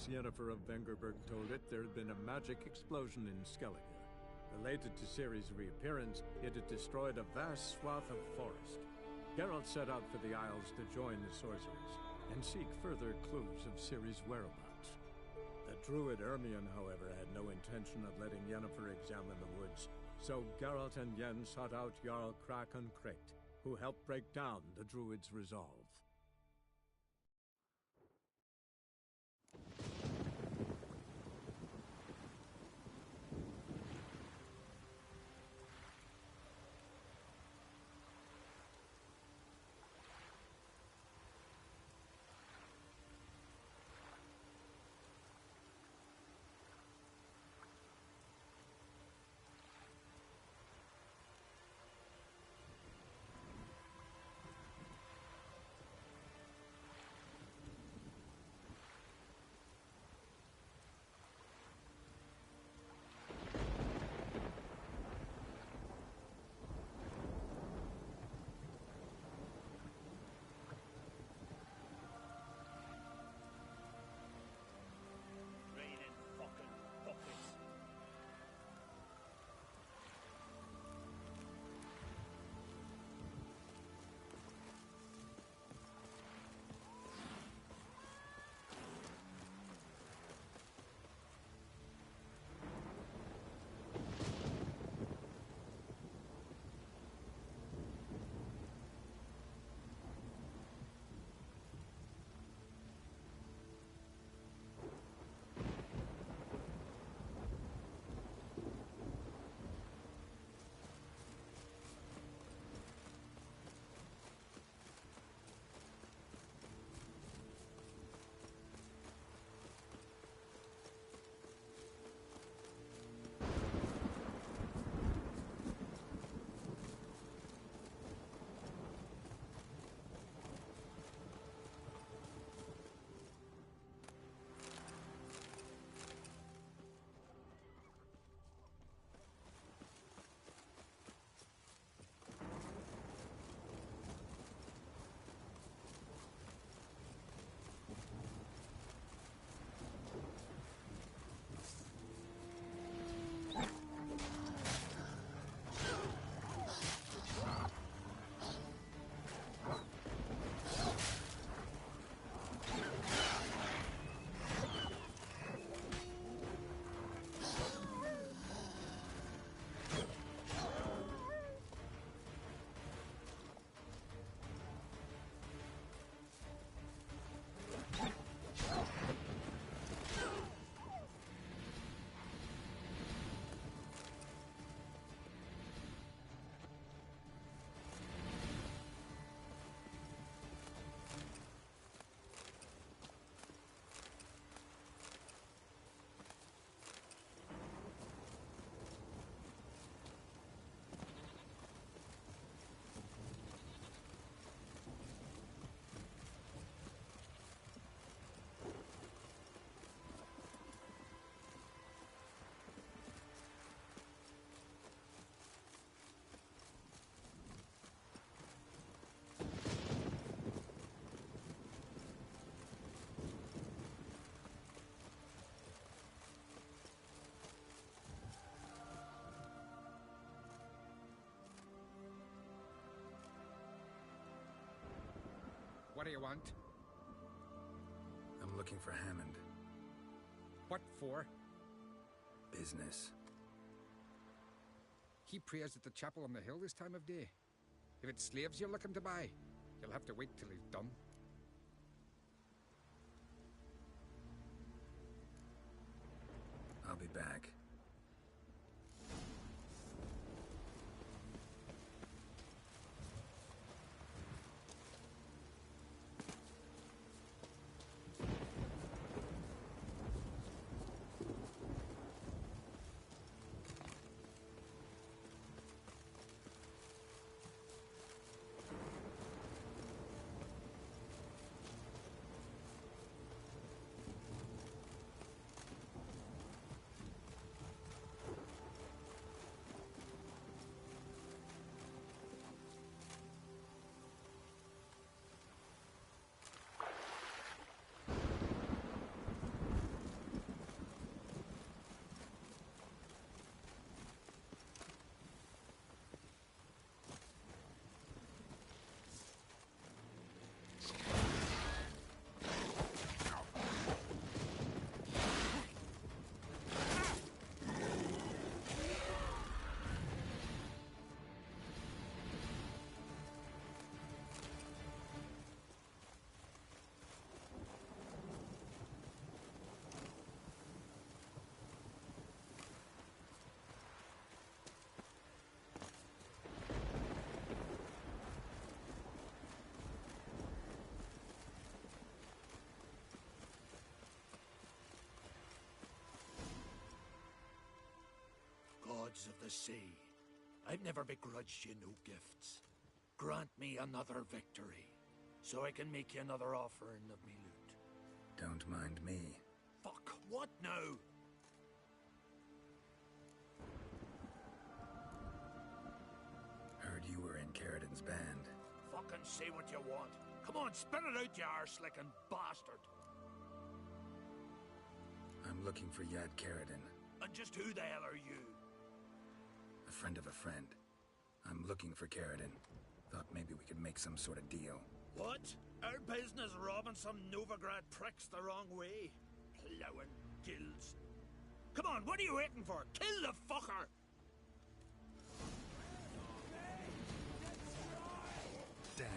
as Yennefer of Vengerberg told it, there had been a magic explosion in Skellige. Related to Ciri's reappearance, it had destroyed a vast swath of forest. Geralt set out for the Isles to join the sorcerers, and seek further clues of Ciri's whereabouts. The druid Ermion, however, had no intention of letting Yennefer examine the woods, so Geralt and Yen sought out Jarl Krakon Krayt, who helped break down the druid's resolve. What do you want? I'm looking for Hammond. What for? Business. He prays at the chapel on the hill this time of day. If it's slaves you're looking to buy, you'll have to wait till he's done. I'll be back. to say. I've never begrudged you no gifts. Grant me another victory, so I can make you another offering of me loot. Don't mind me. Fuck, what now? Heard you were in Caridin's band. Fucking say what you want. Come on, spit it out, you arse-licking bastard. I'm looking for Yad Caridin. And just who the hell are you? A friend of a friend. I'm looking for Caridin. Thought maybe we could make some sort of deal. What? Our business robbing some Novigrad pricks the wrong way? Plowing guilds. Come on, what are you waiting for? Kill the fucker! Damn.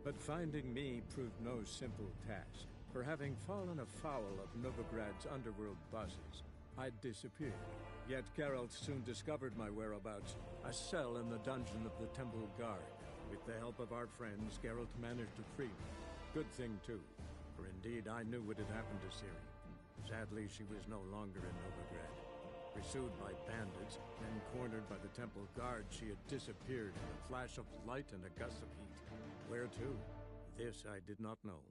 But finding me proved no simple task. For having fallen afoul of Novigrad's underworld bosses, I'd disappeared. Yet Geralt soon discovered my whereabouts, a cell in the dungeon of the Temple Guard. With the help of our friends, Geralt managed to free me. Good thing, too, for indeed I knew what had happened to Ciri. Sadly, she was no longer in Novigrad. Pursued by bandits, then cornered by the Temple Guard, she had disappeared in a flash of light and a gust of heat. Where to? This I did not know.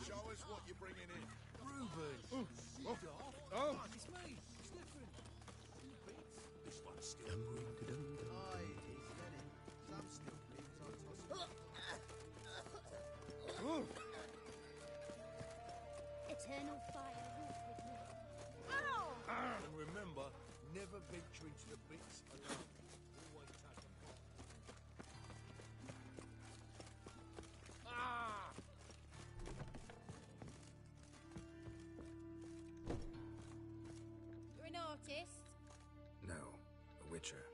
Show us what you're bringing in. Reuben! Oh! It's me, Stefan. This one's still. Eternal fire walk with me. And remember, never venture into the pits alone. Always tug them. You're an artist? No, a witcher.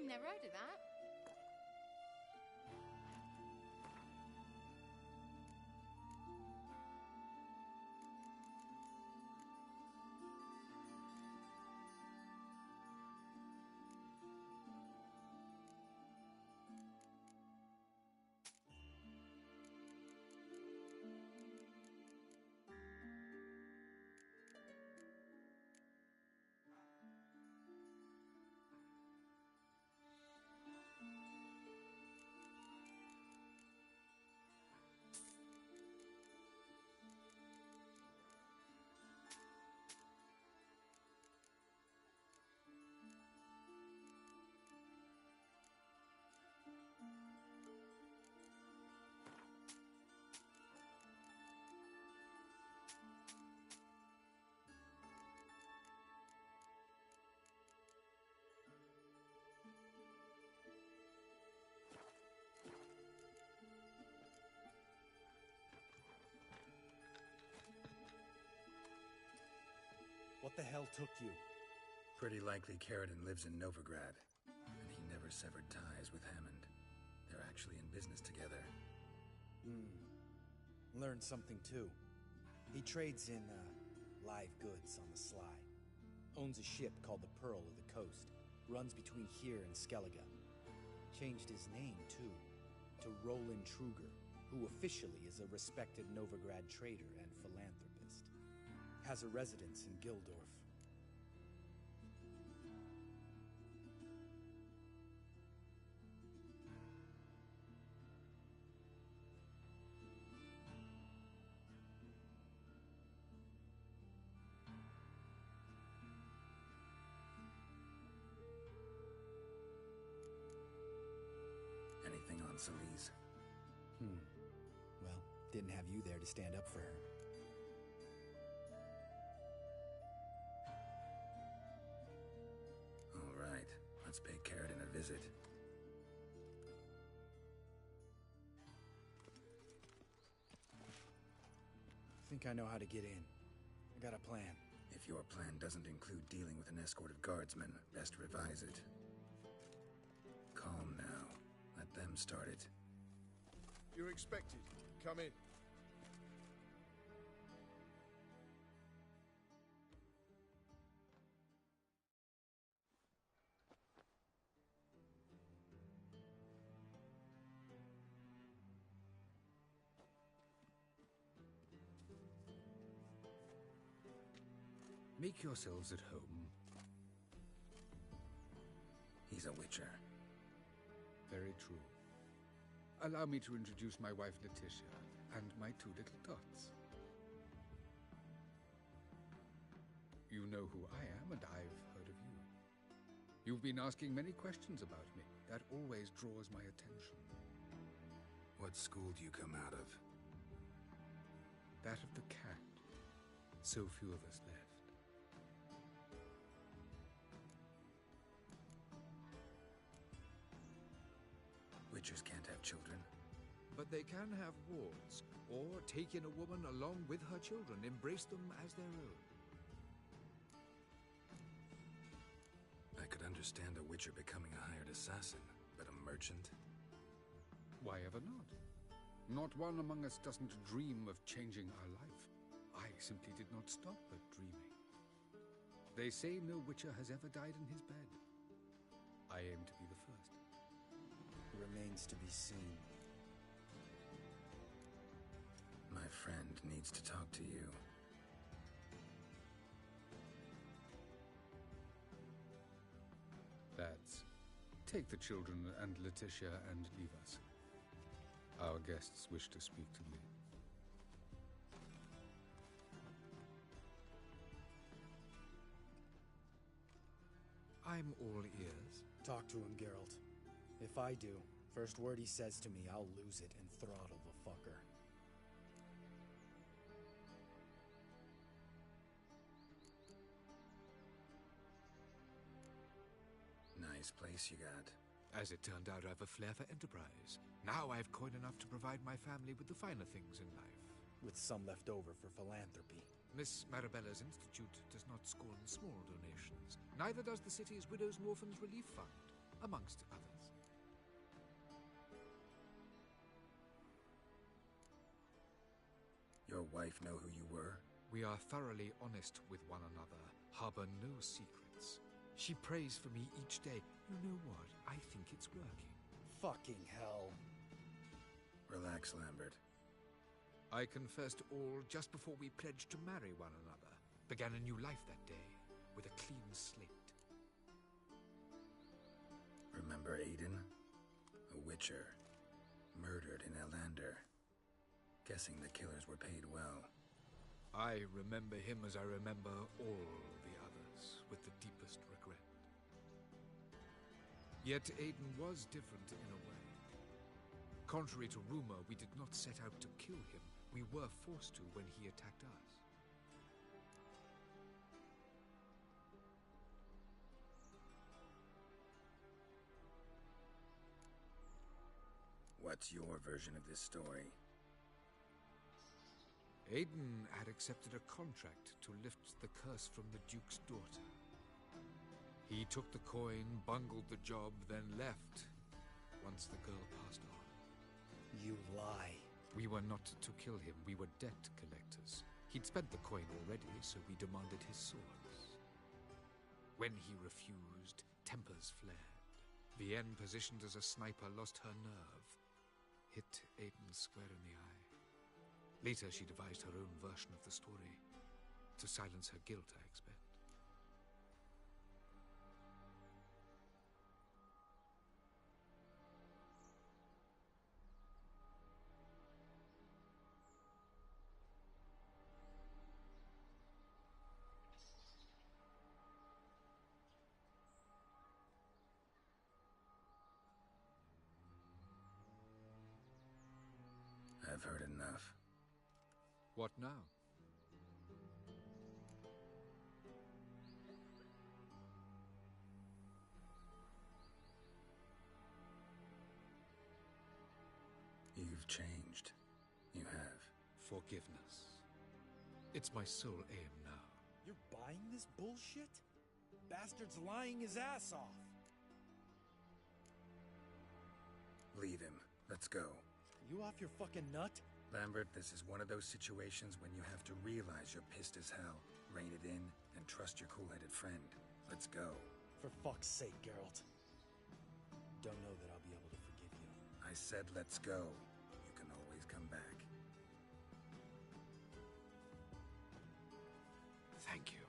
Never heard of that. What the hell took you? Pretty likely Caridin lives in Novigrad, and he never severed ties with Hammond. They're actually in business together. Learned something too. He trades in live goods on the sly. Owns a ship called the Pearl of the Coast. Runs between here and Skellige. Changed his name too, to Roland Truger, who officially is a respected Novigrad trader and philanthropist. Has a residence in Gildorf. Anything on Celise? Well, didn't have you there to stand up for her. All right, let's pay Caridin a visit. Think I know how to get in. I got a plan. If your plan doesn't include dealing with an escort of guardsmen, best revise it. Calm now. Let them start it. You're expected. Come in. Make yourselves at home. He's a witcher. Very true. Allow me to introduce my wife, Letitia, and my two little tots. You know who I am, and I've heard of you. You've been asking many questions about me. That always draws my attention. What school do you come out of? That of the cat. So few of us left. Witchers can't have children. But they can have wards, or take in a woman along with her children, embrace them as their own. I could understand a witcher becoming a hired assassin, but a merchant? Why ever not? Not one among us doesn't dream of changing our life. I simply did not stop at dreaming. They say no witcher has ever died in his bed. I aim to be the first. Remains to be seen. My friend needs to talk to you. Lads, take the children and Letitia and leave us. Our guests wish to speak to me. I'm all ears. Talk to him, Geralt. If I do, first word he says to me, I'll lose it and throttle the fucker. Nice place you got. As it turned out, I have a flair for enterprise. Now I have coin enough to provide my family with the finer things in life. With some left over for philanthropy. Miss Marabella's institute does not scorn small donations. Neither does the city's Widows and Orphans Relief Fund, amongst others. Your wife know who you were? We are thoroughly honest with one another, harbor no secrets. She prays for me each day. You know what? I think it's working. Fucking hell. Relax, Lambert. I confessed all just before we pledged to marry one another. Began a new life that day, with a clean slate. Remember Aiden? A witcher. Murdered in Elander. Guessing the killers were paid well. I remember him as I remember all the others, with the deepest regret. Yet Aiden was different in a way. Contrary to rumor, we did not set out to kill him. We were forced to when he attacked us. What's your version of this story? Aiden had accepted a contract to lift the curse from the Duke's daughter. He took the coin, bungled the job, then left once the girl passed on. You lie. We were not to kill him. We were debt collectors. He'd spent the coin already, so we demanded his swords. When he refused, tempers flared. Vienne, positioned as a sniper, lost her nerve. Hit Aiden square in the eye. Later, she devised her own version of the story. To silence her guilt, I expect. I've heard enough. What now? You've changed. You have. Forgiveness. It's my sole aim now. You're buying this bullshit? Bastard's lying his ass off. Leave him. Let's go. You off your fucking nut? Lambert, this is one of those situations when you have to realize you're pissed as hell, rein it in, and trust your cool-headed friend. Let's go. For fuck's sake, Geralt. Don't know that I'll be able to forgive you. I said let's go. You can always come back. Thank you.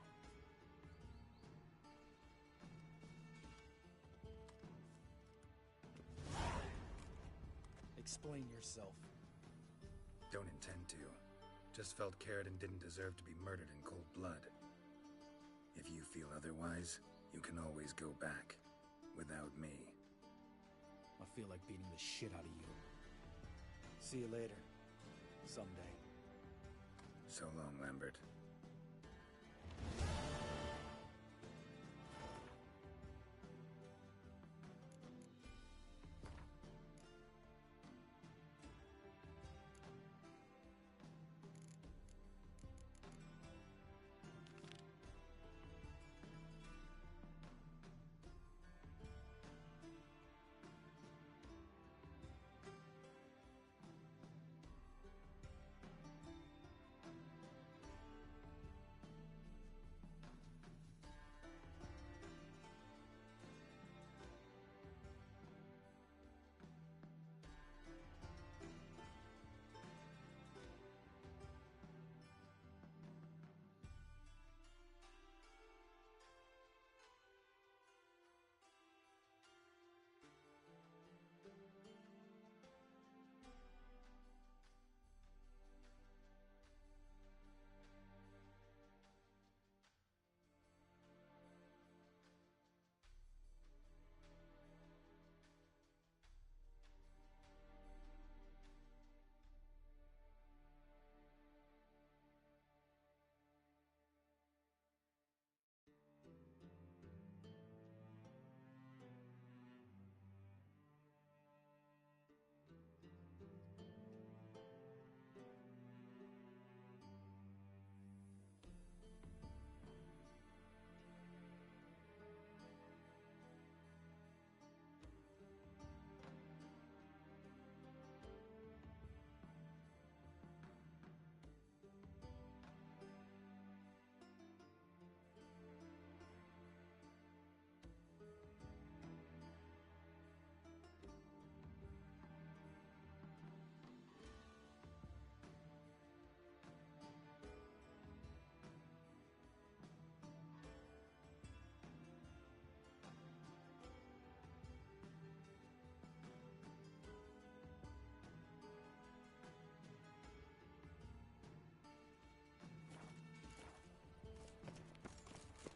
Explain yourself. Don't intend to. Just felt Carradine didn't deserve to be murdered in cold blood. If you feel otherwise, you can always go back. Without me. I feel like beating the shit out of you. See you later. Someday. So long, Lambert.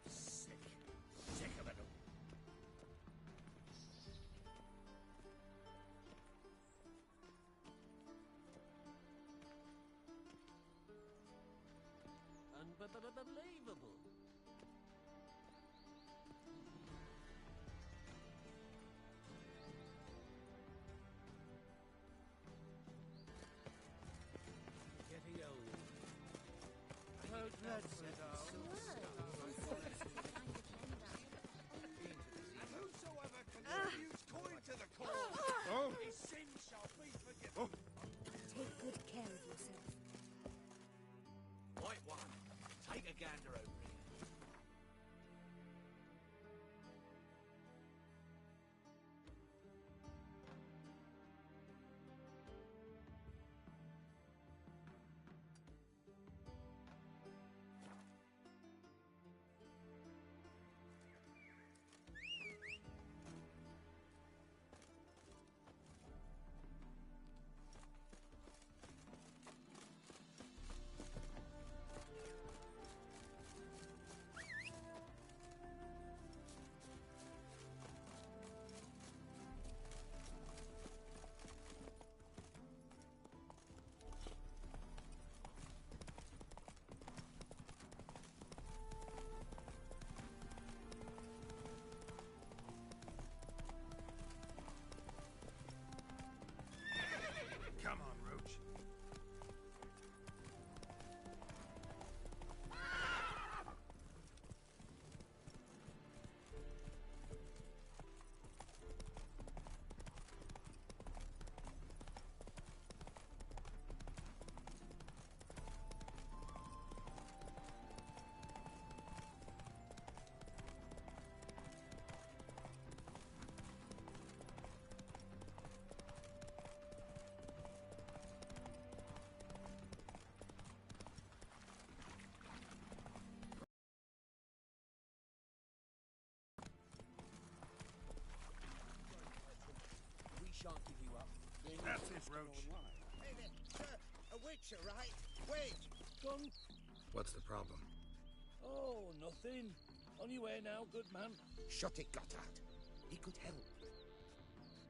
Sick of it. Unbelievable. Getting old. Oh, that's it. Whosoever contributes coin to the cause, his sin shall be forgiven. Take good care of yourself. White one, take a gander over here. Come on, Roach. We shan't give you up. That's it, Roach. Hey there, sir. A witcher, right? Wait! Gone. What's the problem? Oh, nothing. On your way now, good man. Shut it, Gotthard. He could help.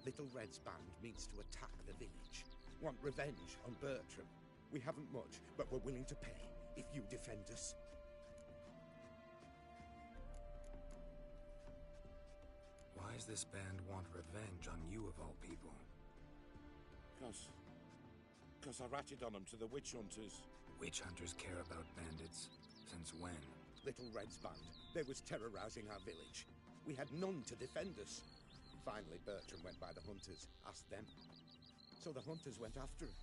Little Red's band means to attack the village. Want revenge on Bertram. We haven't much, but we're willing to pay if you defend us. Why does this band want revenge on you of all people? Because I ratted on them to the witch hunters. Witch hunters care about bandits? Since when? Little Red's band. They was terrorizing our village. We had none to defend us. Finally, Bertram went by the hunters, asked them. So the hunters went after him.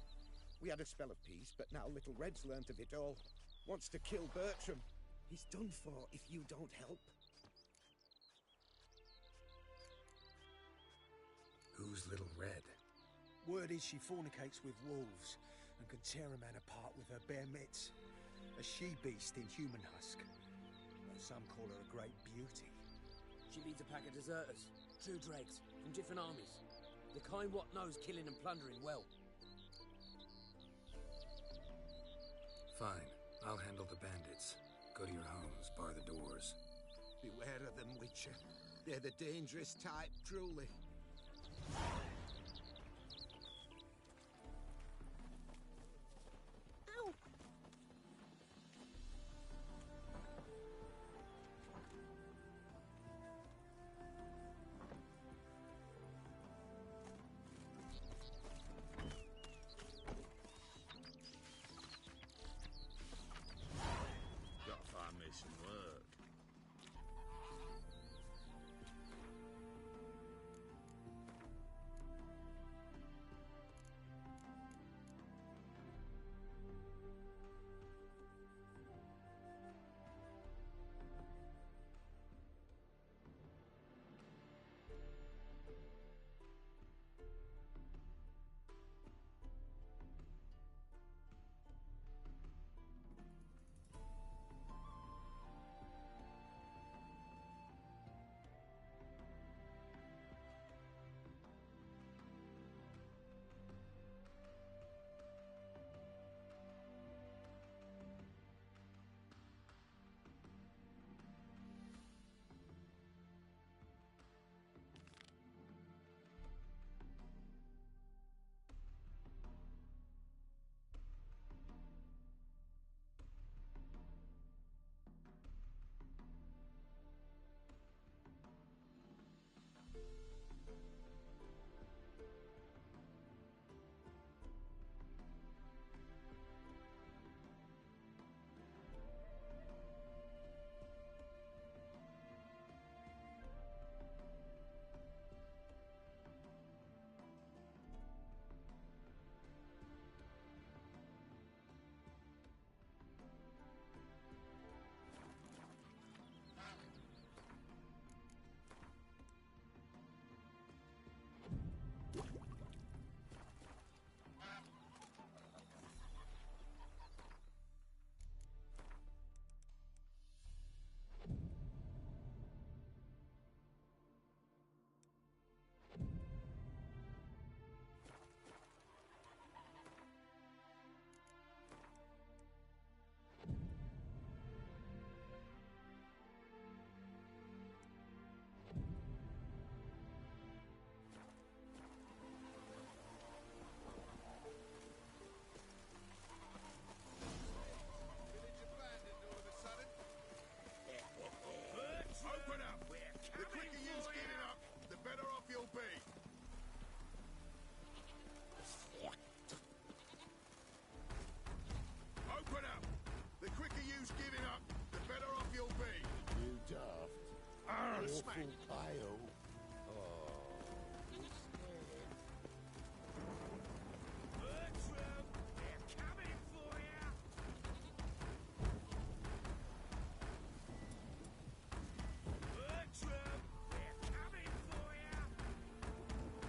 We had a spell of peace, but now Little Red's learnt of it all. Wants to kill Bertram. He's done for if you don't help. Who's Little Red? Word is she fornicates with wolves and can tear a man apart with her bare mitts. A she-beast in human husk. But some call her a great beauty. She leads a pack of deserters, true dregs, from different armies. The kind what knows killing and plundering well. Fine. I'll handle the bandits. Go to your homes, bar the doors. Beware of them, Witcher. They're the dangerous type, truly. Ow! Gotta find me some work. Open up! The quicker you get it up, the better off you'll be. Open up! The quicker you give it up, the better off you'll be. You daft. Smack! Pile. Bertram, they're coming for you! Bertram, they're coming for you!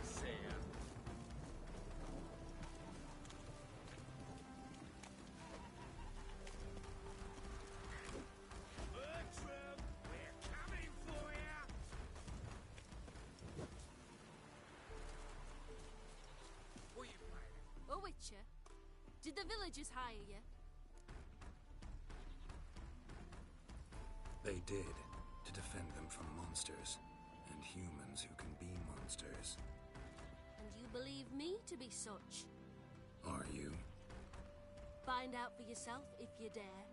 See ya. Bertram, we're coming for you! What are you playing? A witcher? Did the villagers hire you? They did, to defend them from monsters, and humans who can be monsters. And you believe me to be such? Are you? Find out for yourself if you dare.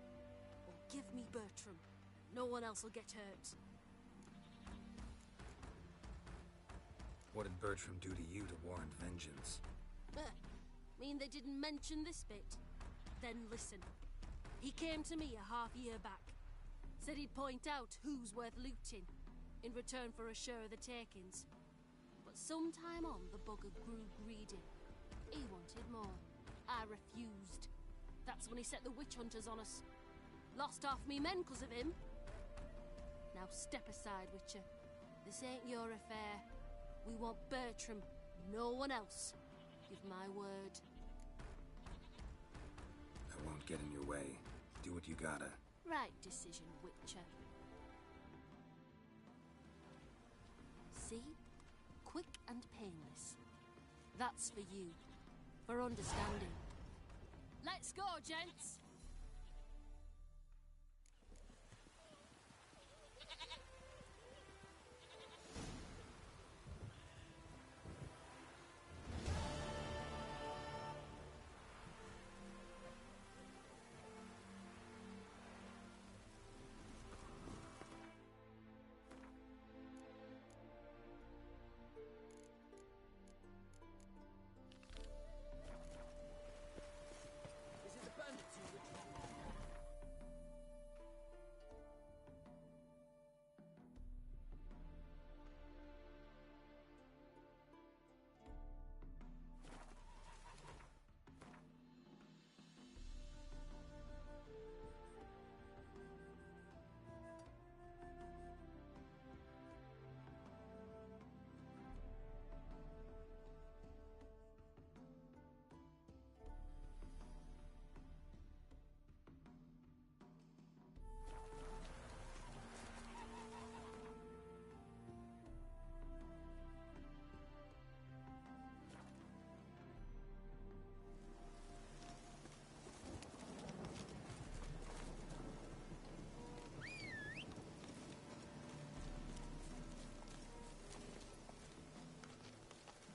Or give me Bertram. No one else will get hurt. What did Bertram do to you to warrant vengeance? Mean they didn't mention this bit? Then listen. He came to me a half-year back. Said he'd point out who's worth looting, in return for a share of the takings. But sometime on, the bugger grew greedy. He wanted more. I refused. That's when he set the witch hunters on us. Lost half me men 'cause of him. Now step aside, Witcher. This ain't your affair. We want Bertram, no one else. Give my word. I won't get in your way. Do what you gotta. Right decision, Witcher. See? Quick and painless. That's for you. For understanding. Let's go, gents!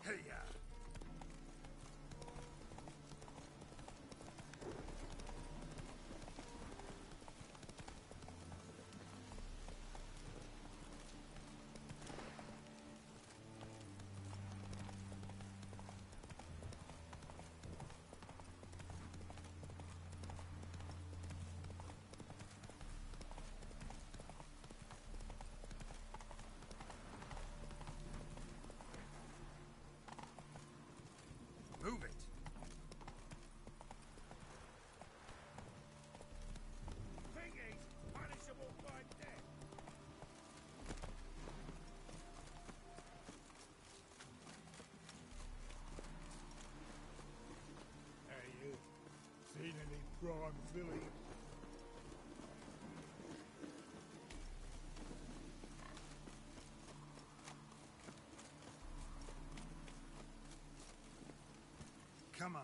Hey-ya! Move it! Thingies! Punishable by death! Hey, you. Seen any prime filly? Come on.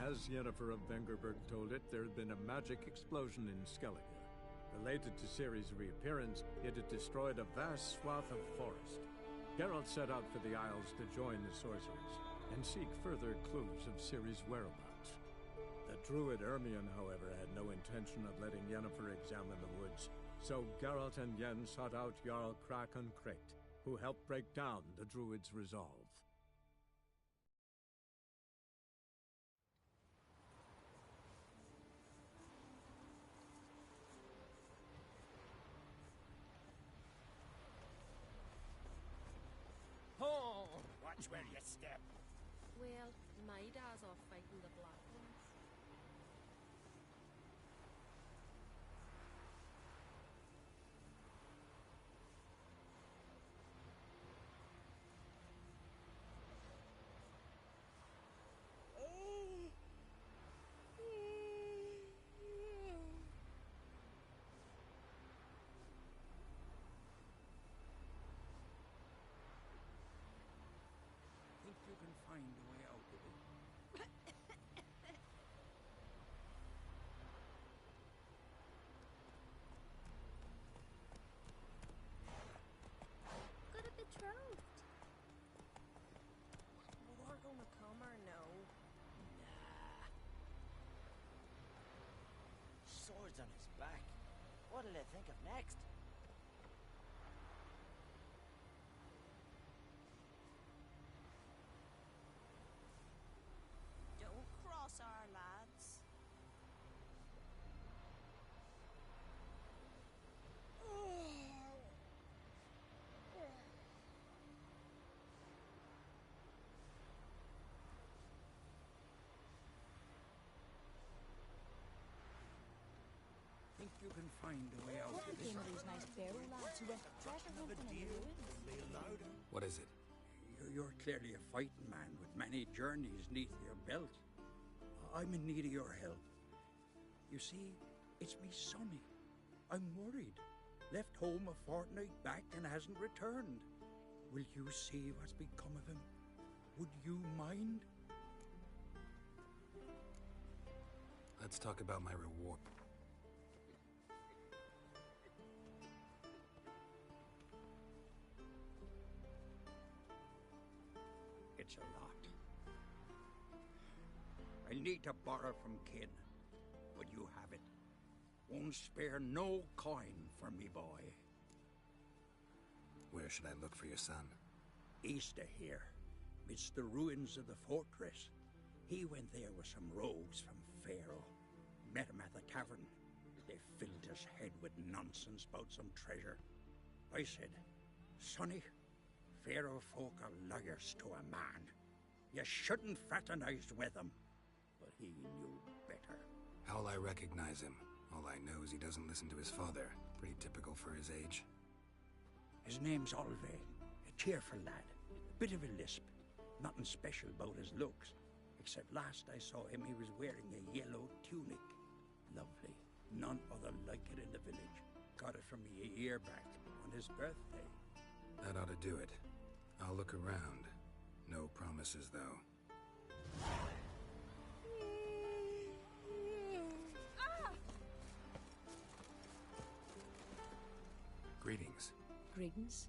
As Yennefer of Vengerberg told it, there had been a magic explosion in Skellige. Related to Ciri's reappearance, it had destroyed a vast swath of forest. Geralt set out for the Isles to join the sorcerers, and seek further clues of Ciri's whereabouts. The druid Ermion, however, had no intention of letting Yennefer examine the woods, so Geralt and Yen sought out Jarl Krakon Krayt, who helped break down the druid's resolve. Watch where you step. Well, my dad's off fighting the Black Ones. Think you can find a way out of it? Got a betrothed. More gonna come or no? Nah. Swords on his back. What'll they think of next? Don't cross our lads. Think you can find a way out What of became it? of these nice barrel lads who went treasure hunting in the ruins? What is it? You're clearly a fighting man with many journeys neath your belt. I'm in need of your help. You see, it's me Sonny. I'm worried. Left home a fortnight back and hasn't returned. Will you see what's become of him? Would you mind? Let's talk about my reward. It's a lot. I need to borrow from kin. Would you have it? Won't spare no coin for me boy. Where should I look for your son? East of here, midst the ruins of the fortress. He went there with some rogues from Faroe. Met him at the tavern. They filled his head with nonsense about some treasure. I said, Sonny, Faroe folk are liars to a man. You shouldn't fraternize with them. But he knew better. How'll I recognize him? All I know is he doesn't listen to his father. Pretty typical for his age. His name's Olve, a cheerful lad. A bit of a lisp. Nothing special about his looks. Except last I saw him, he was wearing a yellow tunic. Lovely. None other like it in the village. Got it from me a year back, on his birthday. That ought to do it. I'll look around. No promises, though. Greetings. Greetings.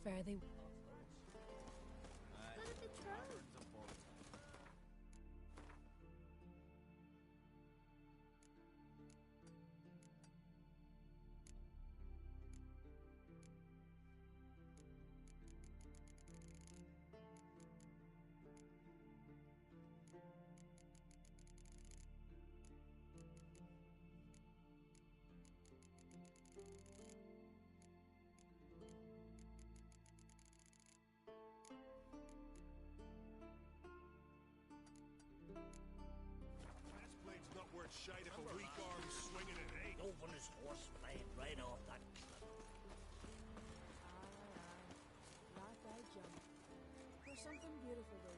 Fare thee. Let it be true. Blade's not worth shite if a weak arm's swinging it ain't. Open his horse blade right off that cliff. Like I jump. There's something beautiful there.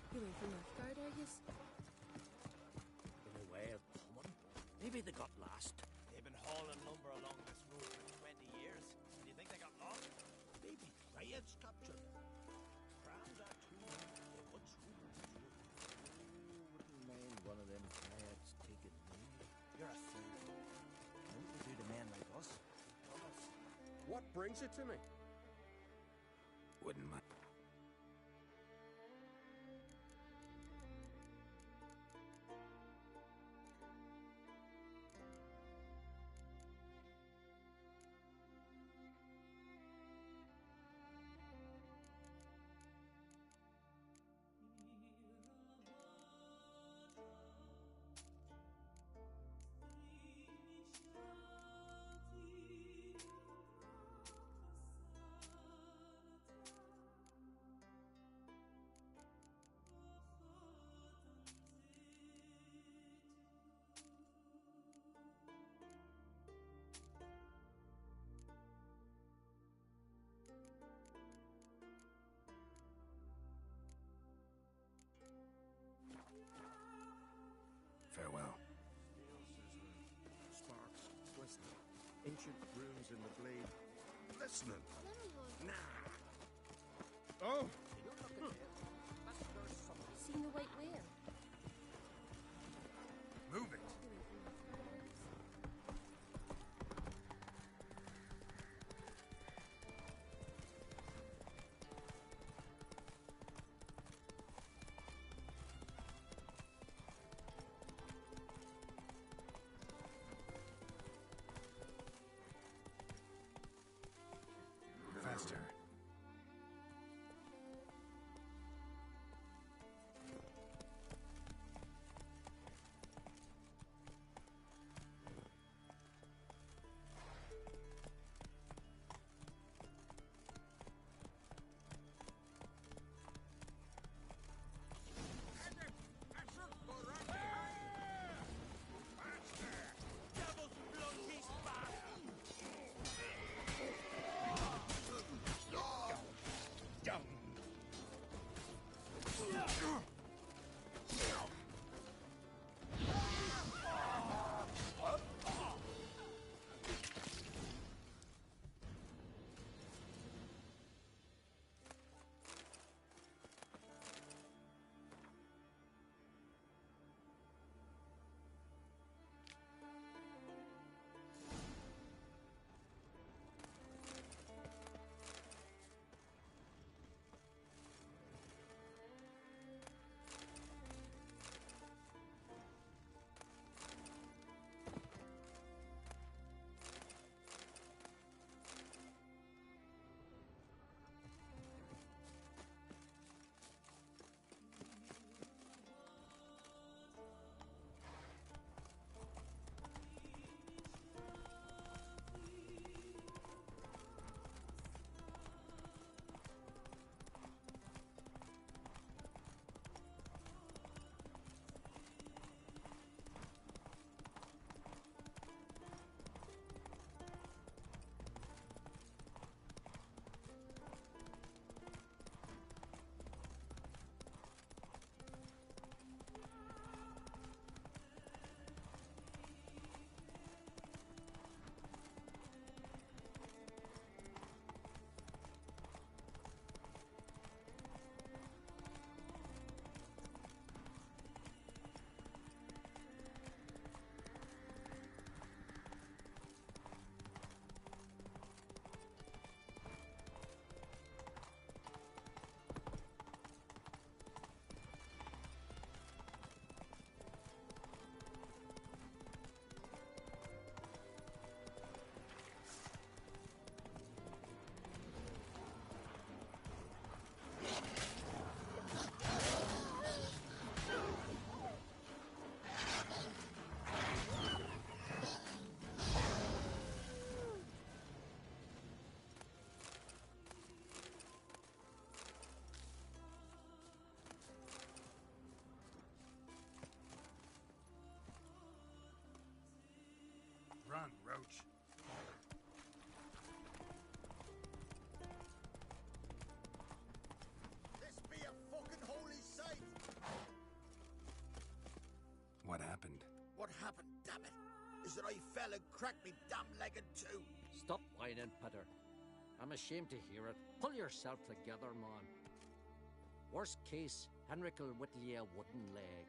You ain't from Nilfgaard, are you? In a way of common. Maybe they got lost. They've been hauling lumber along this road for 20 years. Do you think they got lost? Maybe Triads captured them. Trams are too many. They once ruled the road. Wouldn't mind one of them Triads taking me. You're a fool. Don't we do to men like us? What brings it to me? Wouldn't mind. Farewell. Sparks, twisting. Ancient runes in the blade. Listening. Nah. Oh! Seen the white whale? Move it. Faster. Devil's blood beast back! Ouch. This be a fucking holy sight! What happened? What happened, damn it, is that I fell and cracked me damn-legged too. Stop whining, Peter. I'm ashamed to hear it. Pull yourself together, man. Worst case, Henrik will whittle you a wooden leg.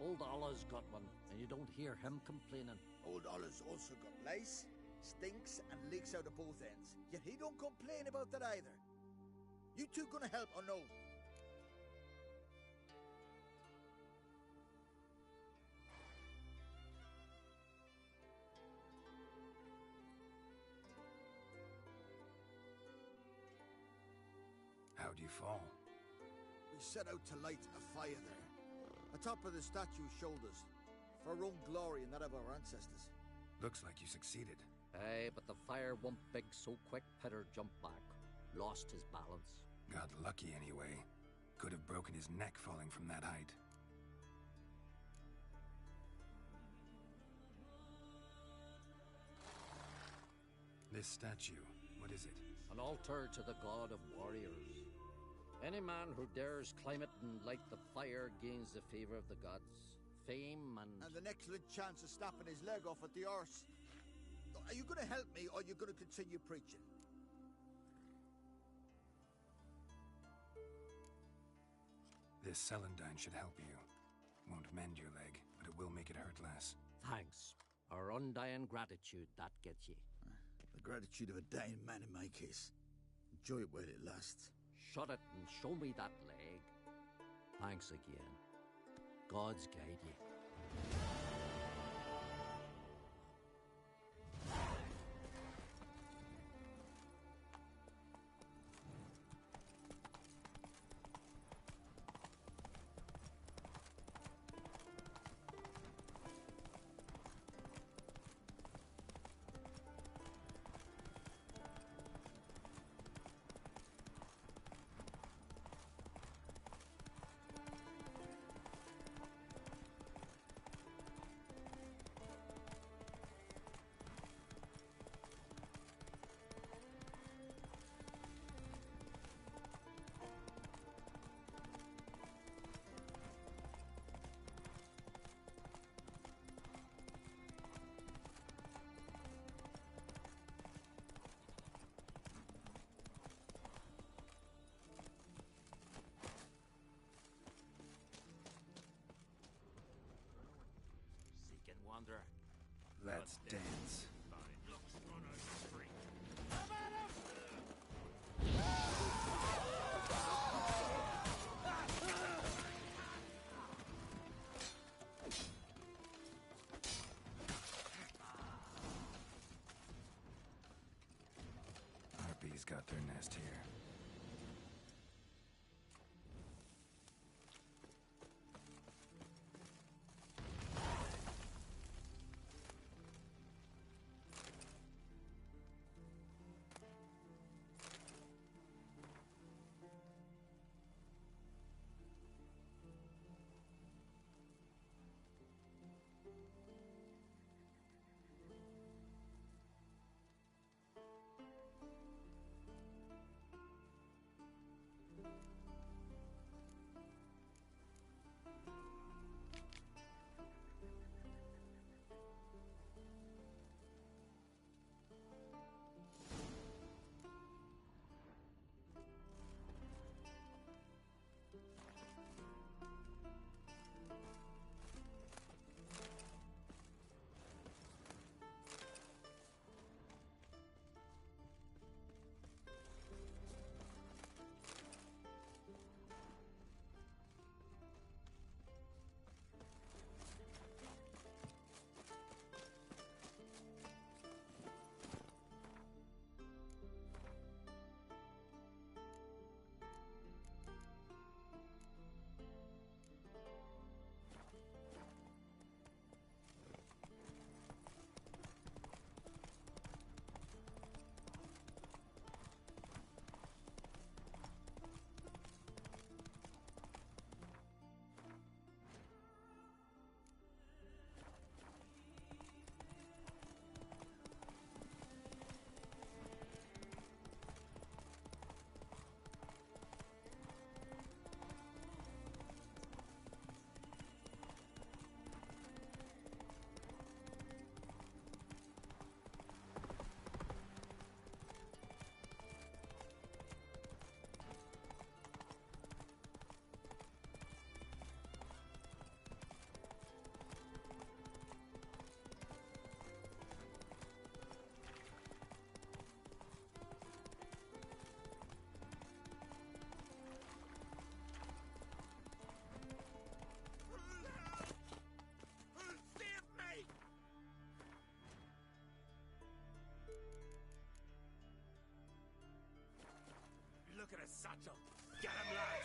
Old Ollah's got one, and you don't hear him complaining. Old Ollah's also got lice, stinks, and leaks out of both ends. Yet he don't complain about that either. You two gonna help or no? How'd you fall? We set out to light a fire there, atop of the statue's shoulders, for our own glory and that of our ancestors. Looks like you succeeded. Aye, but the fire went big so quick Peter jumped back, lost his balance. Got lucky anyway. Could have broken his neck falling from that height. This statue, what is it? An altar to the god of warriors. Any man who dares climb it and light the fire gains the favor of the gods, fame and an excellent chance of snapping his leg off at the arse. Are you gonna help me, or are you gonna continue preaching? This celandine should help you. Won't mend your leg, but it will make it hurt less. Thanks. Our undying gratitude, that gets ye. The gratitude of a dying man in my case. Enjoy it while it lasts. Shut it and show me that leg. Thanks again. God's guide ye. Let's dance. Harpies got their nest here. look at his satchel. Get him, lads!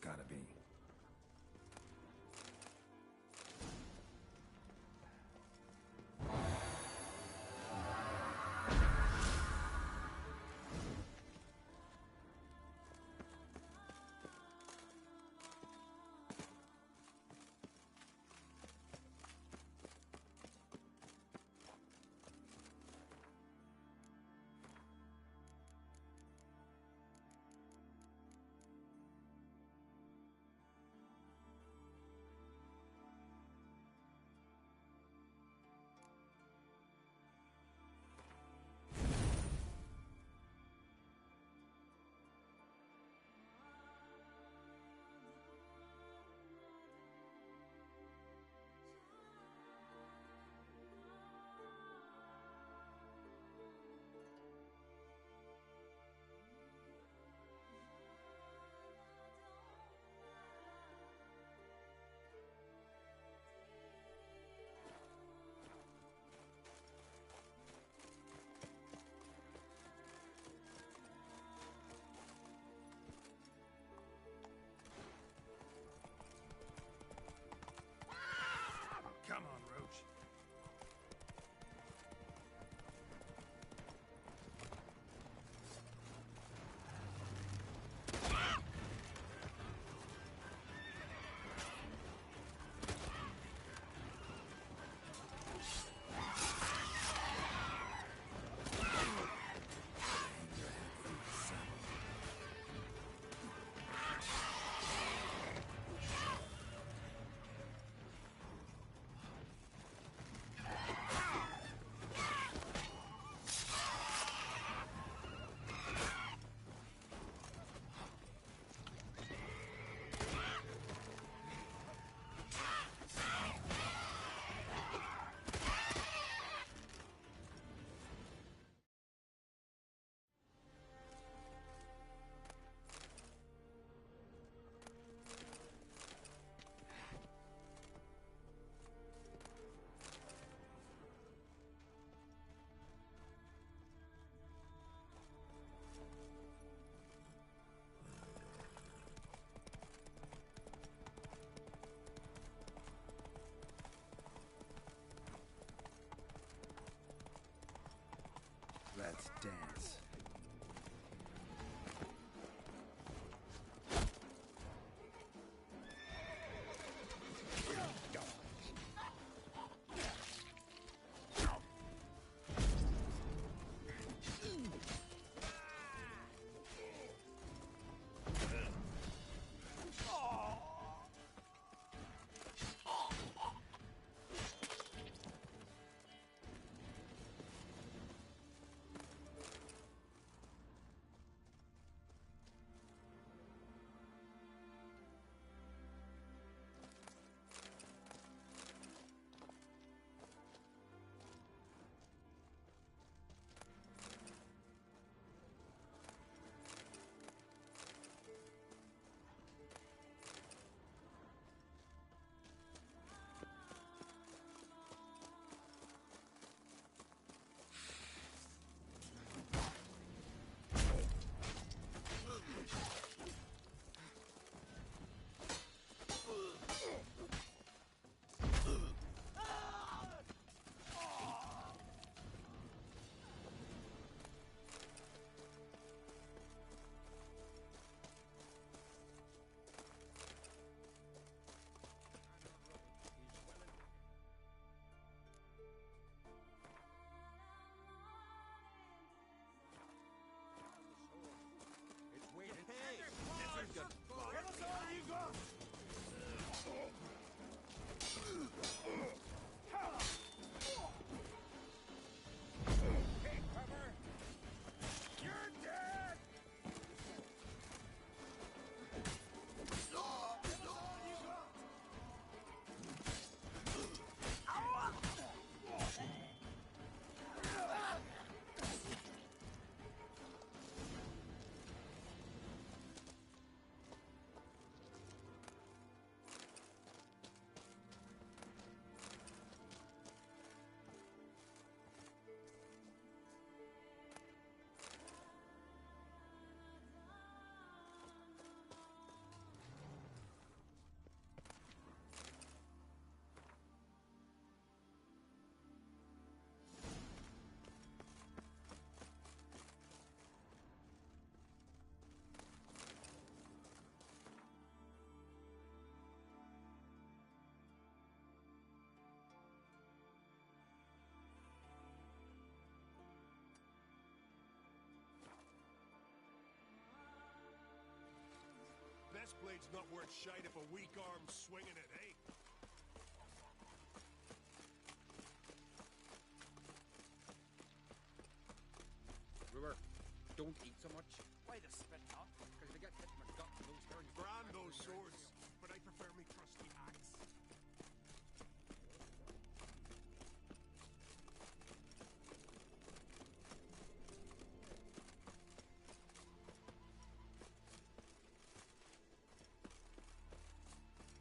gotta be. Come on, Roach. Let's dance. This blade's not worth shite if a weak arm's swinging it, eh? Brewer, don't eat so much. Why the spit up? Because if you get hit in the gut, those turns... Grand those swords, but I prefer me trusty axe.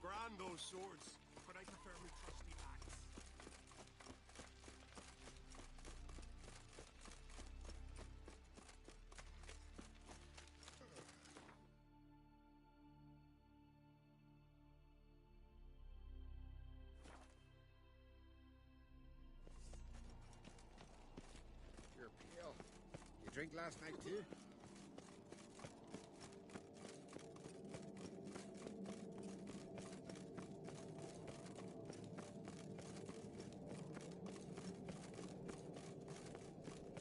Grand those swords, but I prefer me trusty axe. You're pale. You drink last night too?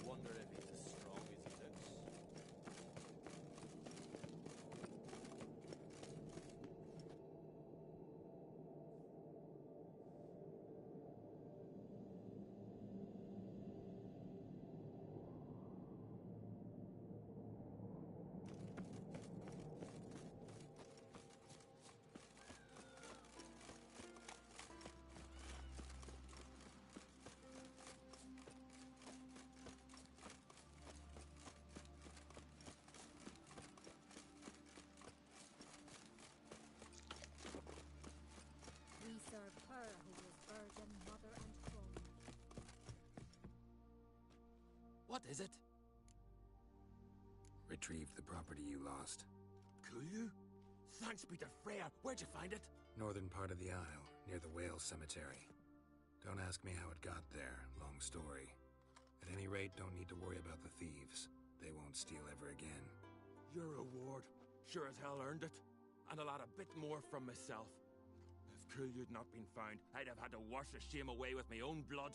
Wonder if he's as strong as he looks. We serve her who was virgin, mother, and crone. What is it? Retrieved the property you lost. Kulju? Thanks be to Freya. Where'd you find it? Northern part of the Isle, near the whale cemetery. Don't ask me how it got there. Long story. At any rate, don't need to worry about the thieves. They won't steal ever again. Your reward. Sure as hell earned it. And I'll add a bit more from myself. If Kulju'd not been found, I'd have had to wash the shame away with my own blood.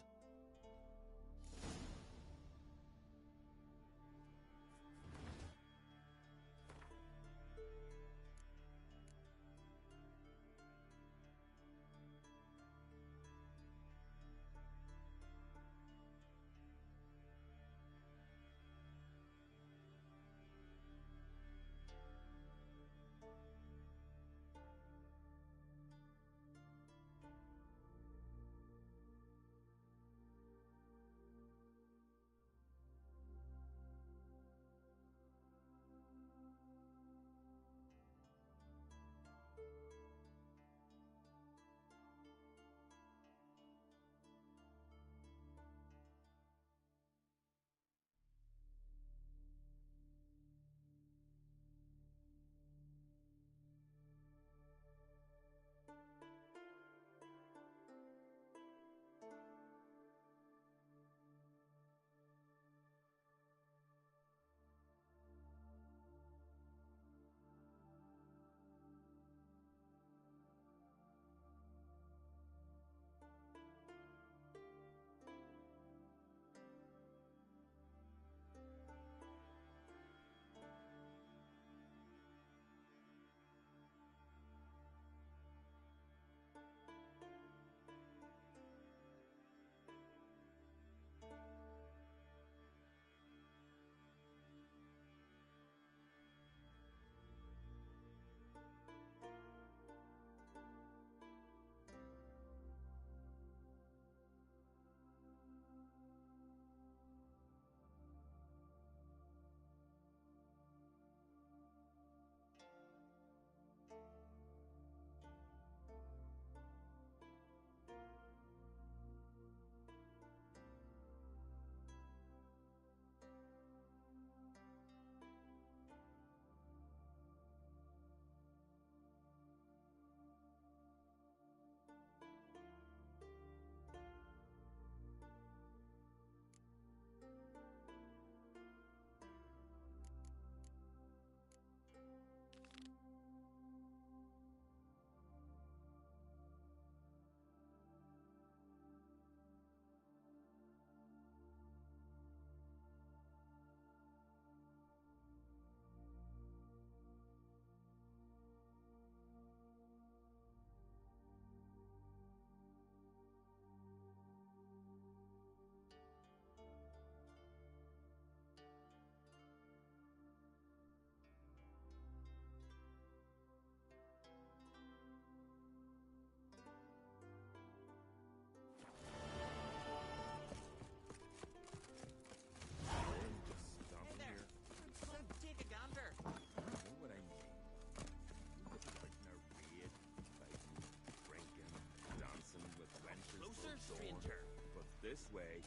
this way.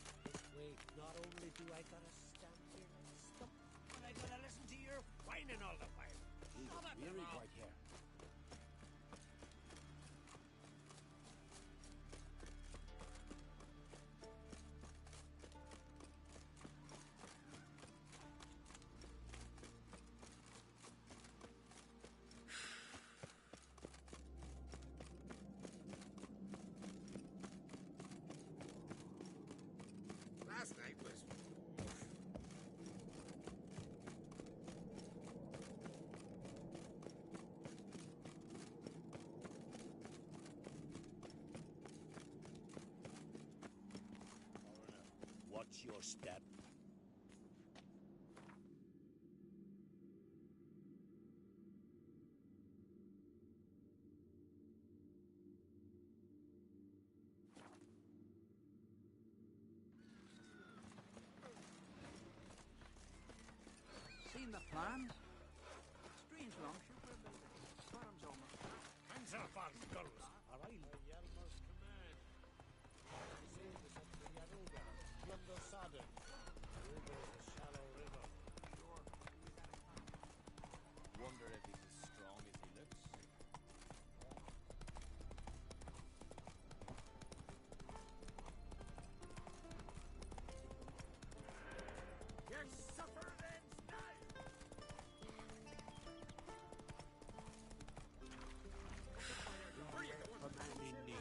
Wait, not only do I gotta stand here like a stump, but I gotta listen to your whining all the while. Shut up, Weary Rob. right here. Last night was... Watch your step. Seen the plan? Strange longship we're building. Storm's almost. Hands up on skulls. All right. Yalmer's command. Save us up the Yaruga. Plunder Sodom. Here goes the shallow river. Sure. Wonder if he's as strong as he looks. You suffer then, now! Where are you going? Commanding me.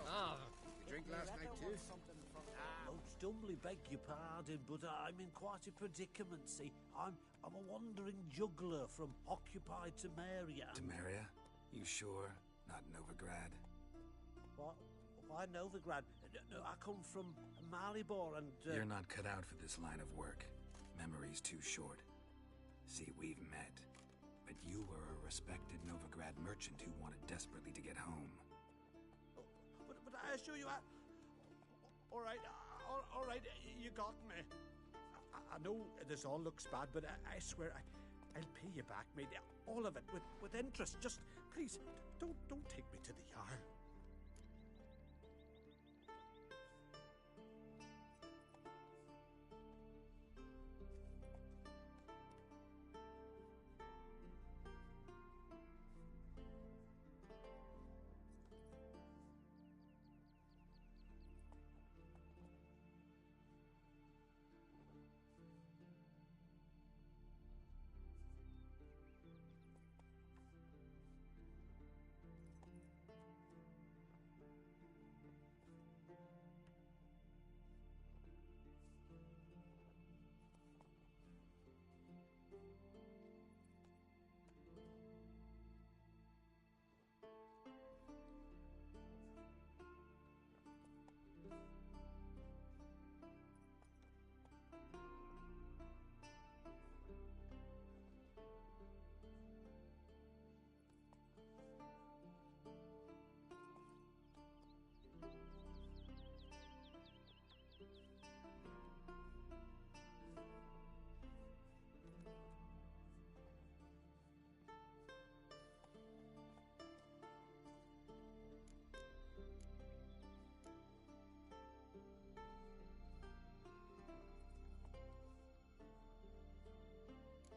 Ah, you drink last night too? Most humbly beg your pardon, but I'm in quite a predicament, see. I'm a wandering juggler from occupied Temeria. Temeria? You sure? Not Novigrad? What? Why Novigrad? No, I come from Maribor and... You're not cut out for this line of work. Memory's too short. See, we've met. But you were a respected Novigrad merchant who wanted desperately to get home. But I assure you, all right, you got me. I know this all looks bad, but I swear I'll pay you back, mate. All of it, with interest. Just, please, don't take me to the Jarl.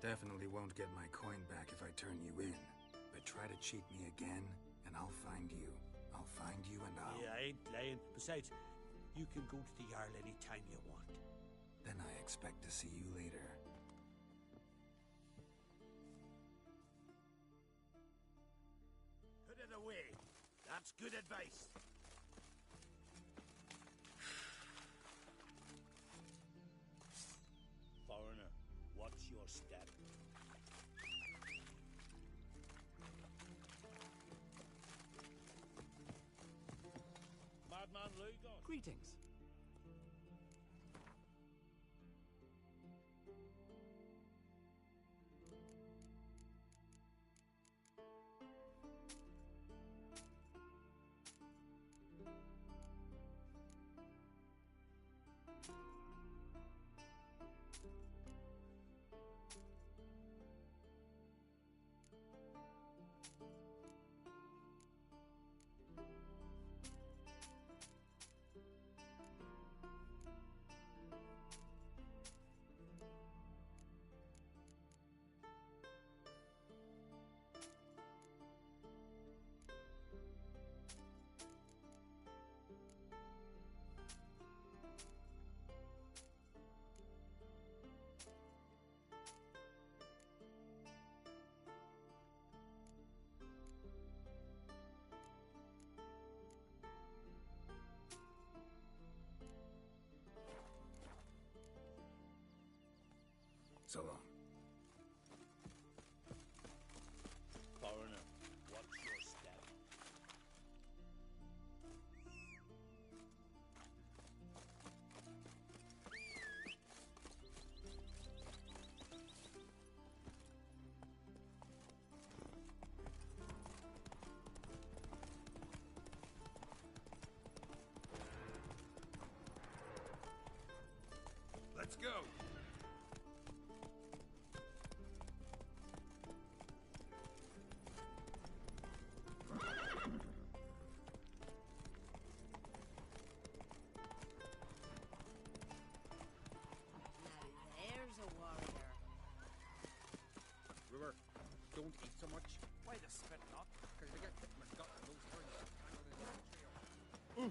Definitely won't get my coin back if I turn you in. But try to cheat me again, and I'll find you. I'll find you and I'll... Yeah, I ain't lying. Besides, you can go to the Jarl any time you want. Then I expect to see you later. Put it away. That's good advice. Foreigner, watch your step. Madman Lugon. Greetings. Let's go! There's a warrior. Brewer, don't eat so much. Why the spit not? Because they get hit in the gut and those turns are tangled in the tree.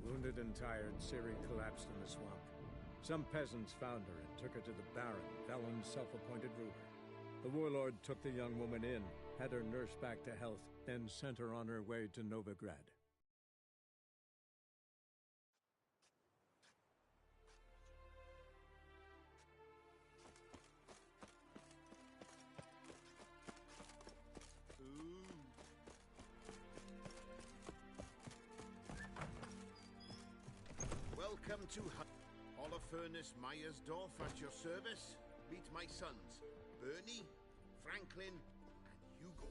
Wounded and tired, Ciri collapsed in the swamp. Some peasants found her and took her to the Baron, Valen's self-appointed ruler. The warlord took the young woman in, had her nursed back to health, then sent her on her way to Novigrad. Welcome to Holofernes Myersdorf at your service. Meet my sons, Bernie, Franklin, and Hugo.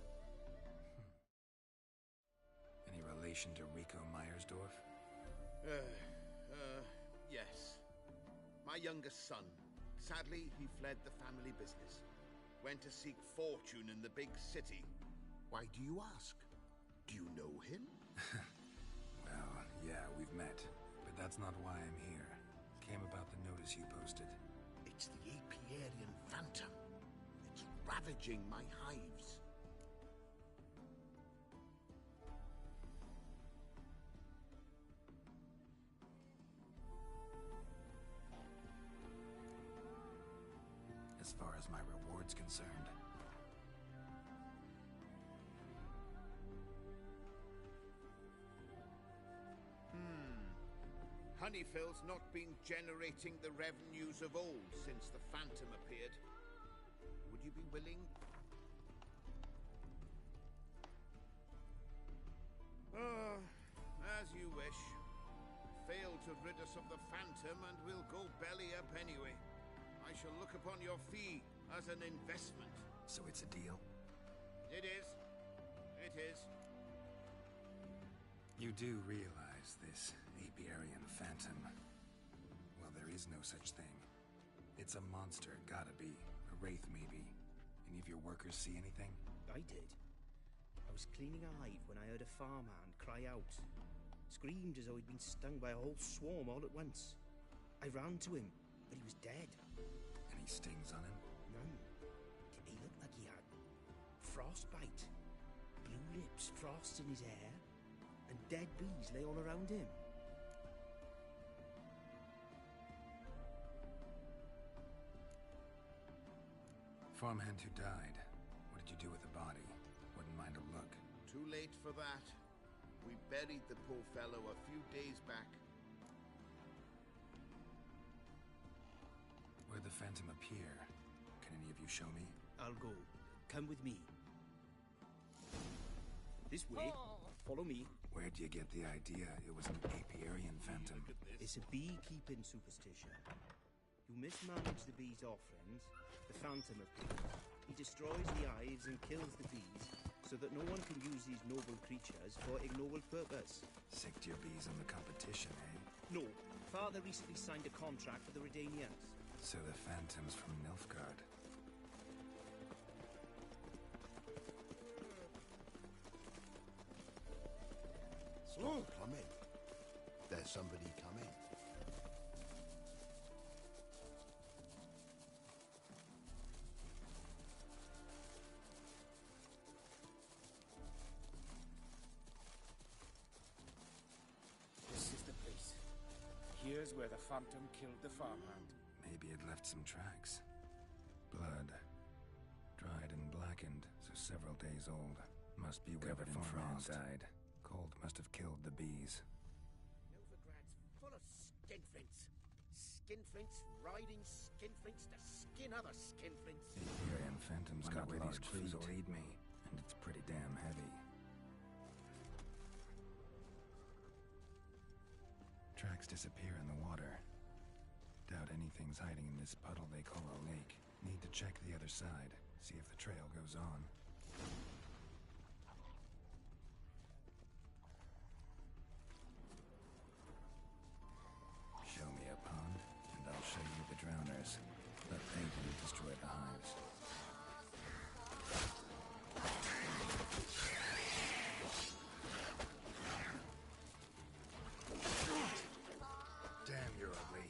Any relation to Rico Myersdorf? Yes. My youngest son. Sadly, he fled the family business. Went to seek fortune in the big city. Why do you ask? Do you know him? Well, yeah, we've met. But that's not why I'm here. Came about the notice you posted. It's the Apiarian Phantom. It's ravaging my hives. As far as my reward's concerned. Honeyfell's not been generating the revenues of old since the Phantom appeared. Would you be willing? As you wish. Fail to rid us of the Phantom and we'll go belly up anyway. I shall look upon your fee as an investment. So it's a deal? It is. It is. You do realize this Apiarian Phantom? Well, there is no such thing. It's a monster, gotta be. A wraith, maybe. Any of your workers see anything? I did. I was cleaning a hive when I heard a farmhand cry out. Screamed as though he'd been stung by a whole swarm all at once. I ran to him, but he was dead. Any stings on him? None. He looked like he had frostbite. Blue lips, frost in his hair, and dead bees lay all around him. Farmhand who died. What did you do with the body? Wouldn't mind a look. Too late for that. We buried the poor fellow a few days back. Where'd the Phantom appear? Can any of you show me? I'll go. Come with me. This way. Follow me. Where'd you get the idea it was an Apiarian Phantom? It's a beekeeping superstition. You mismanage the bees' offerings, the Phantom appears. He destroys the hives and kills the bees, so that no one can use these noble creatures for ignoble purpose. Sicked your bees in the competition, eh? No. Father recently signed a contract with the Redanians. So the Phantom's from Nilfgaard. Stop plumbing. There's somebody coming. This is the place. Here's where the Phantom killed the farmhand. Maybe it left some tracks. Blood. Dried and blackened, so several days old. Must be where the farmhand died. Cold must have killed the bees. Novigrad's full of skinflints. Skinflints riding skinflints to skin other skinflints. The Apiarian Phantom's got Wonder where these large crews feet. will Eat me, and it's pretty damn heavy. Tracks disappear in the water. Doubt anything's hiding in this puddle they call a lake. Need to check the other side. See if the trail goes on. Show me a pond, and I'll show you the drowners. Let they destroy the hives. Damn, you're ugly.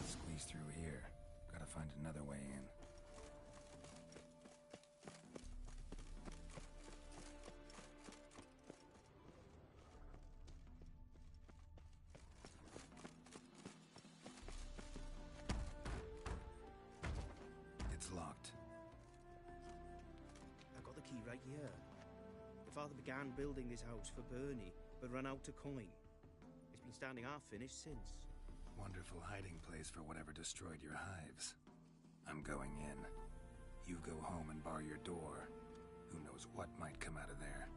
Squeeze through here. Gotta find another way in. It's locked. I got the key right here. The father began building this house for Bernie, but ran out of coin. It's been standing half finished since. Wonderful hiding place for whatever destroyed your hives. I'm going in. You go home and bar your door. Who knows what might come out of there.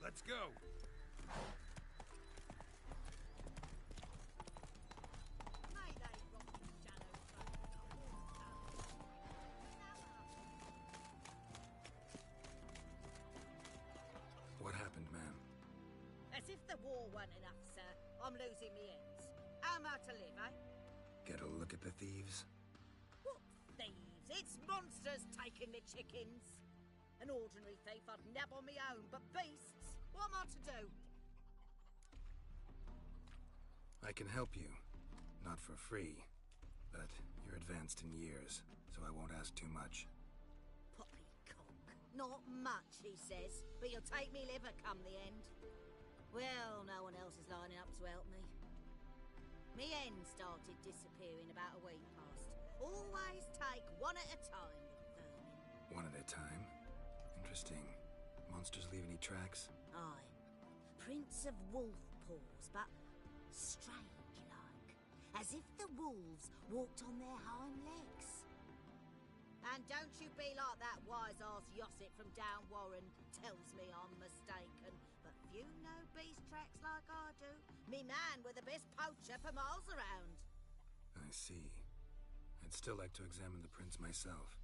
Let's go. What happened, ma'am? As if the war weren't enough, sir. I'm losing me ends. How am I to live, eh? Get a look at the thieves? What thieves? It's monsters taking the chickens. An ordinary thief I'd nab on me own, but beasts? What am I to do? I can help you. Not for free. But you're advanced in years, so I won't ask too much. Poppycock. Not much, he says, but you'll take me liver come the end. Well, no one else is lining up to help me. Me hen started disappearing about a week past. Always take one at a time, little vermin. One at a time? Interesting. Monsters leave any tracks? Aye. Prints of wolf paws, but strange-like. As if the wolves walked on their hind legs. And don't you be like that wise-ass Yossit from down Warren tells me I'm mistaken. But few know beast tracks like I do. Me man were the best poacher for miles around. I see. I'd still like to examine the prints myself.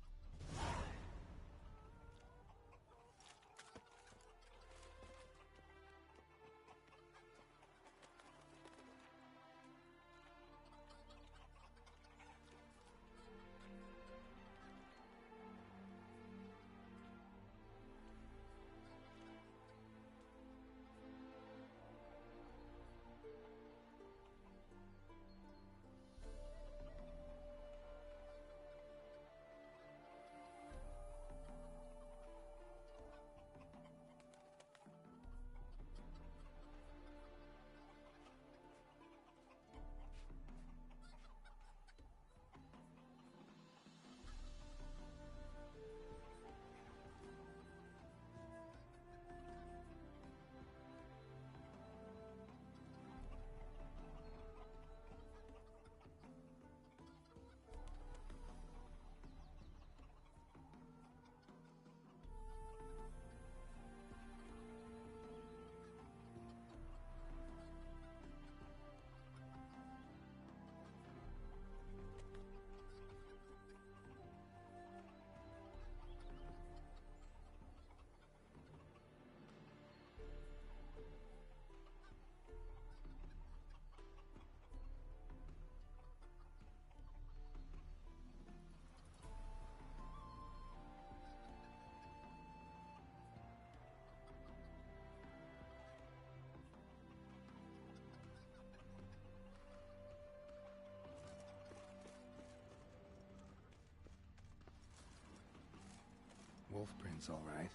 Wolf prints, all right.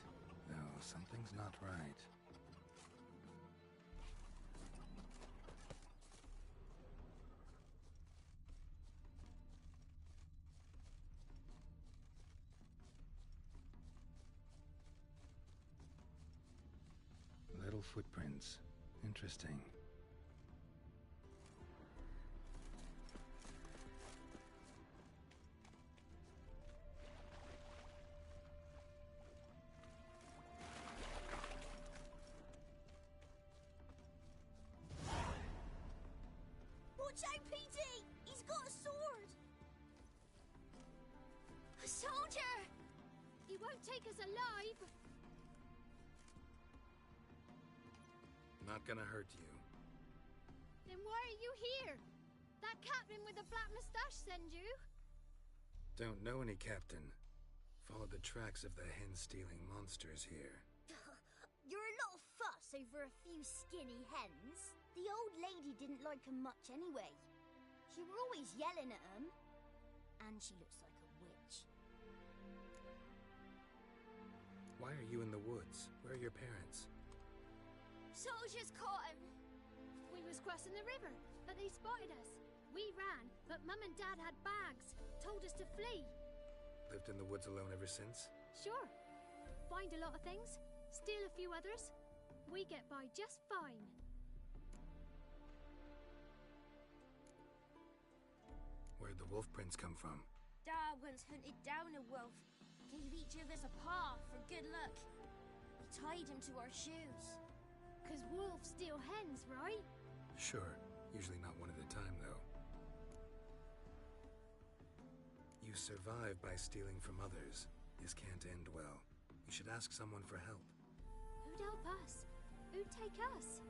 Though something's not right. Little footprints. Interesting. Watch out, PD! He's got a sword! A soldier! He won't take us alive! Not gonna hurt you. Then why are you here? That captain with the black moustache send you? Don't know any captain. Followed the tracks of the hen-stealing monsters here. You're a lot of fuss over a few skinny hens. The old lady didn't like 'em much anyway. She were always yelling at 'em. And she looks like a witch. Why are you in the woods? Where are your parents? Soldiers caught 'em. We was crossing the river, but they spotted us. We ran, but Mum and Dad had bags. Told us to flee. Lived in the woods alone ever since? Sure. Find a lot of things. Steal a few others. We get by just fine. Where'd the wolf prints come from? Dad once hunted down a wolf. Gave each of us a paw for good luck. He tied him to our shoes. 'Cause wolves steal hens, right? Sure. Usually not one at a time, though. You survive by stealing from others. This can't end well. You should ask someone for help. Who'd help us? Who'd take us?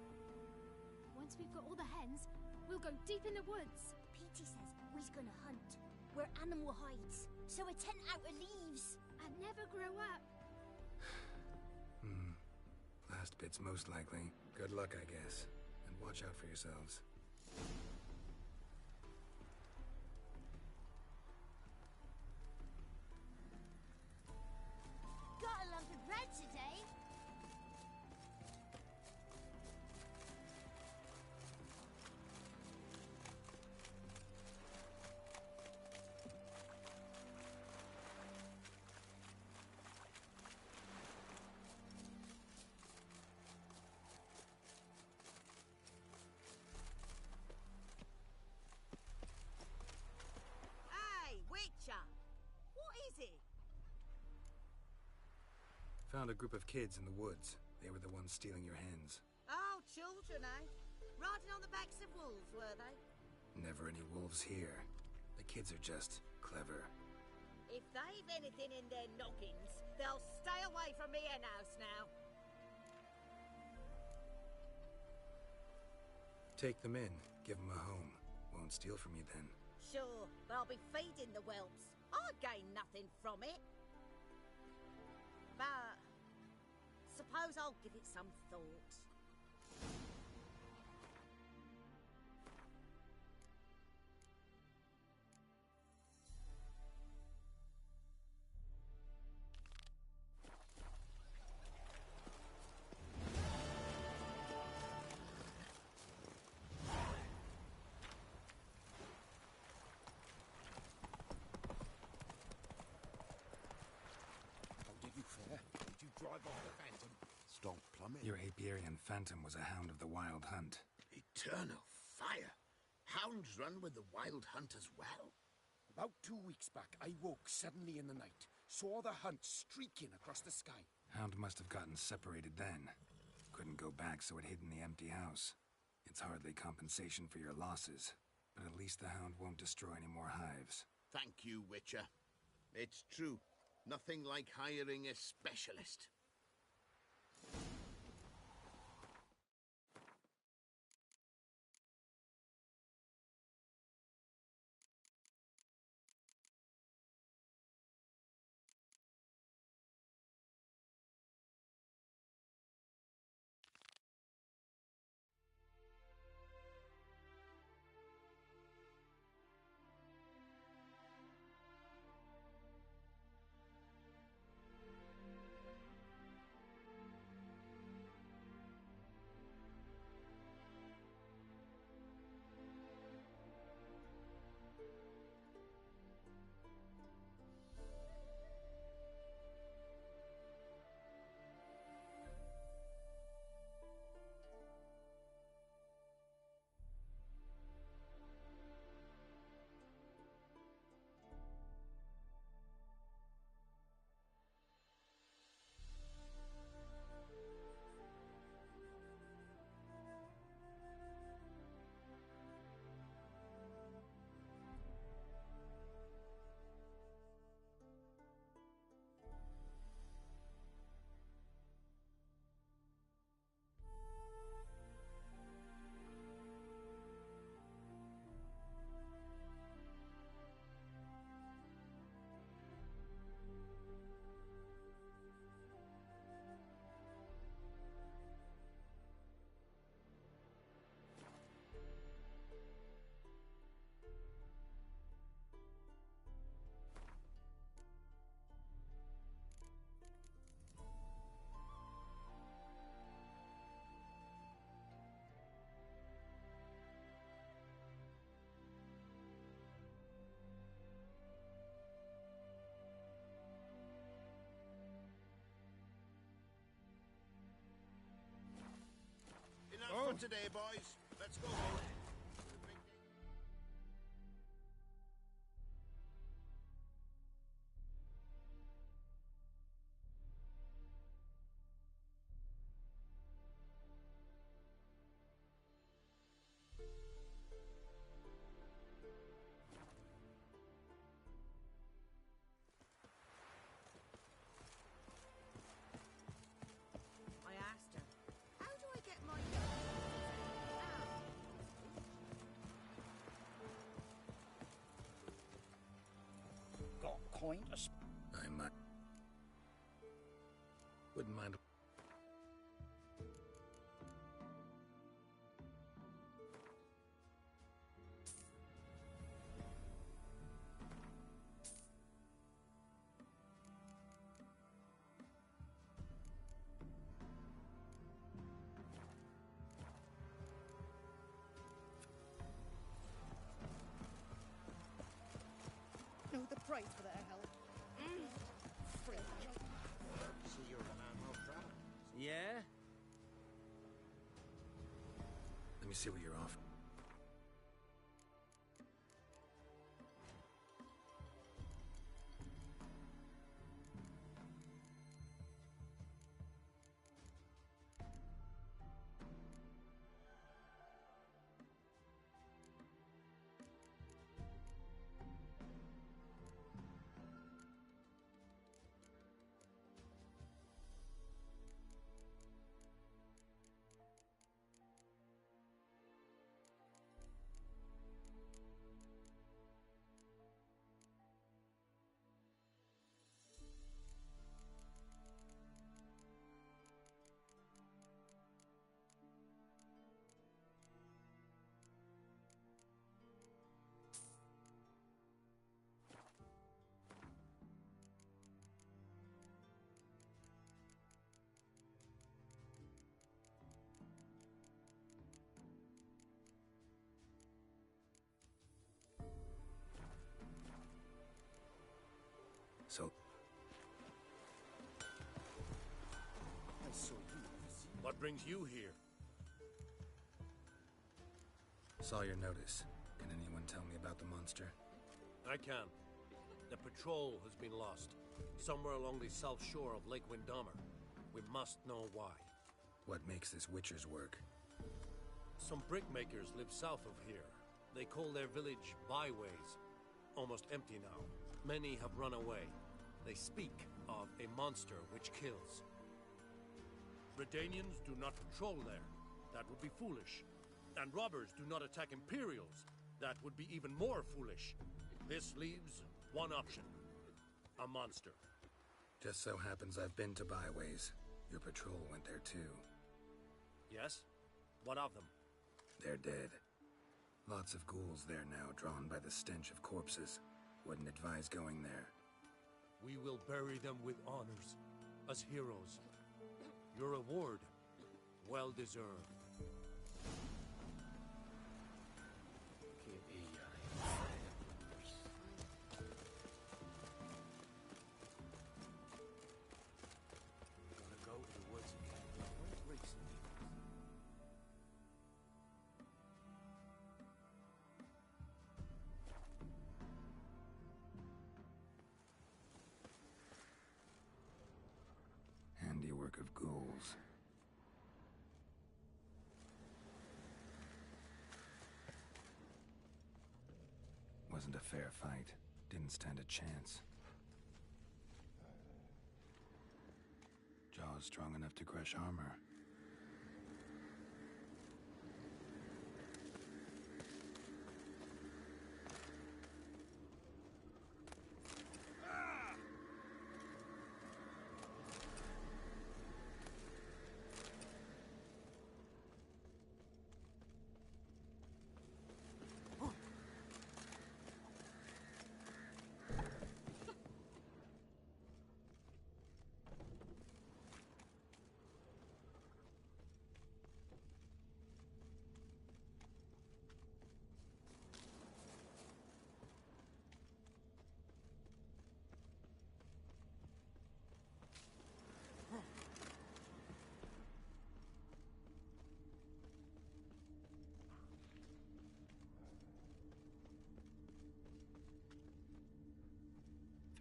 Once we've got all the hens, we'll go deep in the woods. Petey says we's gonna hunt. Where animal hides. So a tent out of leaves. And never grow up. Last bit's most likely. Good luck, I guess. And watch out for yourselves. Got a lump of bread today. Hey, Witcher! What is it? Found a group of kids in the woods. They were the ones stealing your hens. Oh, children, eh? Riding on the backs of wolves, were they? Never any wolves here. The kids are just clever. If they've anything in their noggins, they'll stay away from me hen house now. Take them in. Give them a home. Won't steal from you then. Sure, but I'll be feeding the whelps. I gain nothing from it. But suppose I'll give it some thought. How did you fare? Did you drive off the Phantom? Stop plumbing. Your Apiarian Phantom was a hound of the Wild Hunt. Eternal fire! Hounds run with the Wild Hunt as well. About 2 weeks back, I woke suddenly in the night, saw the hunt streaking across the sky. Hound must have gotten separated then. Couldn't go back, so it hid in the empty house. It's hardly compensation for your losses, but at least the hound won't destroy any more hives. Thank you, Witcher. It's true. Nothing like hiring a specialist. Enough for today, boys. Let's go home. point? I might. Wouldn't mind. No, the price for their help. See, you're a man well traveled. Yeah? Let me see what you're offering. So, What brings you here? saw your notice. Can anyone tell me about the monster? I can. The patrol has been lost. Somewhere along the south shore of Lake Windammer. We must know why. What makes this Witcher's work? Some brickmakers live south of here. They call their village Byways. Almost empty now. Many have run away. They speak of a monster which kills. Redanians do not patrol there. That would be foolish. And robbers do not attack Imperials. That would be even more foolish. This leaves one option. A monster. Just so happens I've been to Byways. Your patrol went there too. Yes? What of them? They're dead. Lots of ghouls there now, drawn by the stench of corpses. Wouldn't advise going there. We will bury them with honors, as heroes. Your reward, well deserved. Gotta go to the woods again. Where's Reese and Evans? Handiwork of ghouls. Wasn't a fair fight. Didn't stand a chance. Jaws strong enough to crush armor.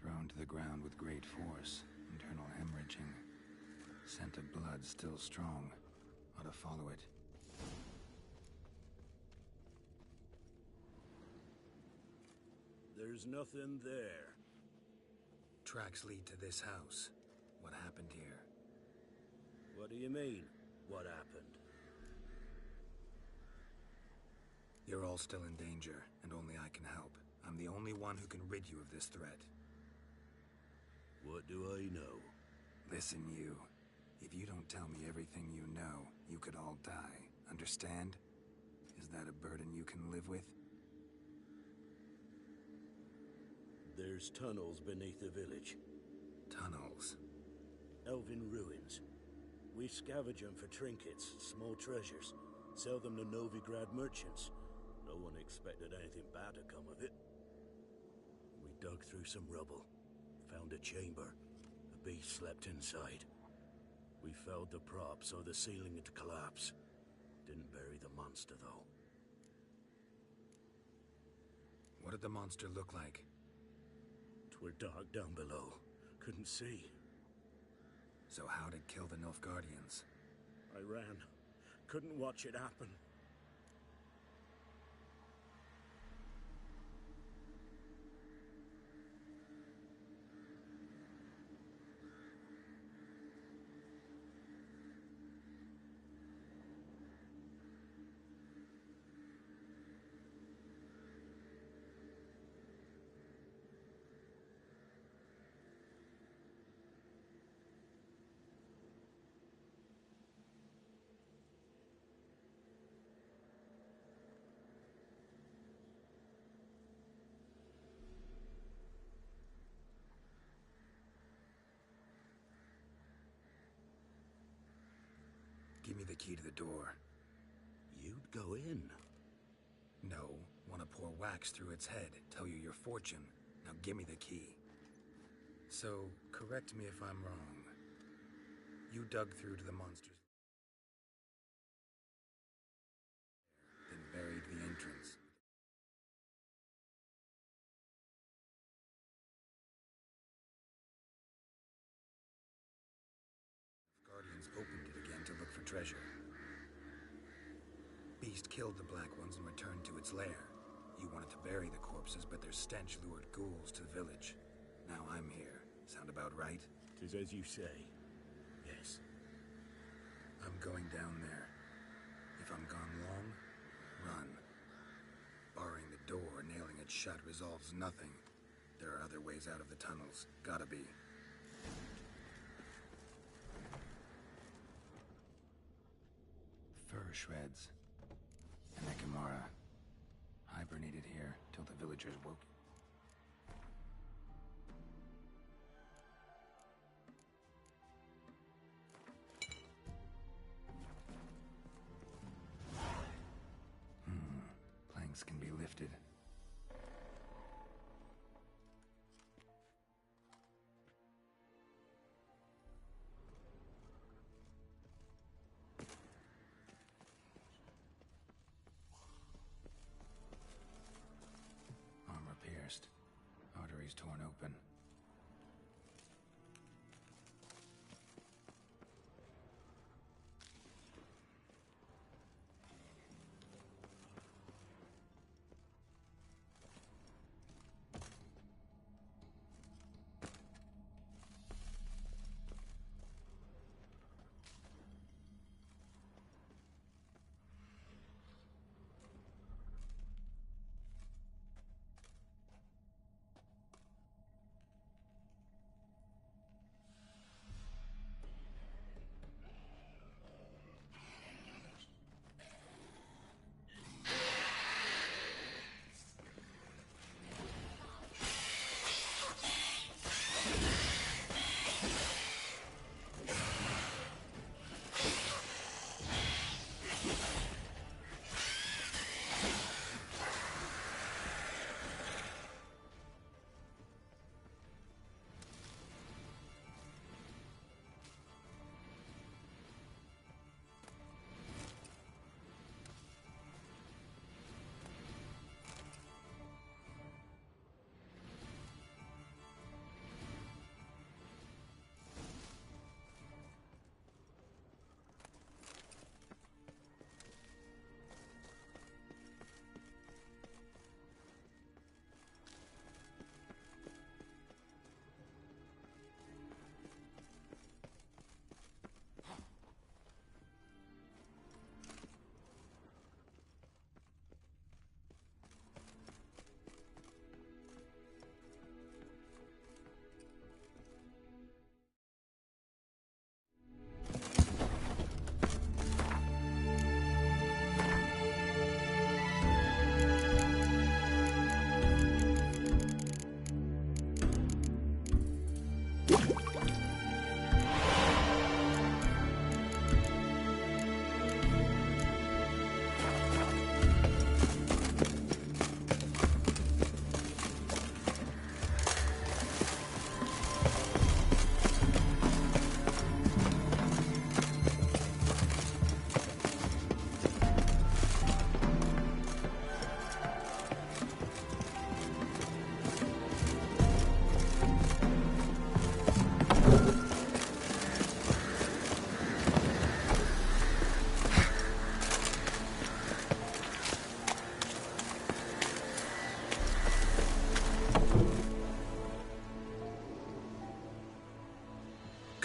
Thrown to the ground with great force, internal hemorrhaging. Scent of blood still strong. Ought to follow it. There's nothing there. Tracks lead to this house. What happened here? What do you mean, what happened? You're all still in danger, and only I can help. I'm the only one who can rid you of this threat. What do I know? Listen, you. If you don't tell me everything you know, you could all die. Understand? Is that a burden you can live with? There's tunnels beneath the village. Tunnels? Elven ruins. We scavenge them for trinkets, small treasures. Sell them to Novigrad merchants. No one expected anything bad to come of it. We dug through some rubble. Found a chamber. A beast slept inside. We felled the prop so the ceiling had collapsed. Didn't bury the monster, though. What did the monster look like? 'Twere dark down below. Couldn't see. So how'd it kill the Nilfgaardians? I ran. Couldn't watch it happen. Give me the key to the door. You'd go in? No. Want to pour wax through its head, tell you your fortune. Now give me the key. So, correct me if I'm wrong. You dug through to the monster's then buried the entrance. Guardians opened it again to look for treasure. Beast killed the Black Ones and returned to its lair. You wanted to bury the corpses, but their stench lured ghouls to the village. Now I'm here. Sound about right? 'Tis as you say. Yes. I'm going down there. If I'm gone long, run. Barring the door, nailing it shut resolves nothing. There are other ways out of the tunnels. Gotta be. Fur shreds. And Ekimara. Hibernated here till the villagers woke. Planks can be lifted. Armor pierced. Arteries torn open.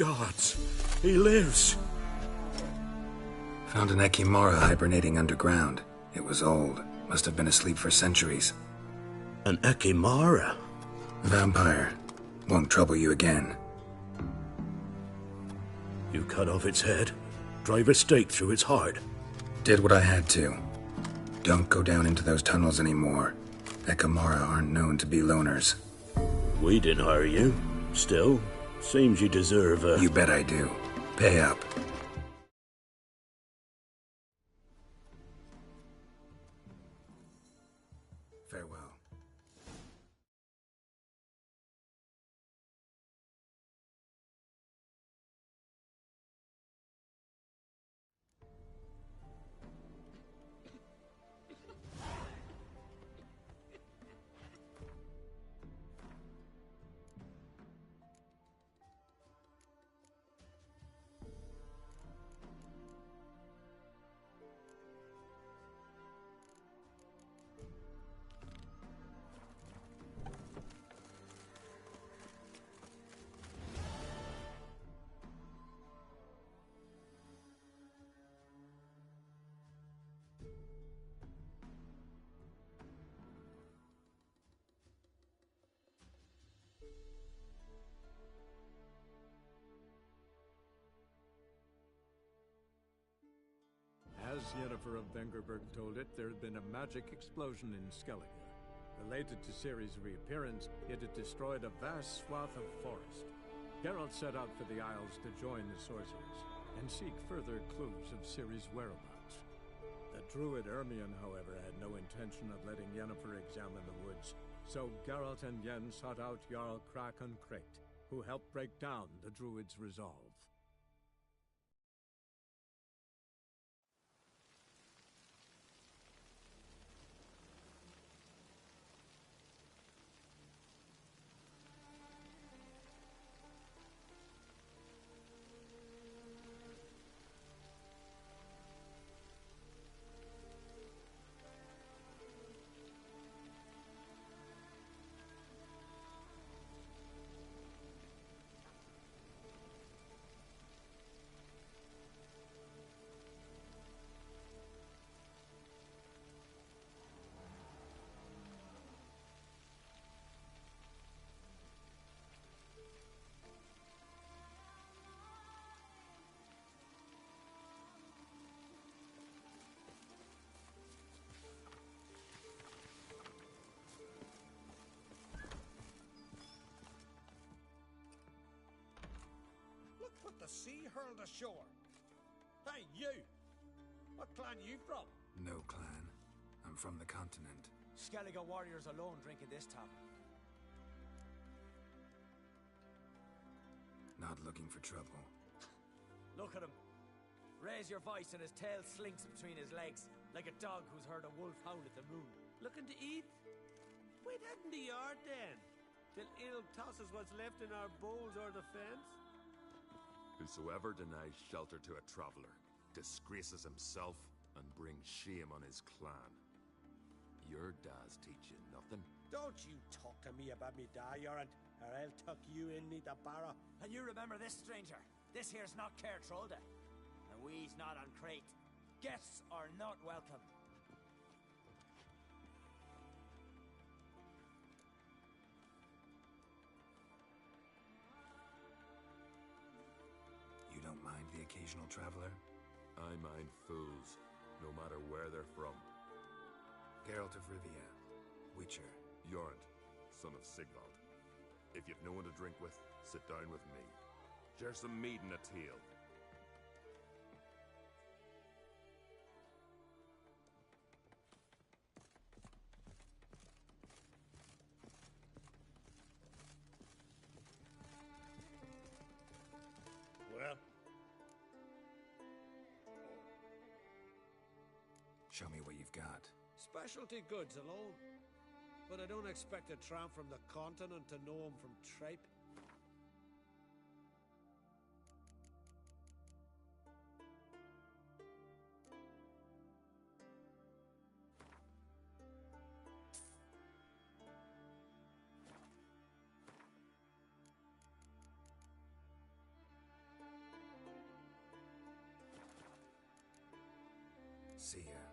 gods! He lives! Found an Ekimara hibernating underground. It was old. Must have been asleep for centuries. An Ekimara? Vampire. Won't trouble you again. You cut off its head? Drive a stake through its heart? Did what I had to. Don't go down into those tunnels anymore. Ekimara aren't known to be loners. We didn't hire you. Still, seems you deserve a... You bet I do. Pay up. Farewell. As Yennefer of Vengerberg told it, there had been a magic explosion in Skellige. Related to Ciri's reappearance, it had destroyed a vast swath of forest. Geralt set out for the Isles to join the sorcerers, and seek further clues of Ciri's whereabouts. The druid Ermion, however, had no intention of letting Yennefer examine the woods, so Geralt and Yen sought out Jarl Krakon Krayt, who helped break down the druid's resolve. What the sea hurled ashore? Hey, you! What clan you from? No clan. I'm from the continent. Skellige warriors alone drink in this tavern. Not looking for trouble. Look at him. Raise your voice and his tail slinks between his legs, like a dog who's heard a wolf howl at the moon. Looking to eat? Wait out in the yard then, till it'll toss us what's left in our bowls or the fence. Whosoever denies shelter to a traveler disgraces himself and brings shame on his clan. Your da's teach you nothing. Don't you talk to me about me da, Yoran, or I'll tuck you in me the barrow. And you remember this, stranger. This here's not Caer Trolde, and we's not on Crate. Guests are not welcome. You don't mind the occasional traveler? I mind fools, no matter where they're from. Geralt of Rivia, Witcher. Jorund, son of Sigvald. If you've no one to drink with, sit down with me. Share some mead and a tale. Well? Show me what you've got. Specialty goods alone. But I don't expect a tramp from the continent to know him from tripe. See ya.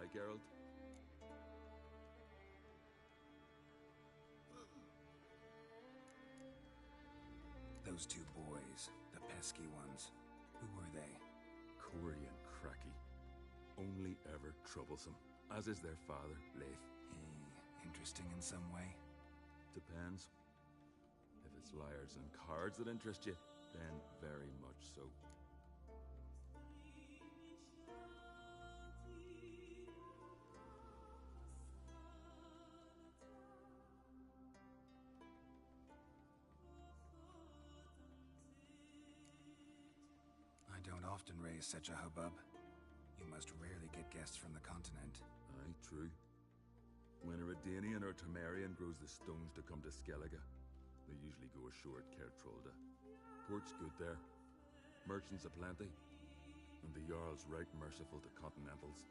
Aye, Geralt? Those two boys, the pesky ones, who were they? Corey and Cracky. Only ever troublesome, as is their father, Leith. Interesting in some way? Depends. If it's liars and cards that interest you, then very much so. I don't often raise such a hubbub. You must rarely get guests from the continent. Aye, true. When a Redanian or Temerian grows the stones to come to Skellige, they usually go ashore at Kertrolda. Port's good there. Merchants aplenty. And the Jarl's right merciful to continentals.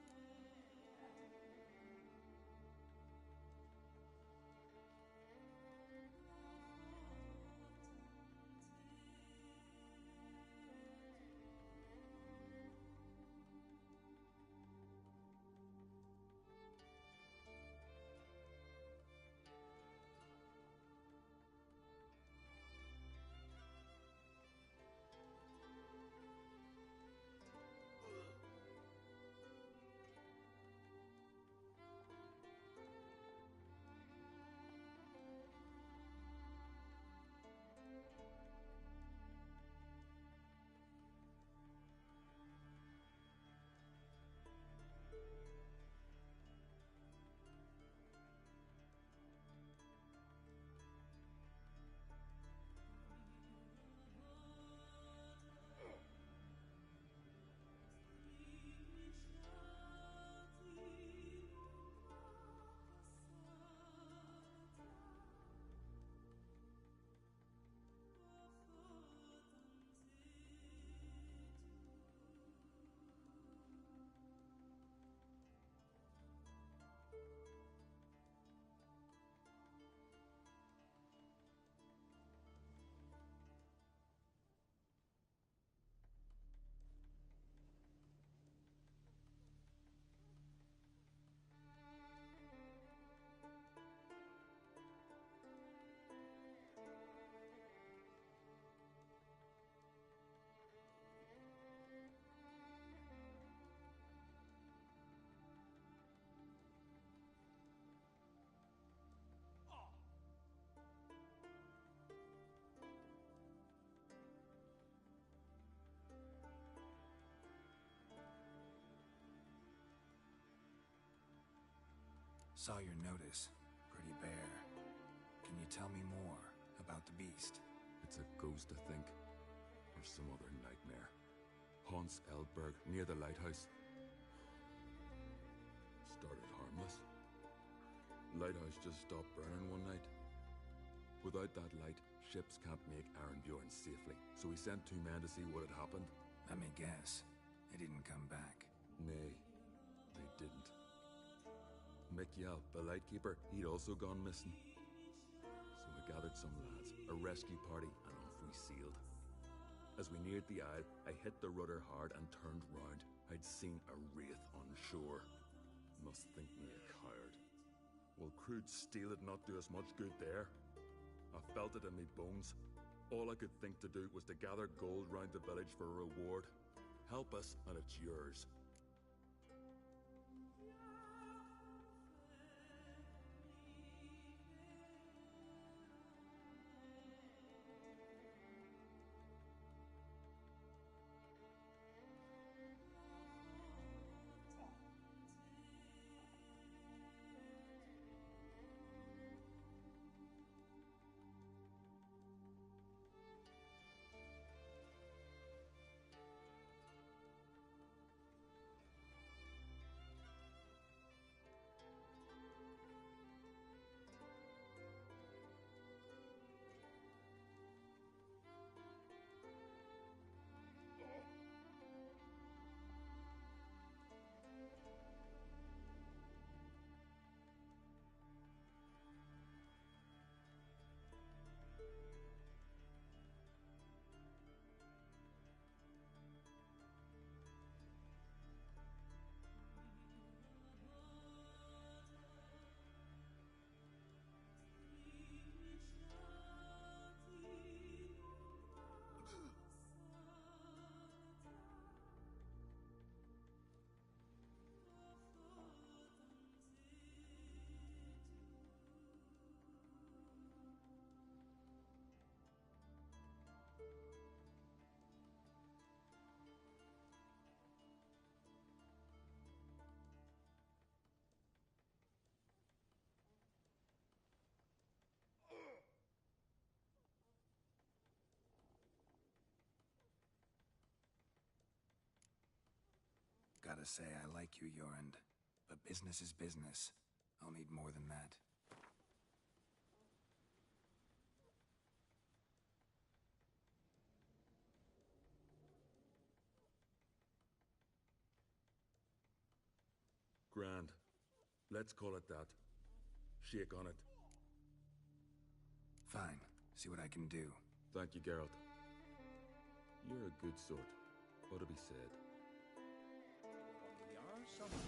Saw your notice. Pretty bare. Can you tell me more about the beast? It's a ghost, I think. Or some other nightmare. Haunts Eldberg, near the lighthouse. Started harmless. Lighthouse just stopped burning one night. Without that light, ships can't make Arenbjorn safely, so we sent 2 men to see what had happened. Let me guess. They didn't come back. Nay, they didn't. Mick Yelp, the lightkeeper, he'd also gone missing. So we gathered some lads, a rescue party, and off we sailed. As we neared the isle, I hit the rudder hard and turned round. I'd seen a wraith on shore. Must think me a coward. Will crude steel had not do us much good there? I felt it in me bones. All I could think to do was to gather gold round the village for a reward. Help us, and it's yours. Gotta say, I like you, Jorund. But business is business. I'll need more than that. Grand. Let's call it that. Shake on it. Fine. See what I can do. Thank you, Geralt. You're a good sort. Ought to be said. We are somewhere.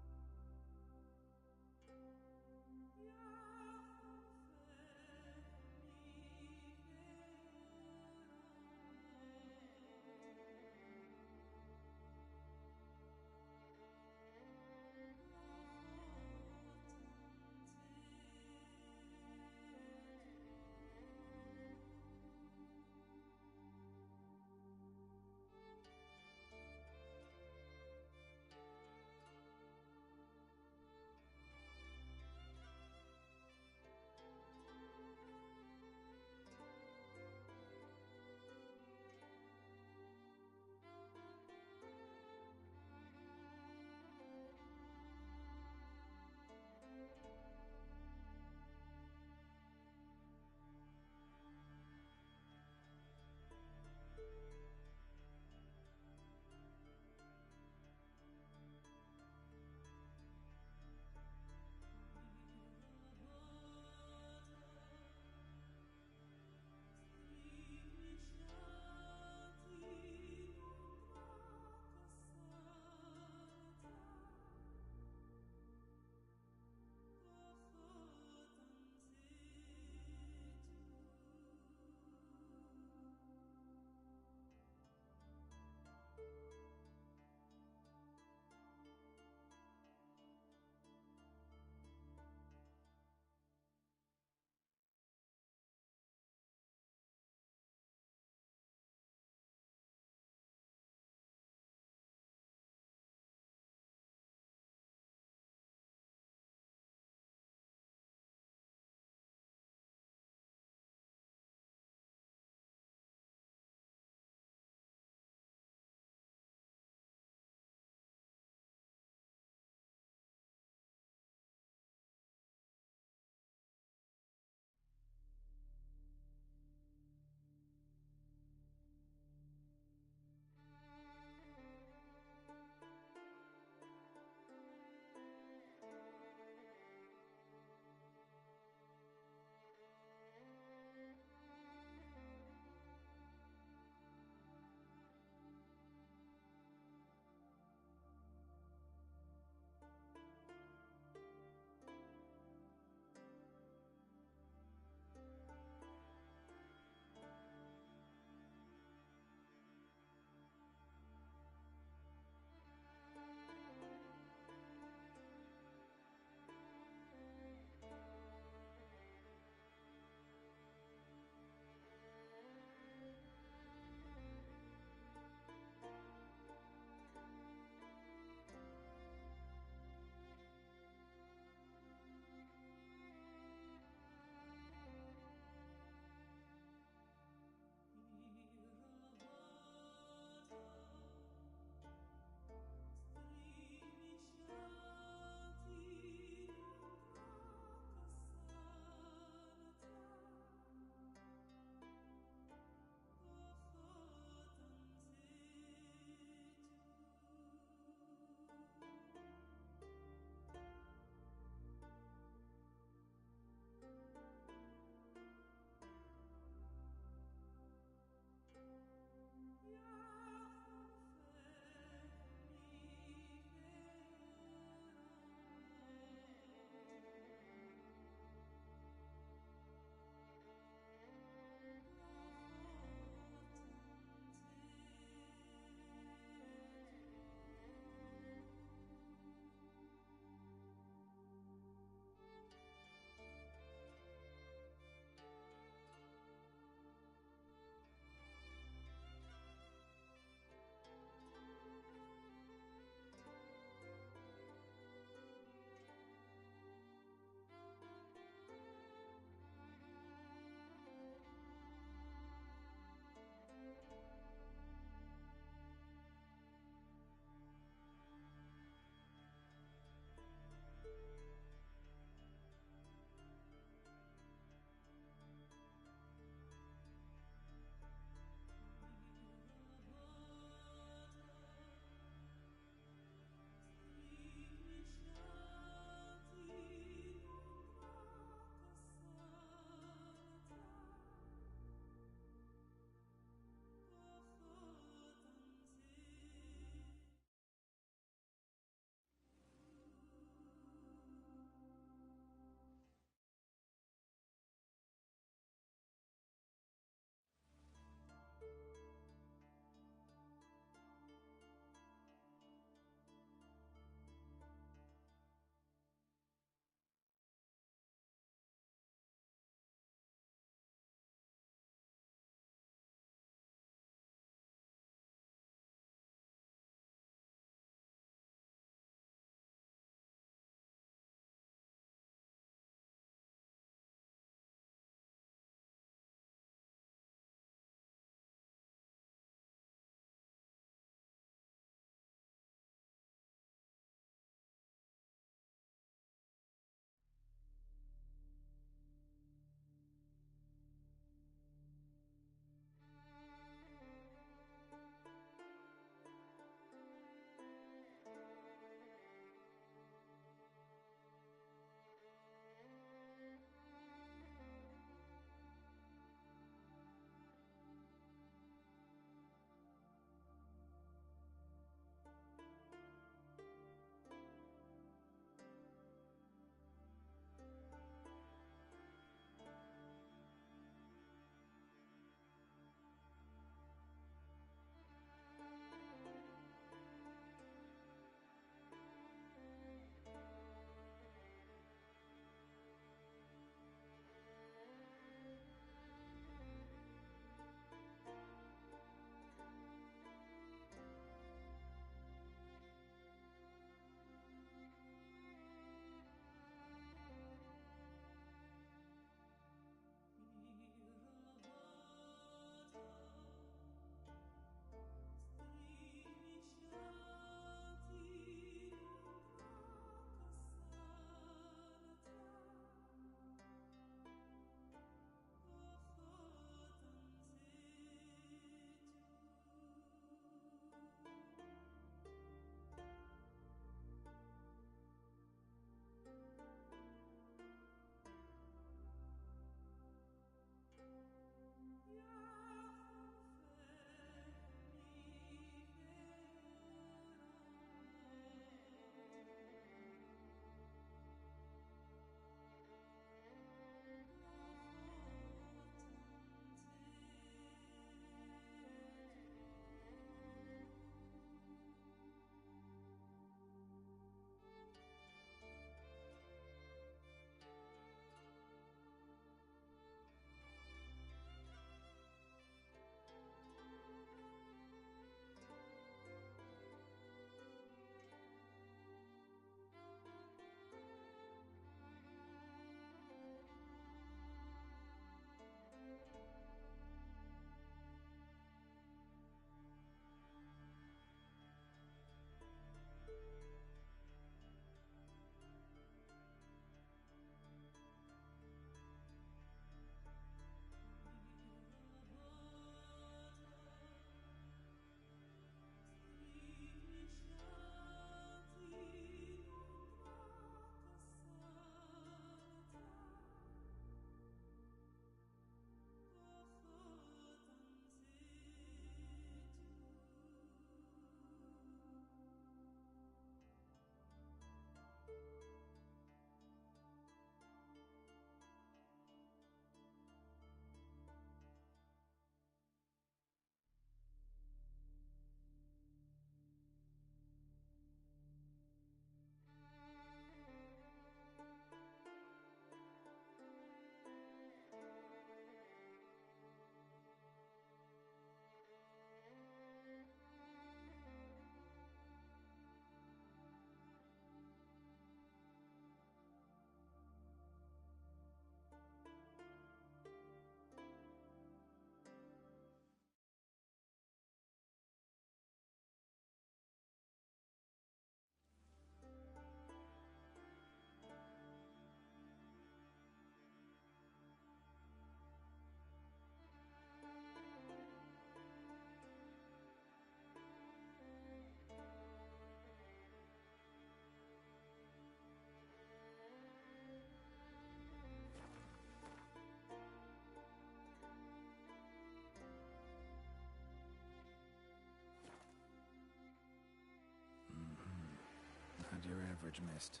coverage missed.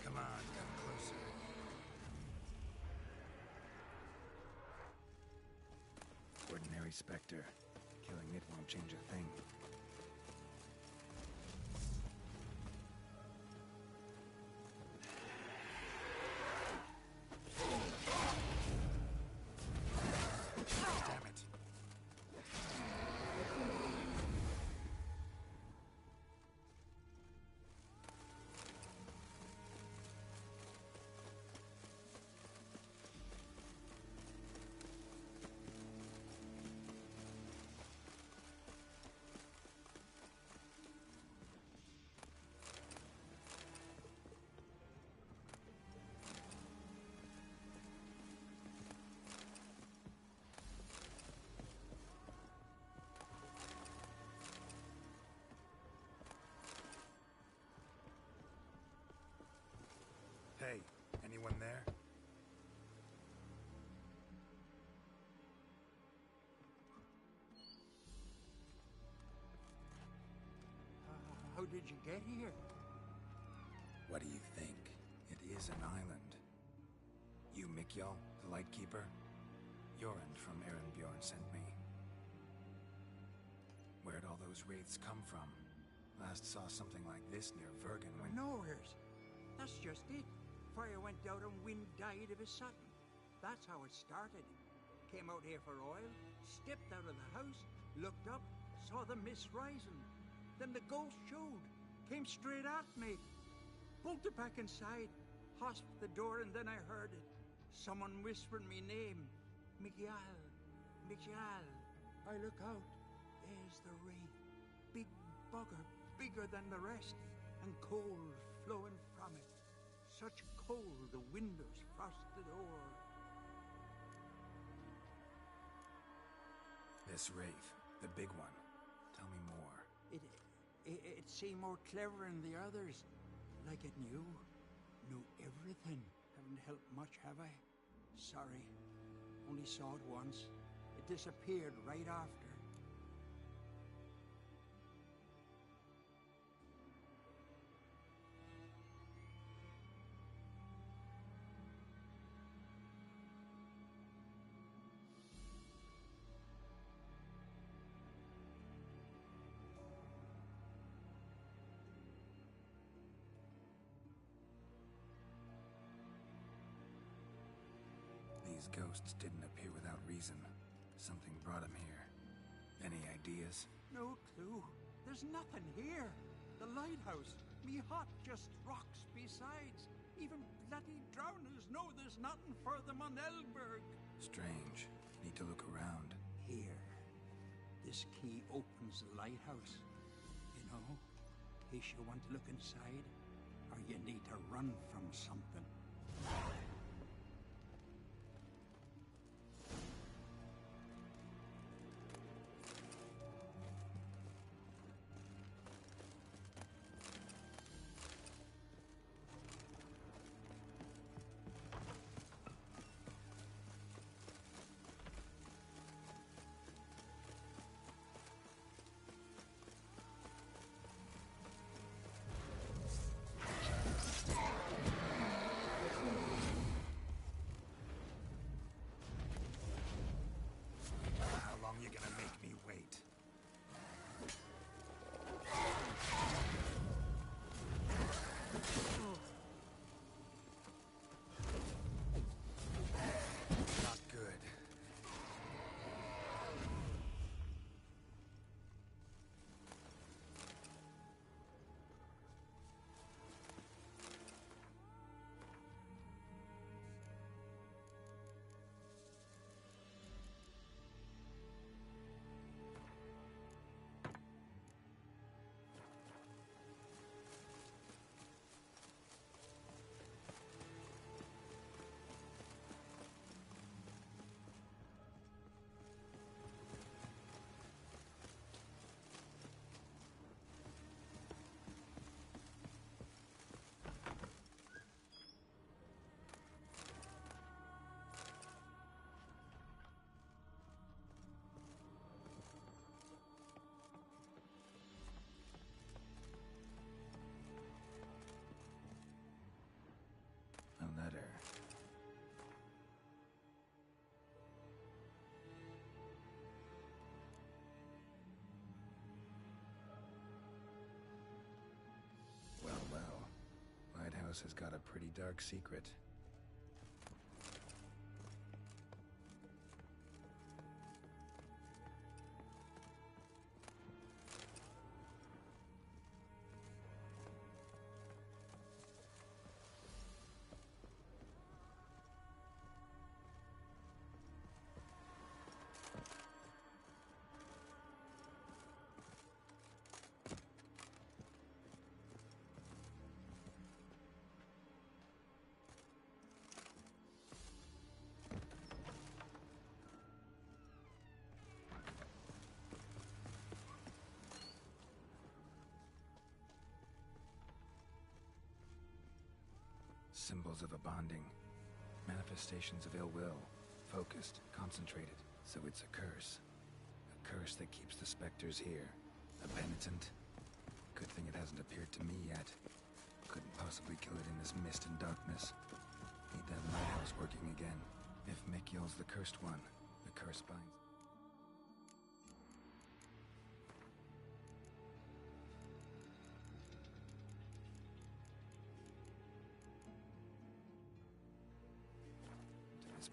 Come on, come closer. Ordinary Spectre. Killing it won't change a thing. Damn it. Hey, anyone there? How did you get here? What do you think? It is an island. You, Mikjal, the Lightkeeper? Jorund from Erenbjorn sent me. Where'd all those wraiths come from? Last saw something like this near Vergen when... Nowheres. That's just it. Fire went out and wind died of a sudden. That's how it started. Came out here for oil, stepped out of the house, looked up, saw the mist rising. Then the ghost showed, came straight at me. Bolted back inside, hosped the door, and then I heard it. Someone whispering me name. Mikjal. Mikjal. I look out. There's the wraith. Big bugger, bigger than the rest, and cold flowing from it. Such cold the windows frosted o'er. This wraith, the big one. Tell me more. It seemed more clever than the others. Like it knew everything. Haven't helped much, have I? Sorry. Only saw it once. It disappeared right after. These ghosts didn't appear without reason. Something brought them here. Any ideas? No clue. There's nothing here. The lighthouse. Me hut, just rocks besides. Even bloody drowners know there's nothing for them on Eldberg. Strange. Need to look around. Here. This key opens the lighthouse. You know, in case you want to look inside, or you need to run from something. house has got a pretty dark secret. Symbols of a bonding. Manifestations of ill will. Focused, concentrated. So it's a curse. A curse that keeps the specters here. A penitent. Good thing it hasn't appeared to me yet. Couldn't possibly kill it in this mist and darkness. Need that lighthouse working again. If Mikhail's the cursed one, the curse binds.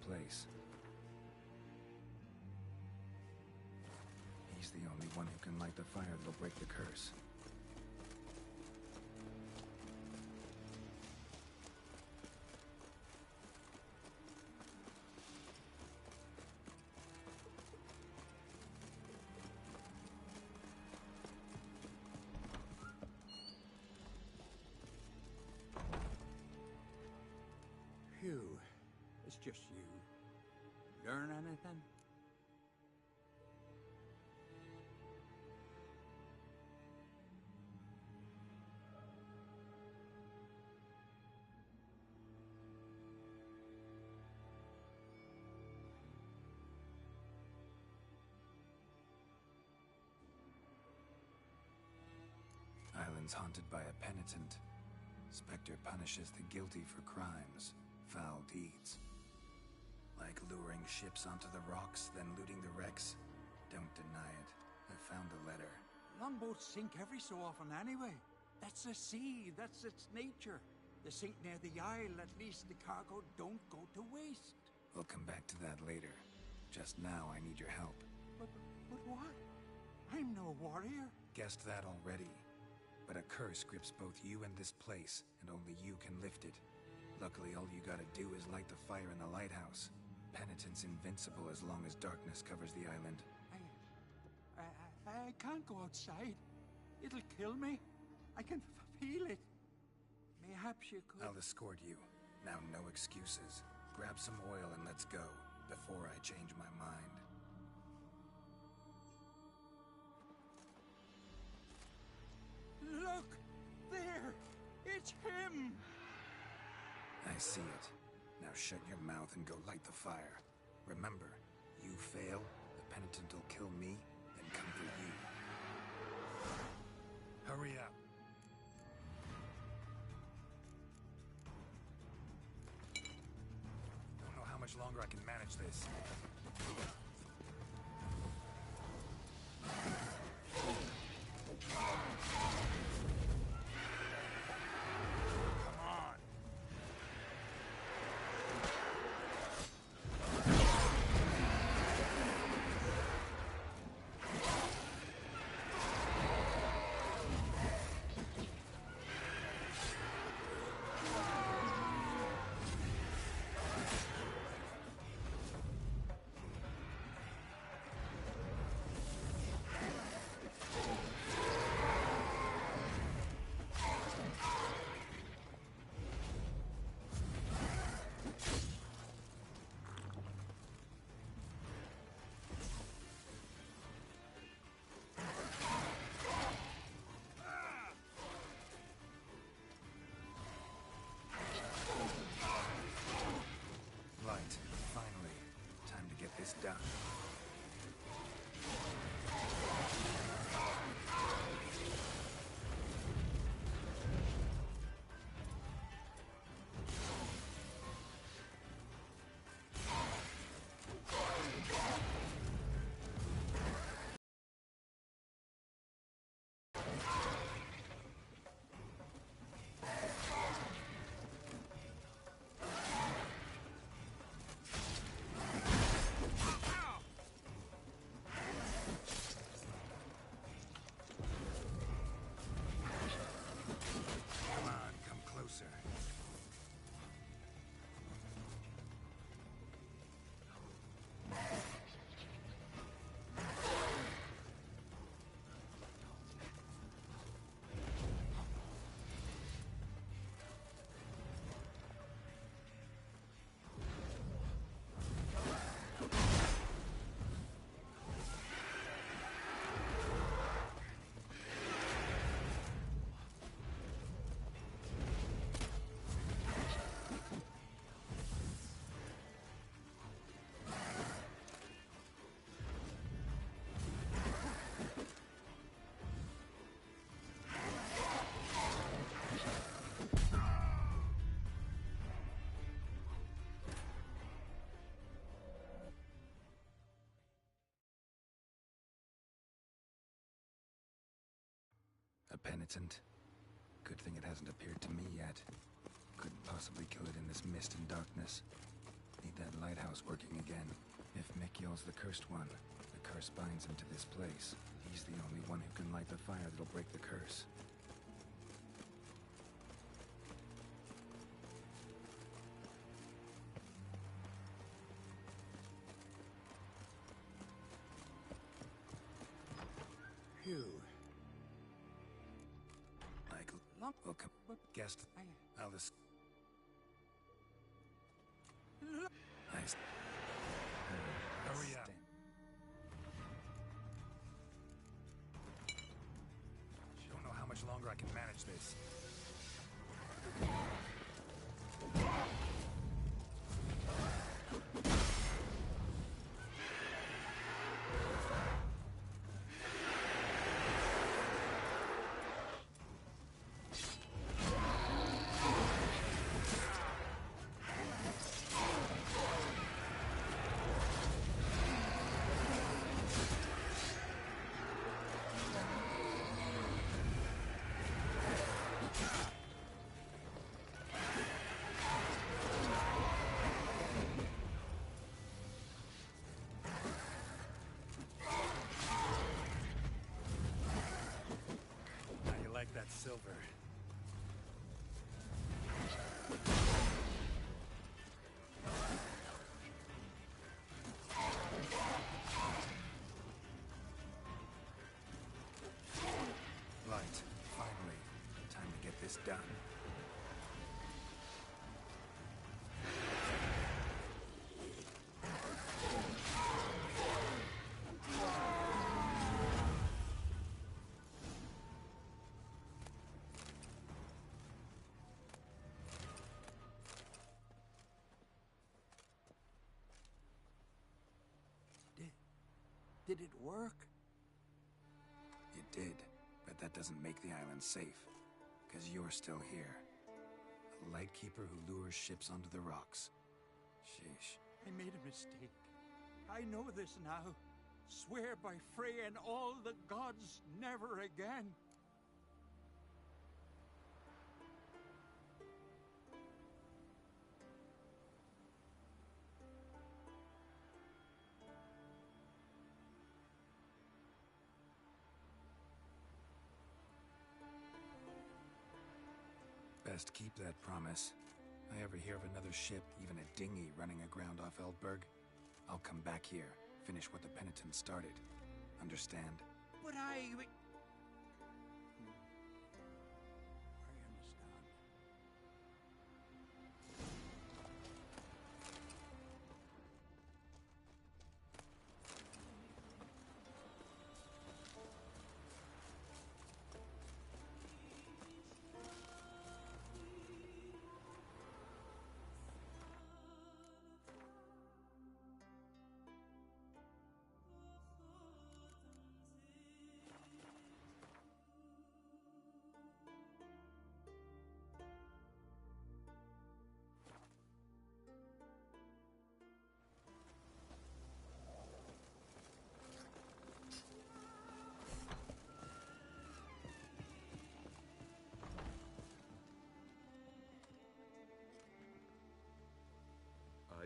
Place. He's the only one who can light the fire that'll break the curse. Phew. It's just you. Learn anything? Island's haunted by a penitent. Spectre punishes the guilty for crimes, foul deeds. Like luring ships onto the rocks, then looting the wrecks. Don't deny it. I found the letter. Longboats sink every so often anyway. That's the sea, that's its nature. They sink near the isle, at least the cargo don't go to waste. We'll come back to that later. Just now, I need your help. But what? I'm no warrior. Guessed that already. But a curse grips both you and this place, and only you can lift it. Luckily, all you gotta do is light the fire in the lighthouse. Penitent's invincible as long as darkness covers the island. I can't go outside. It'll kill me. I can feel it. Perhaps you could... I'll escort you. Now, no excuses. Grab some oil and let's go, before I change my mind. Look! There! It's him! I see it. Now shut your mouth and go light the fire. Remember, you fail, the penitent will kill me, then come for you. Hurry up. Don't know how much longer I can manage this. A penitent? Good thing it hasn't appeared to me yet. Couldn't possibly kill it in this mist and darkness. Need that lighthouse working again. If Mikyol's the cursed one, the curse binds him to this place. He's the only one who can light the fire that'll break the curse. Phew. Michael, welcome. Guest. Alice. Nice. Hurry up. Don't know how much longer I can manage this. That silver. Light. Finally. Time to get this done. Did it work? It did, but that doesn't make the island safe. Because you're still here. A lightkeeper who lures ships onto the rocks. Sheesh. I made a mistake. I know this now. Swear by Freya and all the gods, never again. Best keep that promise. I ever hear of another ship, even a dinghy, running aground off Eldberg, I'll come back here, finish what the penitent started. Understand? But I...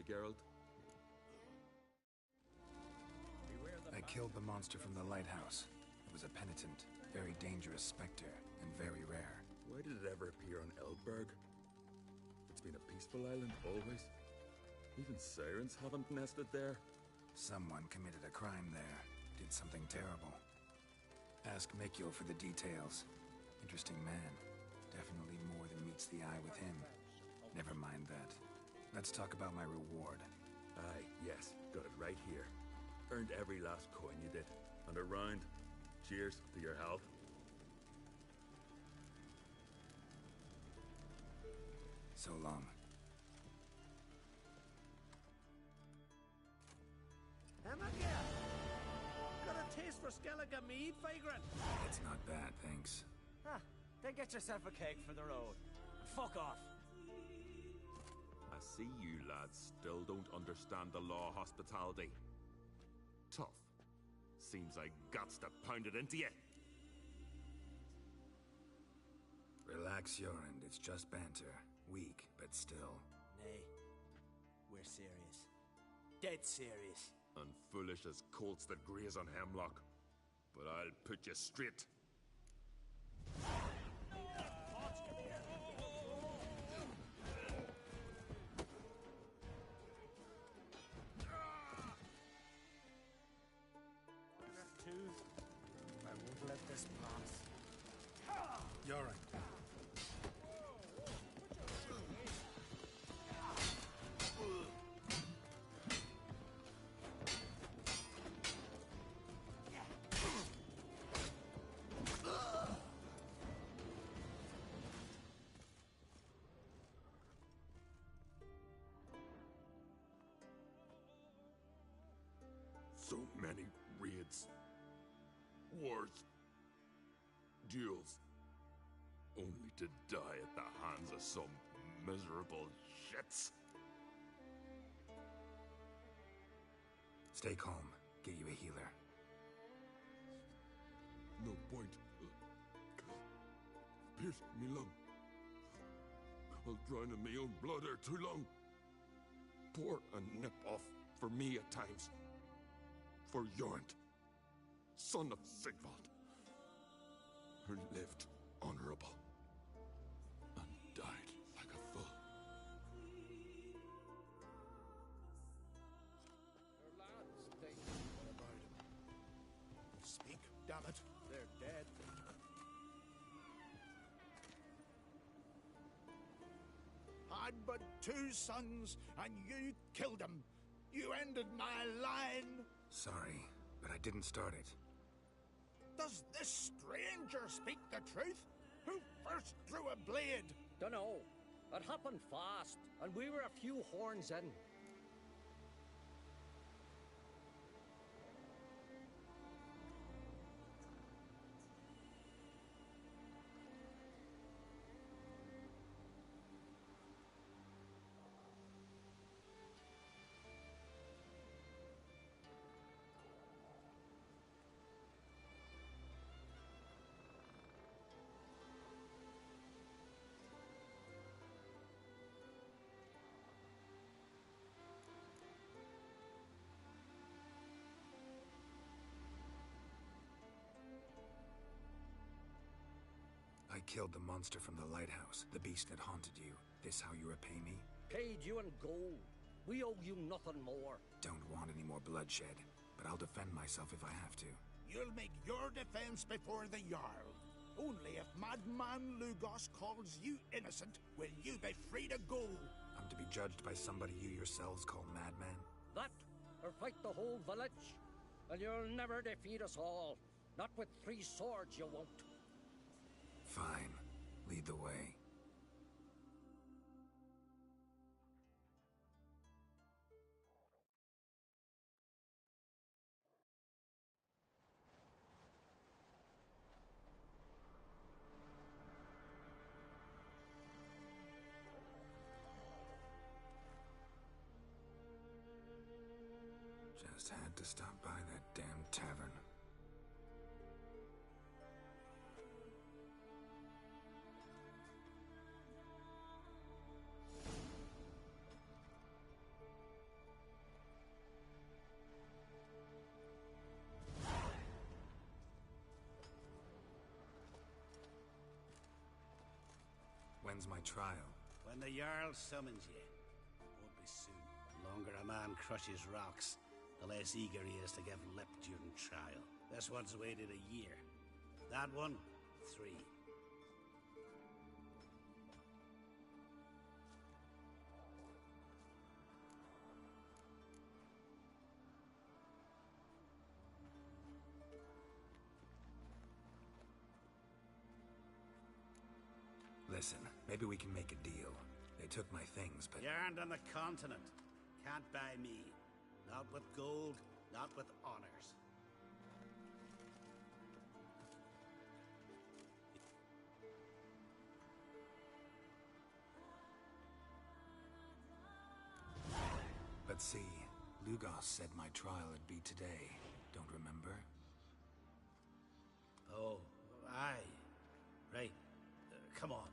Geralt? I killed the monster from the lighthouse. It was a penitent, very dangerous specter, and very rare. Why did it ever appear on Eldberg? It's been a peaceful island, always. Even sirens haven't nested there. Someone committed a crime there. Did something terrible. Ask Mikyol for the details. Interesting man. Definitely more than meets the eye with him. Never mind that. Let's talk about my reward. Aye, yes. Got it right here. Earned every last coin you did. And a round. Cheers to your health. So long. Amagia! Got a taste for Skellige mead, vagrant? It's not bad, thanks. Ah, then get yourself a keg for the road. Fuck off. I see you lads still don't understand the law of hospitality. Tough. Seems I gots to pound it into you. Relax, Jorund. It's just banter. Weak, but still. Nay, we're serious. Dead serious. And foolish as colts that graze on hemlock. But I'll put you straight. I won't let this pass. Jorund. So many raids. Wars. Duels. Only to die at the hands of some miserable shits. Stay calm. Get you a healer. No point. Pierced me lung. I'll drown in my own blood ere too long. Pour a nip off for me at times. For Jorund, son of Sigvald, who lived honorable and died like a fool. Your lads, they... What about him? Speak, damn it. They're dead. I'd but 2 sons, and you killed them. You ended my line. Sorry, but I didn't start it. Does this stranger speak the truth? Who first drew a blade? Dunno. It happened fast, and we were a few horns in. I killed the monster from the lighthouse, the beast that haunted you. This how you repay me? Paid you in gold. We owe you nothing more. Don't want any more bloodshed, but I'll defend myself if I have to. You'll make your defense before the Jarl. Only if Madman Lugos calls you innocent will you be free to go. I'm to be judged by somebody you yourselves call madman? That, or fight the whole village. And you'll never defeat us all. Not with 3 swords, you won't. Fine. Lead the way. Just had to stop by that damn tavern. When's my trial? When the Jarl summons you. Won't be soon. The longer a man crushes rocks, the less eager he is to give lip during trial. This one's waited a year. That one, 3. Listen, maybe we can make a deal. They took my things, but... Yearned on the continent. Can't buy me. Not with gold, not with honors. But see, Lugos said my trial would be today. Don't remember? Oh, aye. Right. Come on.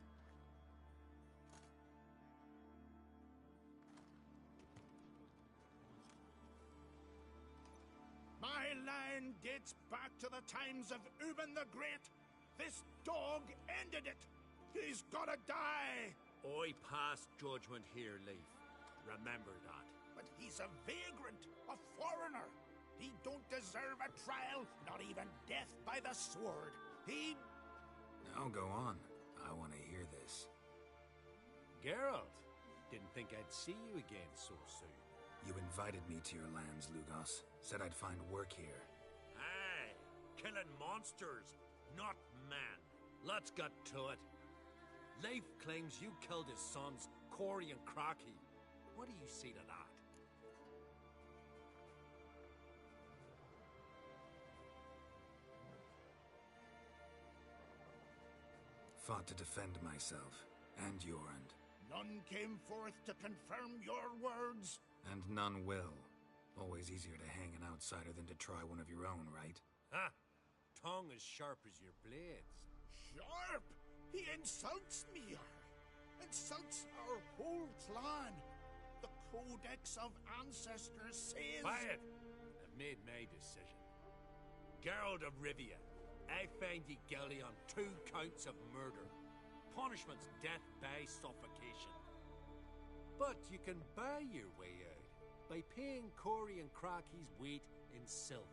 line dates back to the times of Ubin the Great. This dog ended it. He's gotta die. I pass judgment here, Leif. Remember that. But he's a vagrant, a foreigner. He don't deserve a trial, not even death by the sword. He... Now go on. I want to hear this. Geralt, didn't think I'd see you again so soon. You invited me to your lands, Lugos. Said I'd find work here. Aye, killing monsters, not man. Let's get to it. Leif claims you killed his sons, Corey and Crocky. What do you see to that? Fought to defend myself, and Jorund. None came forth to confirm your words. And none will. Always easier to hang an outsider than to try one of your own, right? Ha! Tongue as sharp as your blades. Sharp? He insults me. Insults our whole clan. The Codex of Ancestors says... Quiet! I've made my decision. Geralt of Rivia, I find ye guilty on 2 counts of murder. Punishment's death by suffocation. But you can buy your way out by paying Corey and Crocky's weight in silver.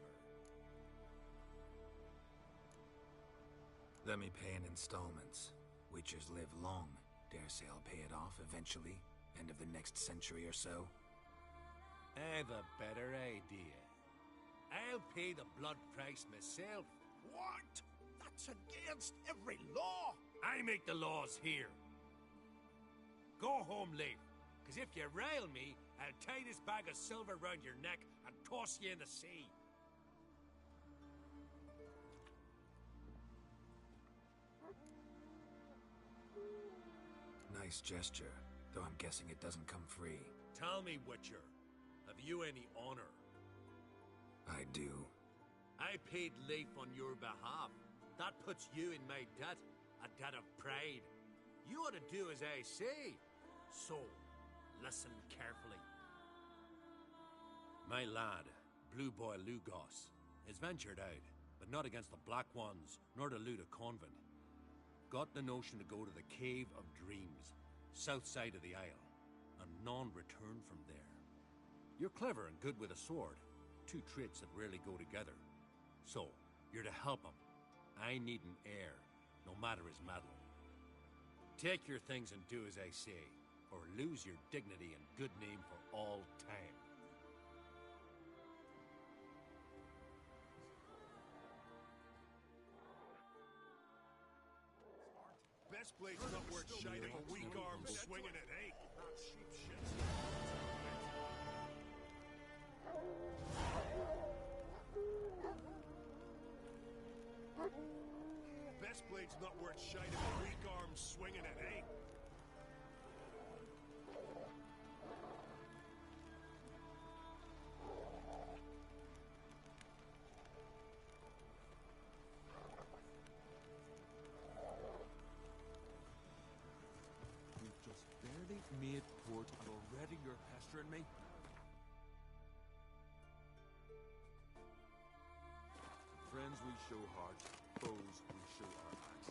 Let me pay in installments. Witchers live long. Dare say I'll pay it off eventually. End of the next century or so. I've a better idea. I'll pay the blood price myself. What? That's against every law. I make the laws here. Go home, Leif. Because if you rile me, I'll tie this bag of silver round your neck and toss you in the sea. Nice gesture, though I'm guessing it doesn't come free. Tell me, Witcher, have you any honor? I do. I paid Leif on your behalf. That puts you in my debt, a debt of pride. You ought to do as I say. So, listen carefully. My lad, Blue Boy Lugos, has ventured out, but not against the Black Ones, nor to loot a convent. Got the notion to go to the Cave of Dreams, south side of the Isle, and none return from there. You're clever and good with a sword, 2 traits that rarely go together. So, you're to help him. I need an heir, no matter his mettle. Take your things and do as I say, or lose your dignity and good name for all time. Best blade's not worth shite if a weak arm swinging it, eh? Not cheap shit. Best blade's not worth shite if a weak arm swinging it, eh? We've just barely made port and already you're pestering me? Friends we show hearts, foes we show our backs.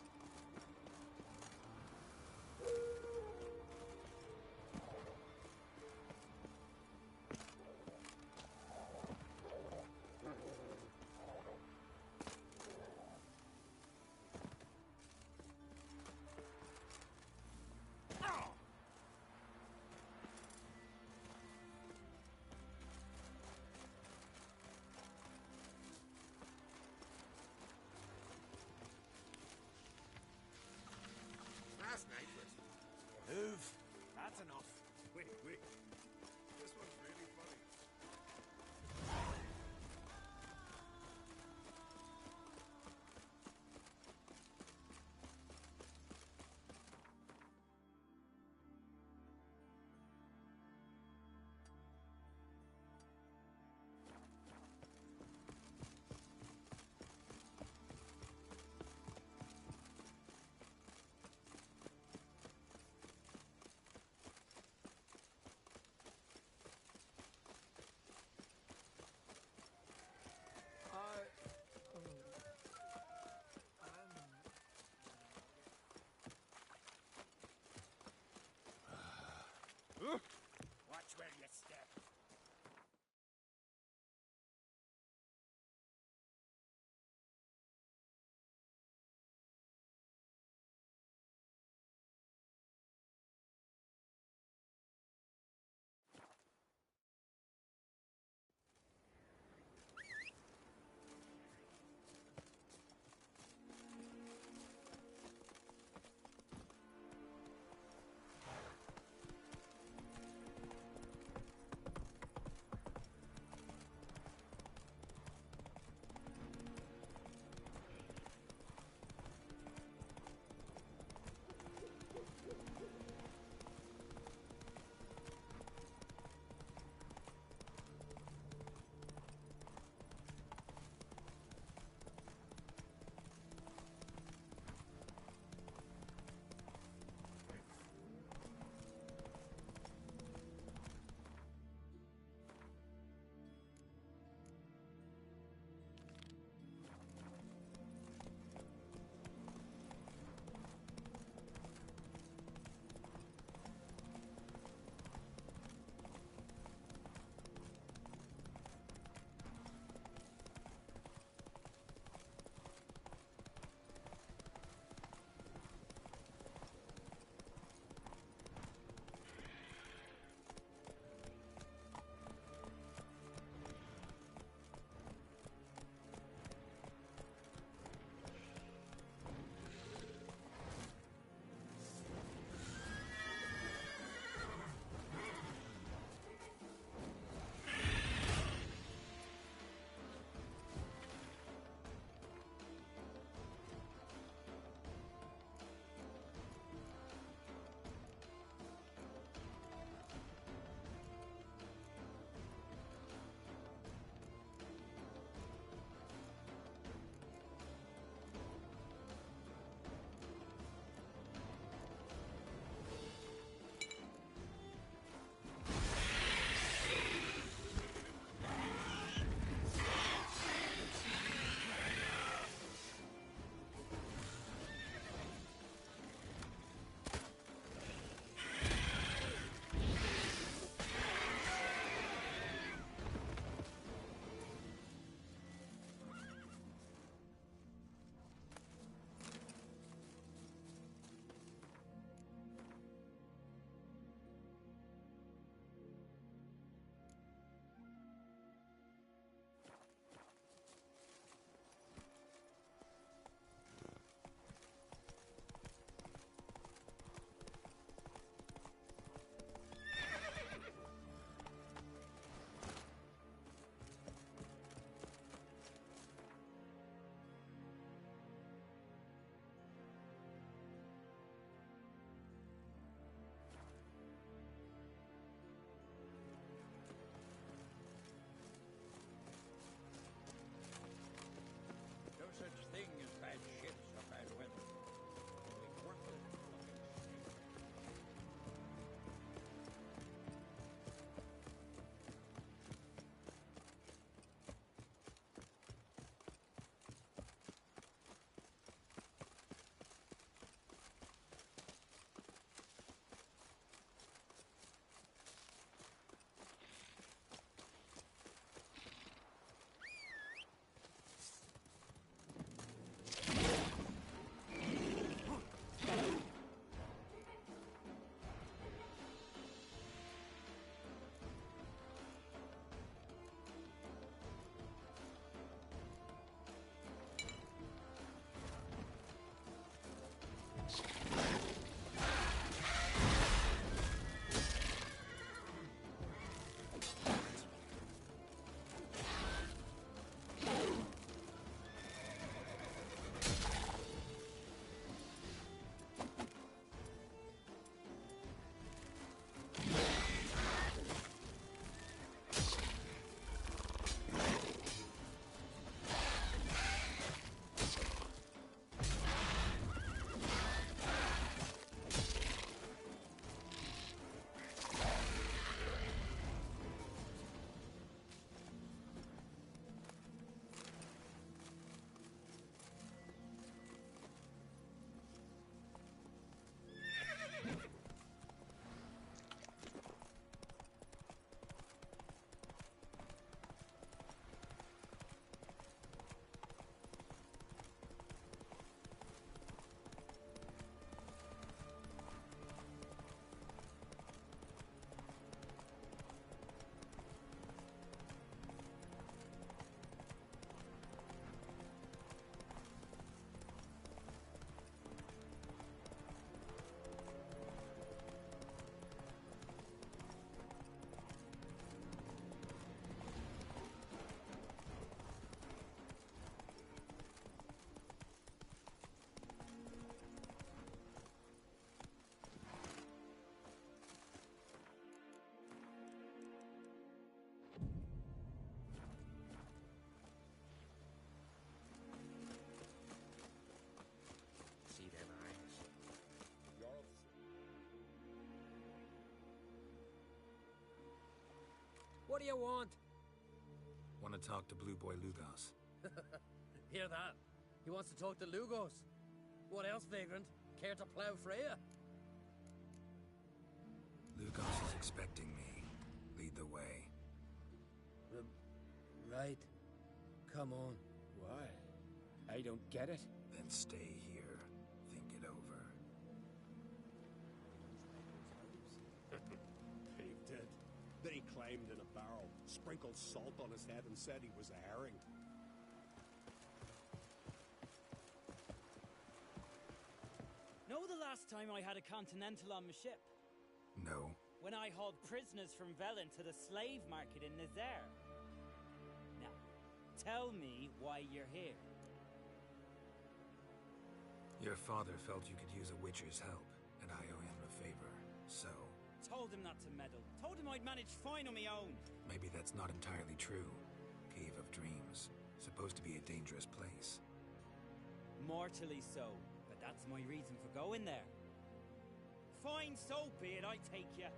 do you want? Want to talk to Blue Boy Lugos. Hear that? He wants to talk to Lugos. What else, Vagrant? Care to plough Freya? Lugos is expecting me. Lead the way. Right. Come on. Why? I don't get it. Then stay here. Think it over. Paved it. Then he climbed in a barrel, sprinkled salt on his head, and said he was a herring. Know the last time I had a Continental on my ship? No. When I hauled prisoners from Velen to the slave market in Nazaire. Now, tell me why you're here. Your father felt you could use a witcher's help, and I owe him a favor, so... Told him not to meddle. Told him I'd manage fine on my own. Maybe that's not entirely true. Cave of Dreams. Supposed to be a dangerous place. Mortally so, but that's my reason for going there. Fine, so be it, I take ya.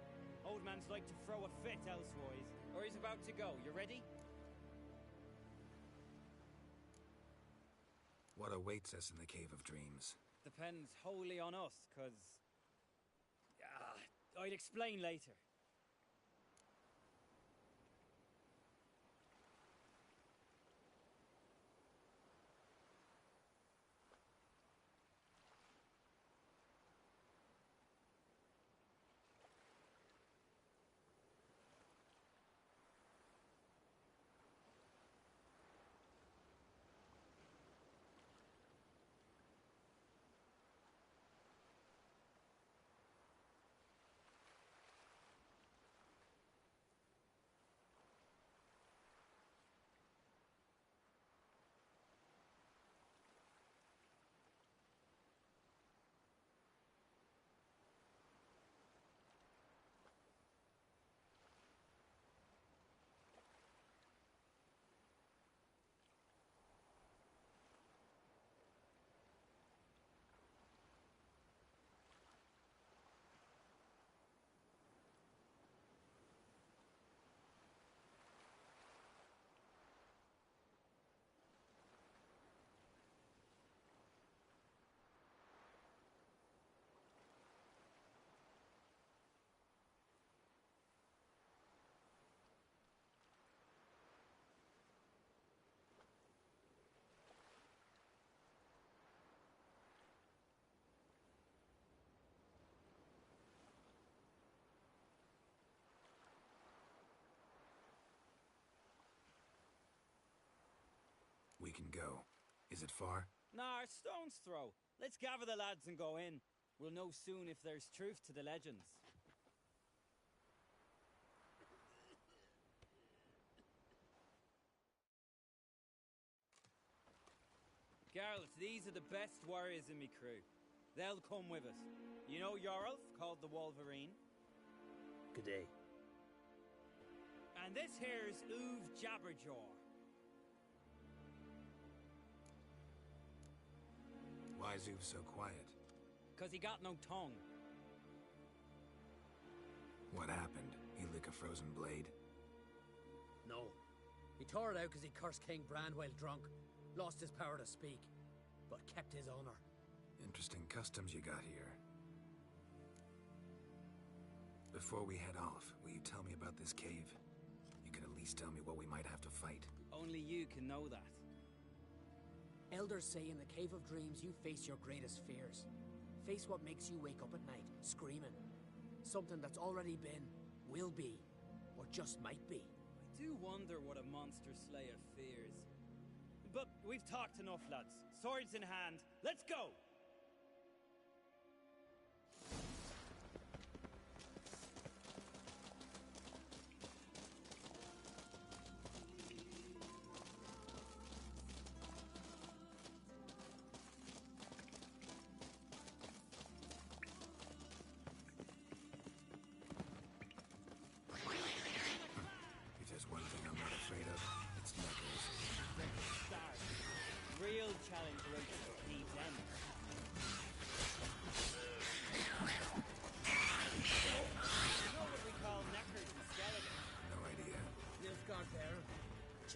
Old man's like to throw a fit elsewise. Or he's about to go. You ready? What awaits us in the Cave of Dreams? Depends wholly on us, 'cause... I'll explain later. We can go. Is it far? Nah, stone's throw. Let's gather the lads and go in. We'll know soon if there's truth to the legends. Geralt, these are the best warriors in me crew. They'll come with us. You know Jorulf, called the Wolverine? Good day. And this here's Uve Jabberjaw. Why's Uve so quiet? 'Cause he got no tongue. What happened? He lick a frozen blade? No. He tore it out because he cursed King Bran while drunk. Lost his power to speak, but kept his honor. Interesting customs you got here. Before we head off, will you tell me about this cave? You can at least tell me what we might have to fight. Only you can know that. Elders say in the Cave of Dreams you face your greatest fears. Face what makes you wake up at night, screaming. Something that's already been, will be, or just might be. I do wonder what a monster slayer fears. But we've talked enough, lads. Swords in hand, let's go! If there's one thing I'm not afraid of, it's knuckles. Start. Real challenge right to the Thieves' End. You know what we call knackers in Skellige? No idea.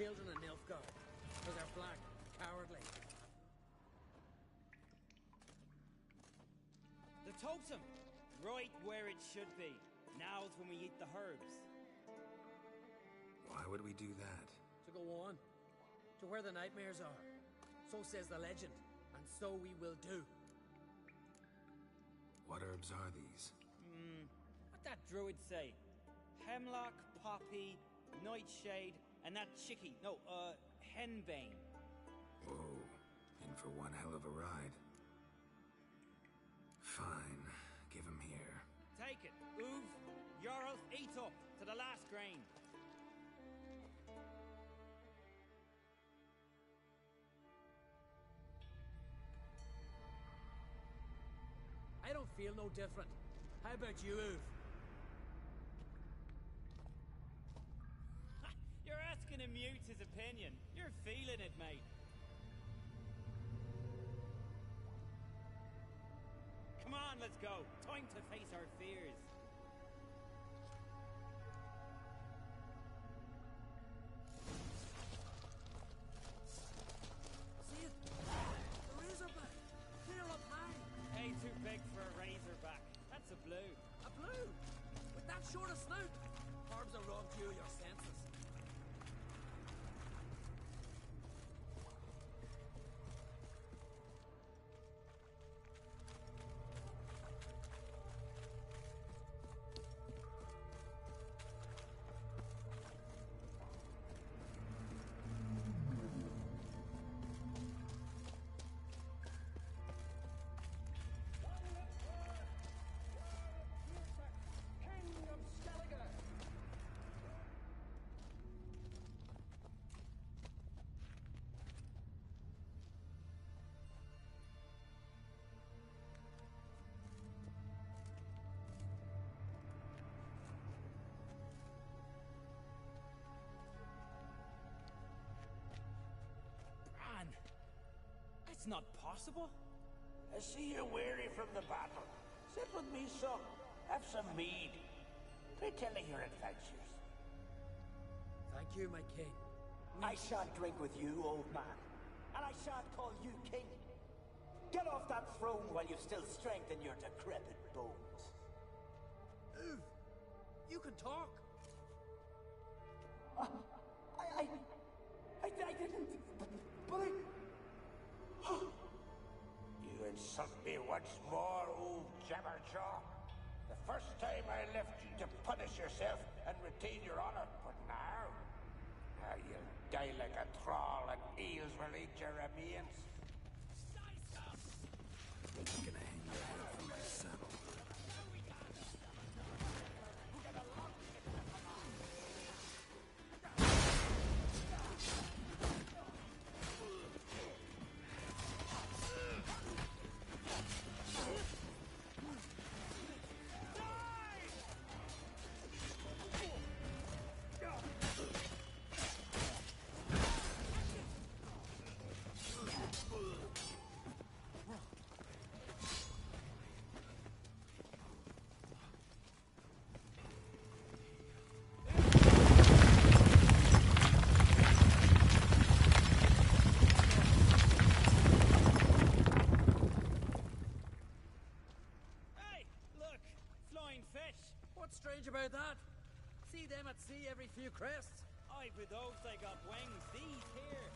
children in Nilfgaard, because they're black, cowardly. The totem! Right where it should be. Now's when we eat the herbs. Why would we do that? To go on, to where the nightmares are. So says the legend, and so we will do. What herbs are these? What'd that druid say? Hemlock, poppy, nightshade, and that chickie. No, henbane. Whoa, in for one hell of a ride. Fine, give him here. Take it, Uv. Jarl, eat up to the last grain. I don't feel no different. How about you, Uv? You're asking him mute his opinion. You're feeling it, mate. Come on, let's go. Time to face our fears. See it? The razorback! Clear up high! Hey, too big for a razorback. That's a blue. A blue? With that short a snout? Herbs have robbed you of your senses. It's not possible. I see you're weary from the battle. Sit with me, son. Have some mead. Pray tell me your adventures. Thank you, my king. I shan't drink with you, old man. And I shan't call you king. Get off that throne while you've still strength in your decrepit bones. Uv, you can talk. I didn't. But I... You insult me once more, old Jabberjaw. The first time I left you to punish yourself and retain your honor, but now you'll die like a thrall and eels will eat your remains. I'm gonna hang your head from my saddle. What's strange about that? See them at sea every few crests? Aye, with those they got wings. These here.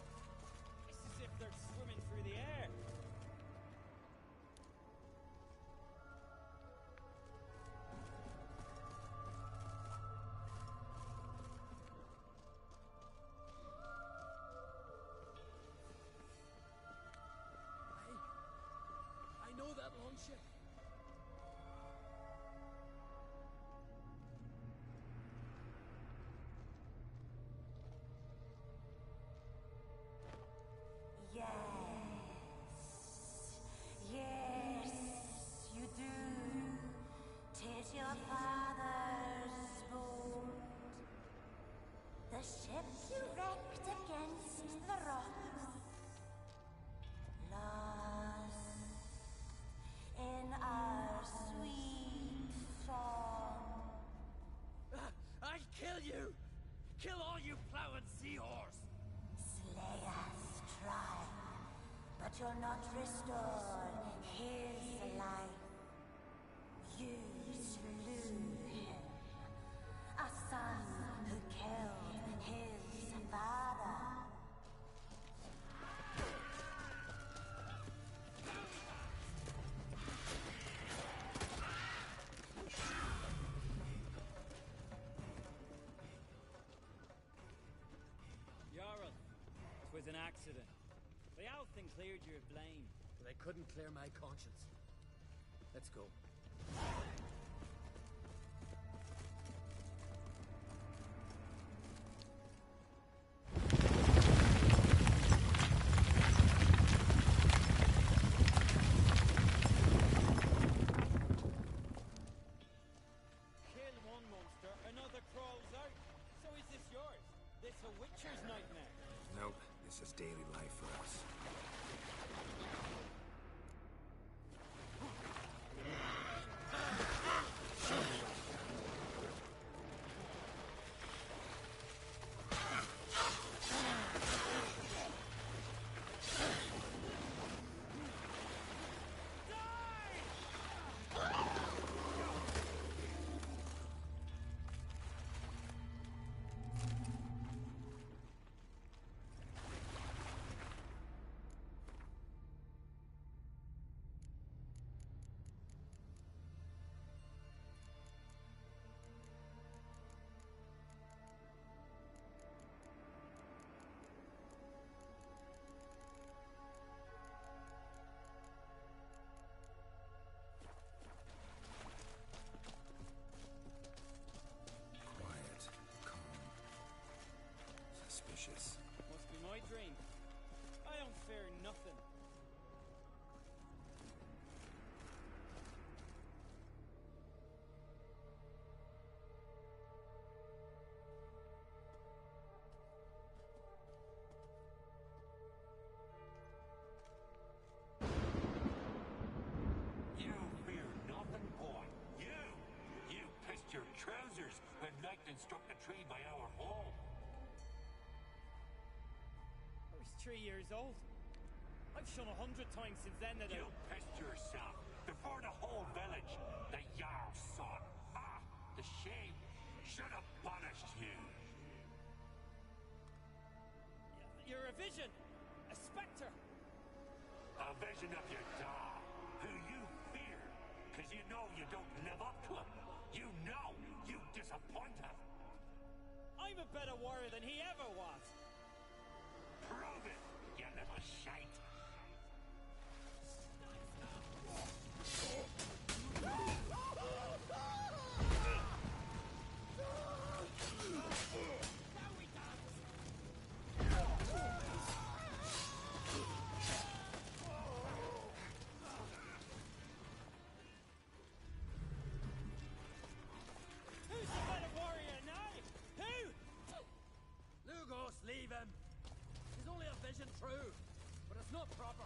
It's as if they're swimming through the air. I know that longship. Yes, you do. 'Tis your father's boat. The ship you wrecked against the rocks. Lost in you're not restored his life. You slew him. A son who killed his father. Jarl, 'twas an accident. The Alfin cleared you of blame. But I couldn't clear my conscience. Let's go. Kill one monster, another crawls out. So is this yours? This a witcher's nightmare? Nope, this is daily life for us. Suspicious. Must be my dream. I don't fear nothing. You fear nothing, boy. You pissed your trousers when lightning struck the tree by our home. I was 3 years old. I've shone 100 times since then that You pissed yourself before the whole village. The Jarl's son. Ah, the shame should have punished you. You're a vision! A spectre! A vision of your dog, who you fear, because you know you don't live up to him. You know you disappoint him. I'm a better warrior than he ever was! Prove it, you little shite. Who's the better warrior now? Who? Lugos, leave him! He's only a vision true, but it's not proper.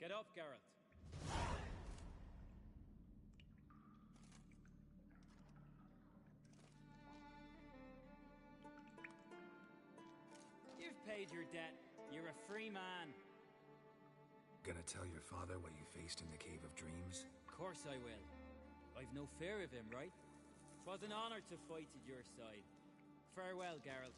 Get up, Geralt. You've paid your debt. You're a free man. Gonna tell your father what you faced in the Cave of Dreams? Of course I will. I've no fear of him, right? 'Twas an honor to fight at your side. Farewell, Geralt.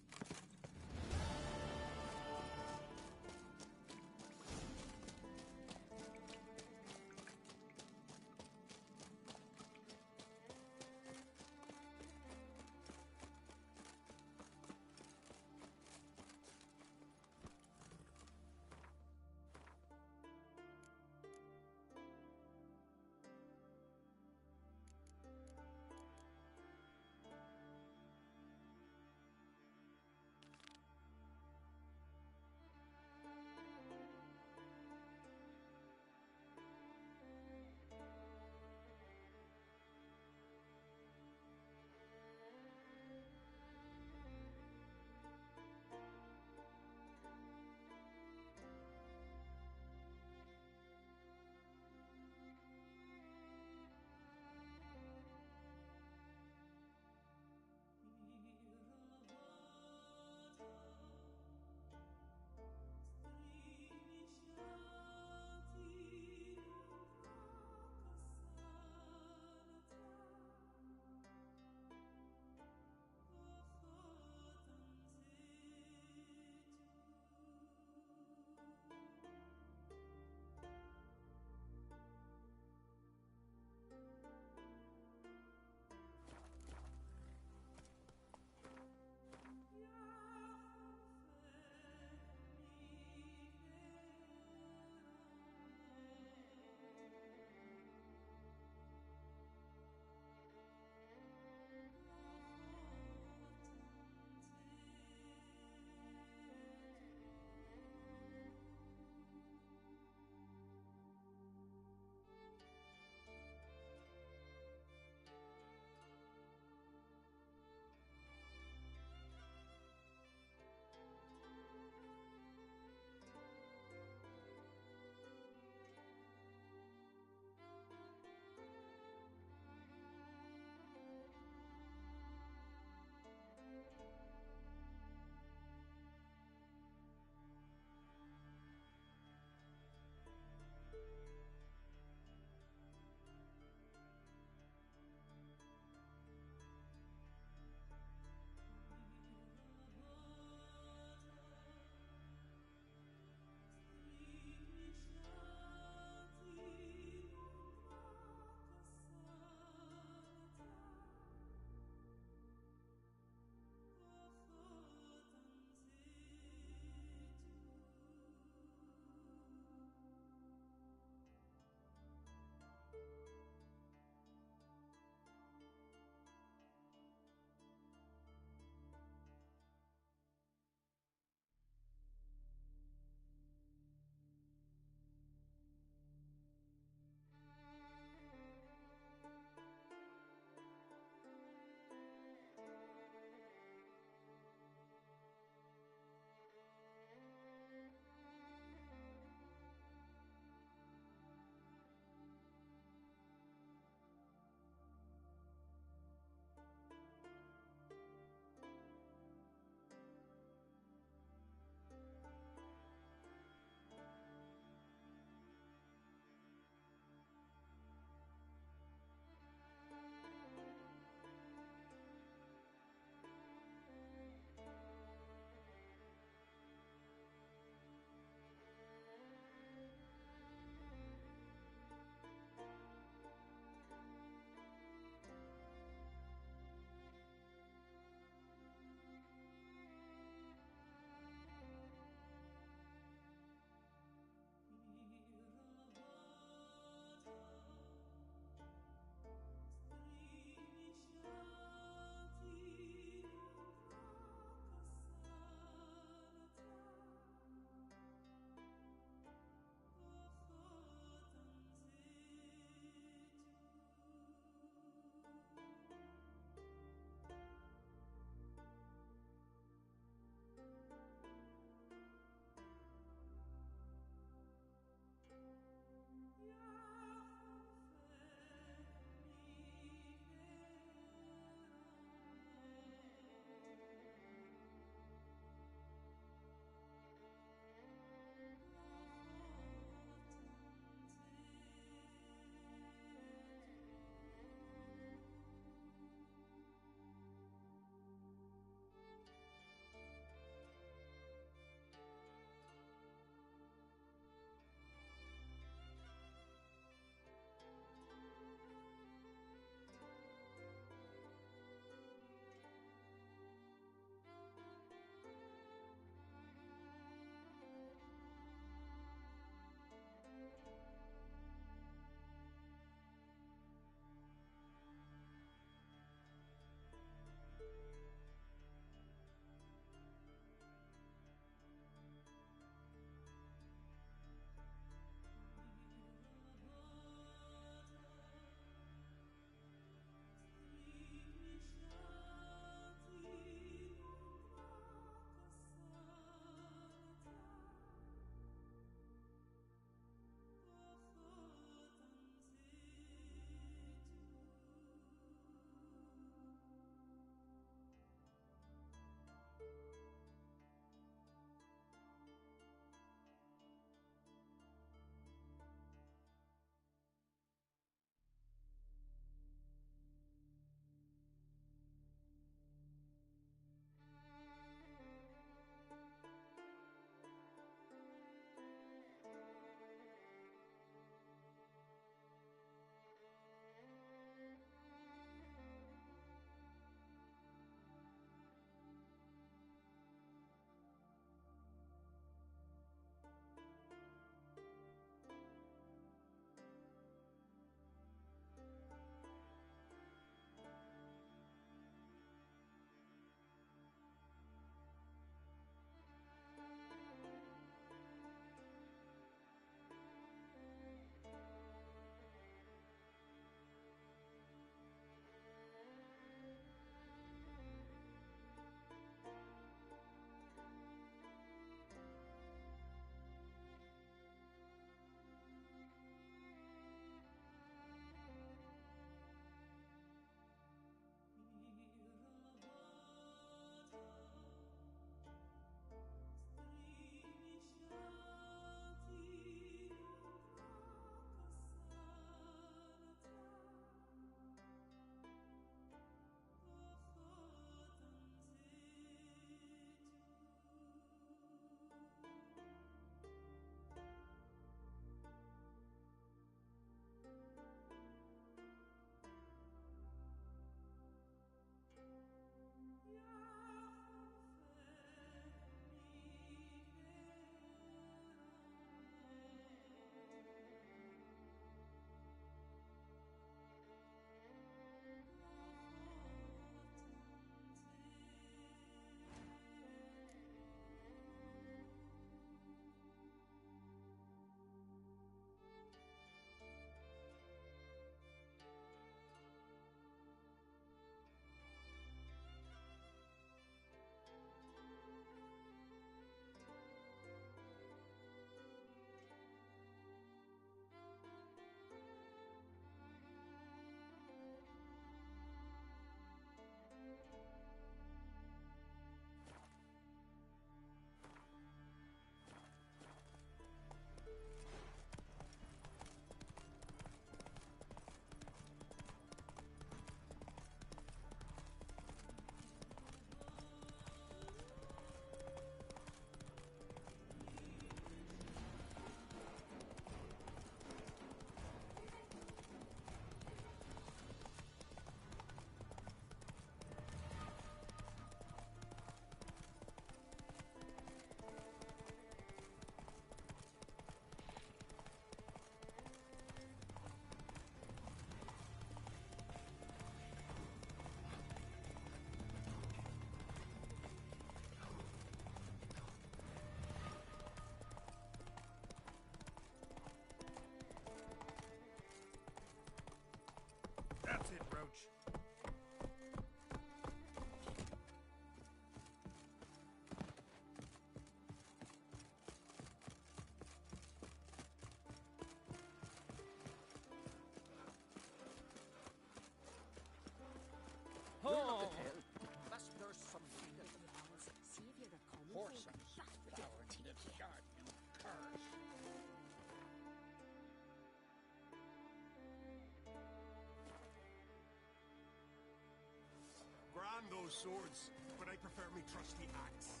those swords, but I prefer me trusty axe.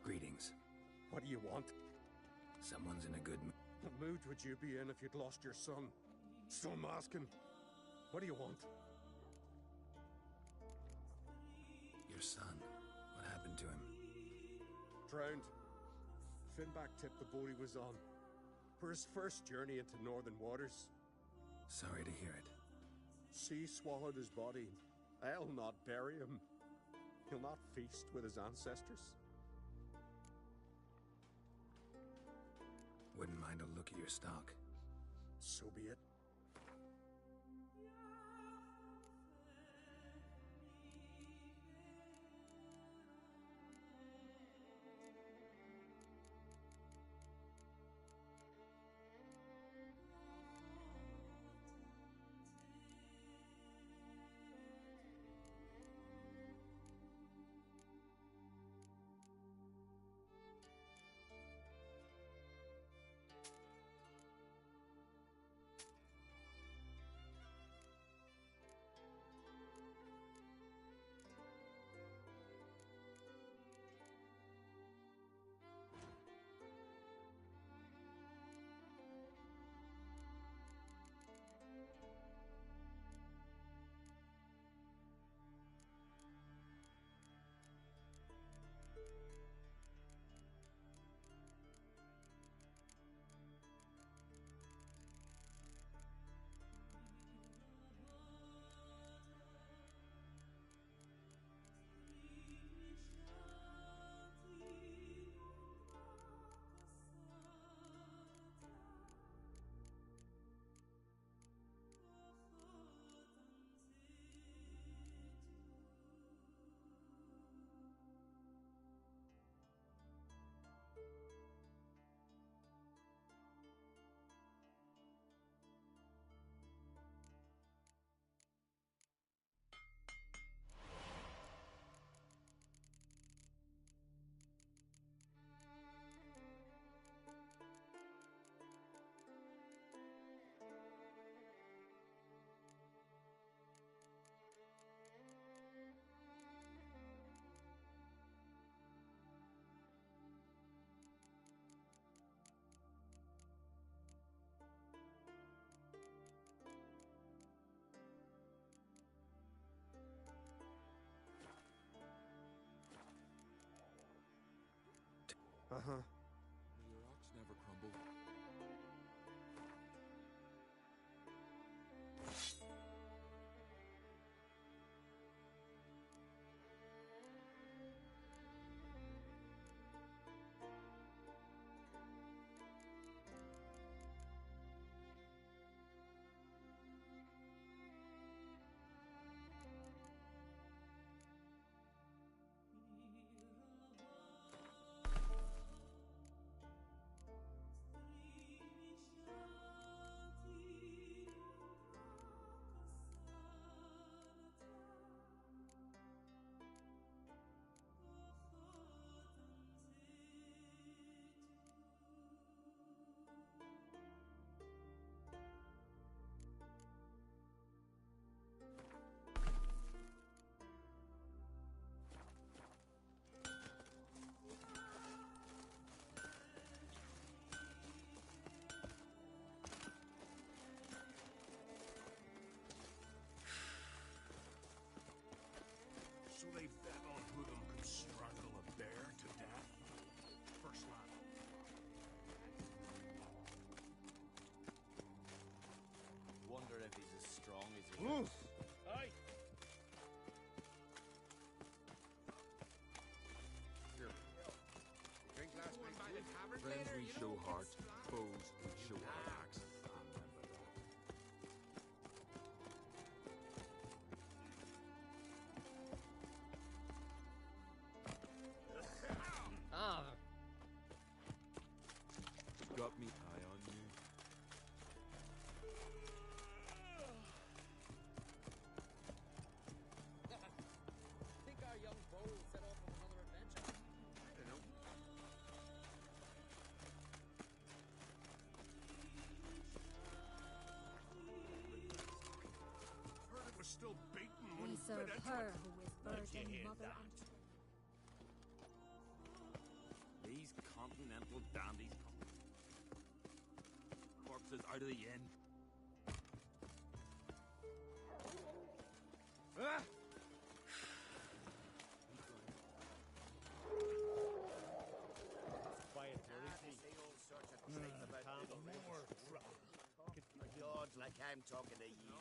Greetings. What do you want? Someone's in a good mood. What mood would you be in if you'd lost your son? So I'm asking, what do you want? Your son. What happened to him? Drowned. Finback tipped the boat he was on. For his first journey into northern waters. Sorry to hear it. Sea swallowed his body. I'll not bury him. He'll not feast with his ancestors. Wouldn't mind a look at your stock. So be it. May your ox never crumble. So they bet on who of them could strangle a bear to death? First lap. Wonder if he's as strong as he Ooh. is. Aye. Drink last night by the tavern Friends we show heart, foes we show our axe. Ah, Got me eye on you. Think our young beau will set off on another adventure? I don't know. Serve her who is virgin hear mother that? and These continental dandies come. Corpses out of the inn. Ah! Quiet, they say all sorts of things about little more trouble. Gods, like I'm talking to you.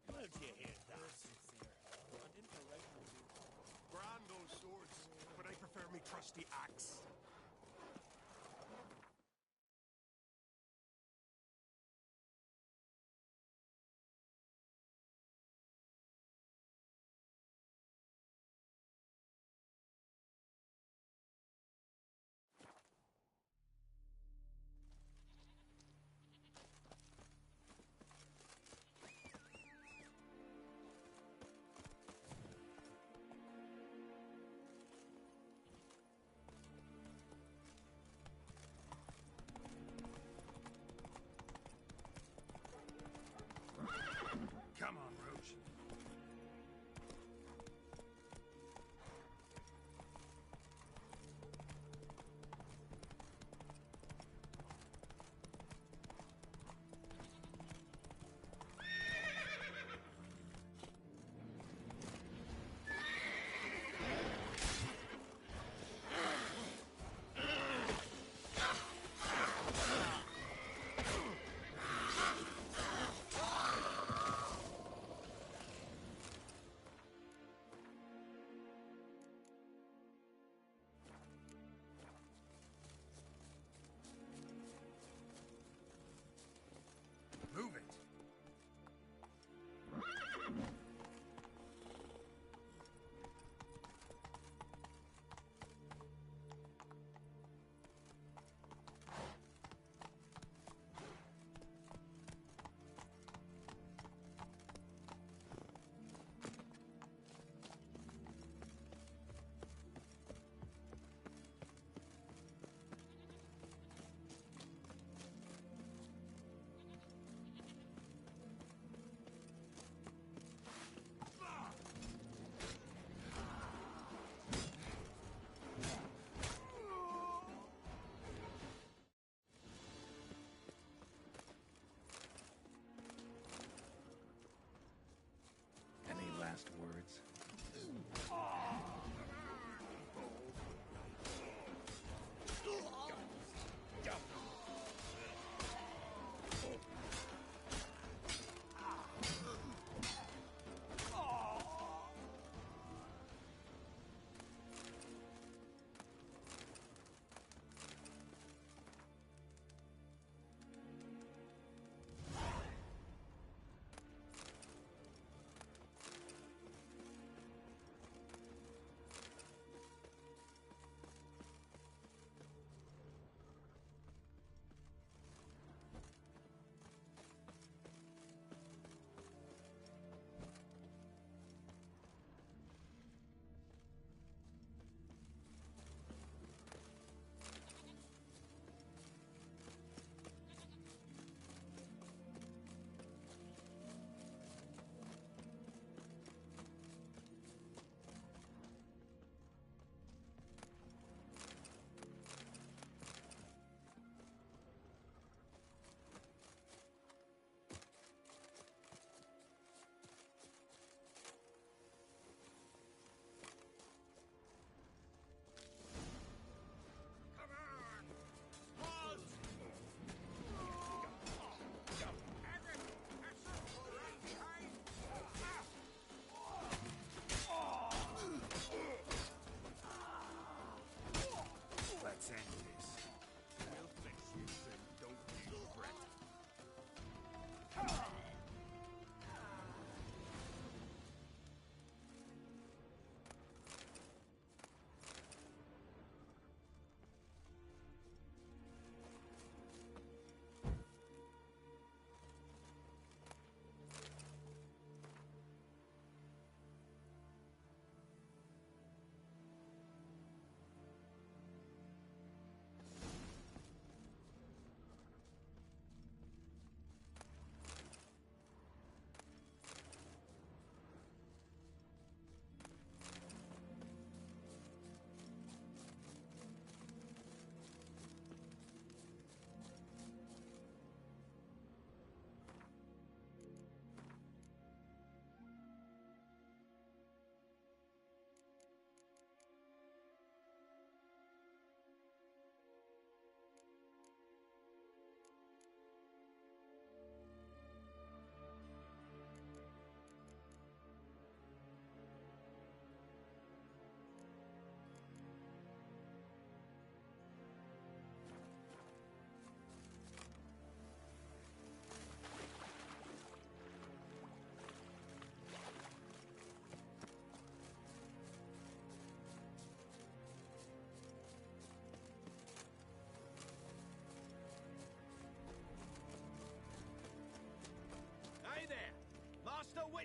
Where'd you hear that? Grand those swords, but I prefer me trusty axe.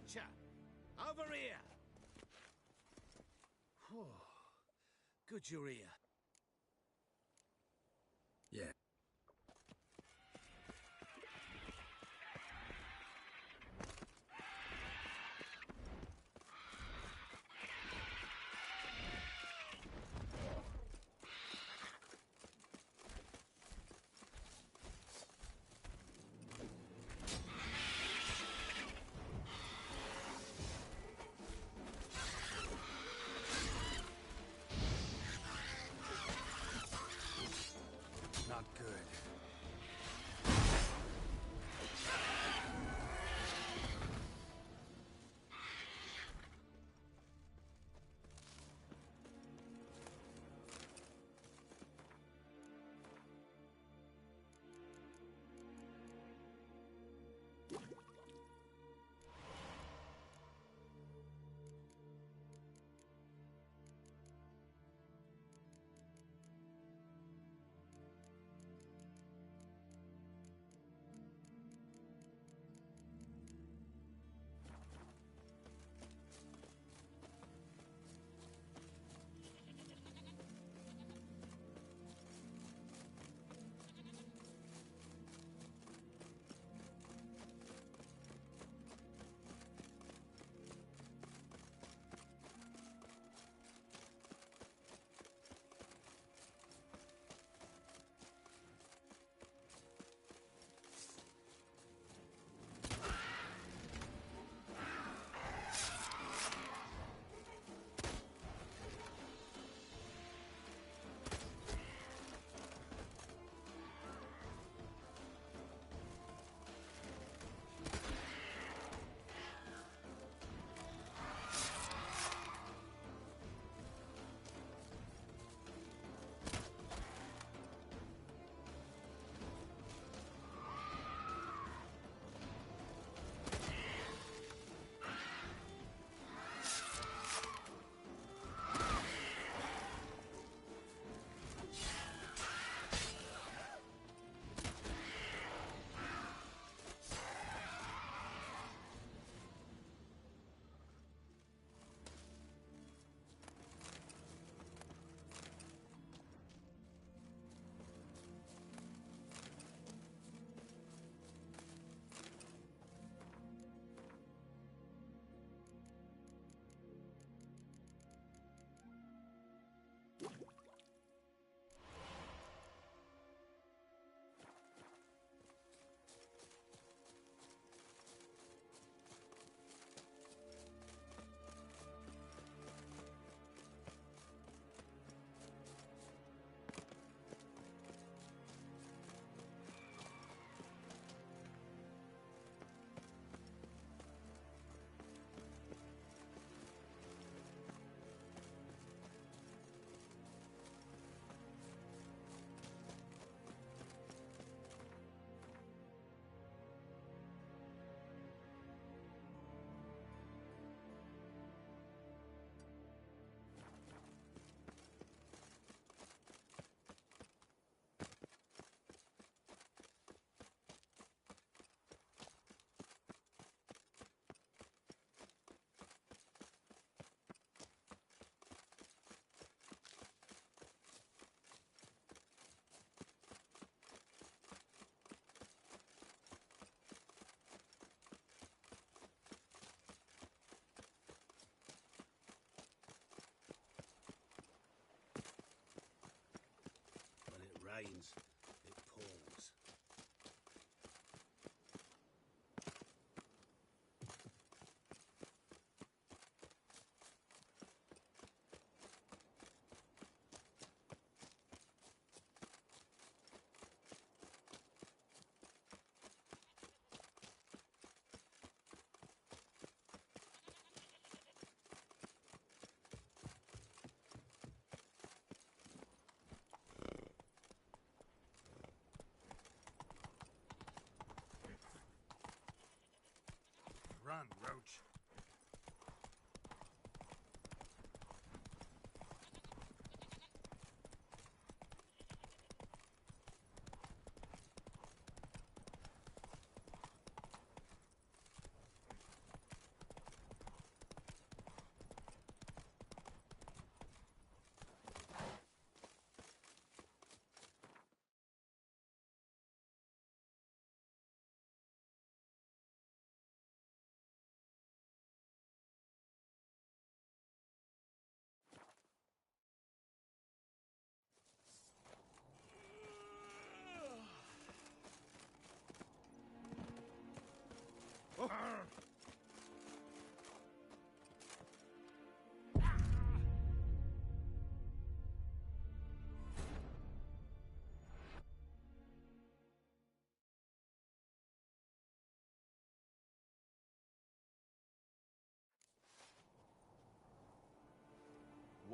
getcha! Over here! Good you're here. Yeah. Not good. rains, it pours. Run, Roach.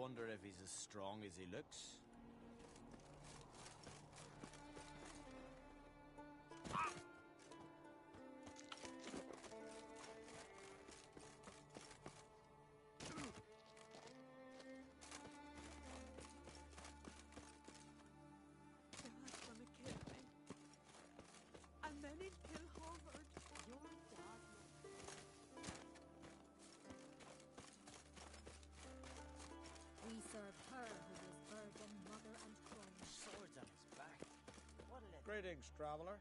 wonder if he's as strong as he looks. Dad's gonna kill me. And then he'll kill Howard. Your dad. We serve her who is virgin, mother, and crone. Swords on his back. What'll it... Greetings, traveler.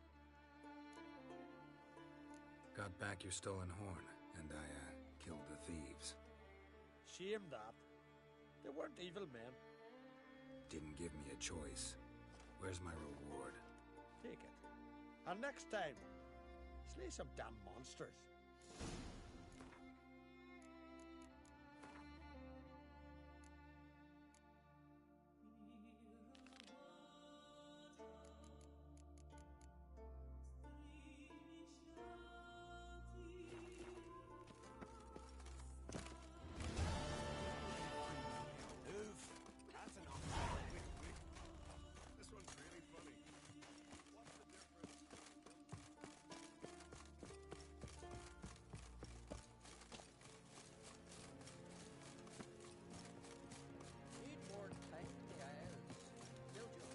Got back your stolen horn, and I, killed the thieves. Shame that. They weren't evil men. Didn't give me a choice. Where's my reward? Take it. And next time, slay some damn monsters. Move. That's enough. This one's really funny. What's the difference? Need more time, guys. Build your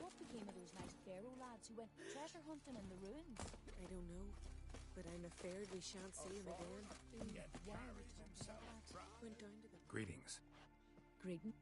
What became of those nice Pharaoh lads who went treasure hunting in the ruins? I don't know, but I'm afraid we shan't see him again. Why return to that? Went down to the... Greetings. Greeting.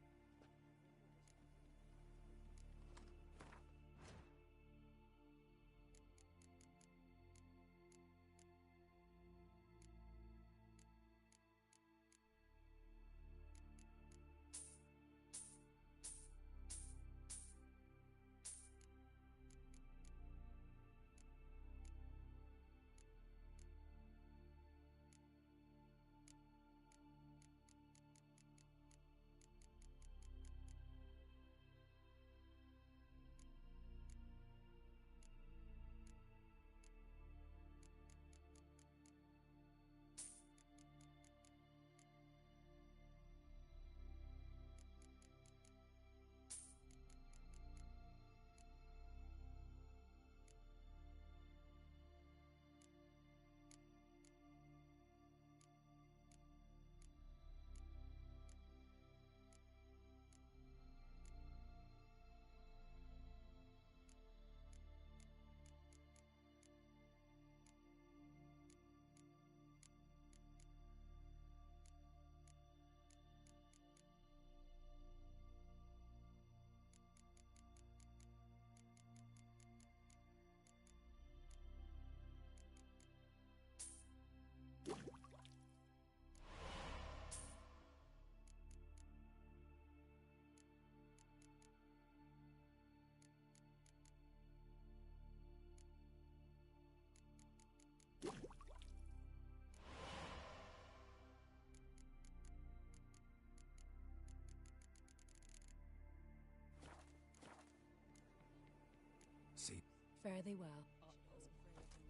See? Fare thee well.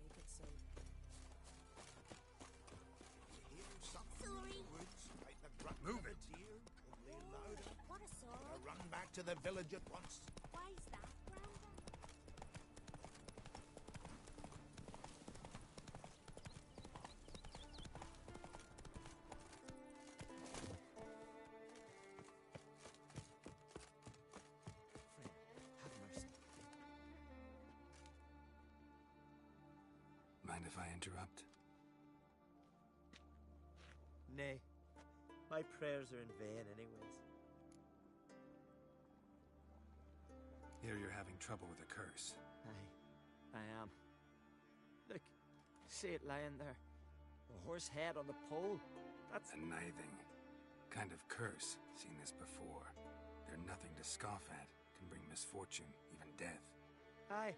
Make it so. Sorry. Move it. Only louder. What a sword. Run back to the village at once. Why's that, Brandon? Have mercy. Mind if I interrupt? Nay. My prayers are in vain anyways. Hear you're having trouble with a curse. I am. Look, see it lying there. A horse head on the pole. That's a nithing kind of curse. Seen this before. They're nothing to scoff at. Can bring misfortune, even death. Aye,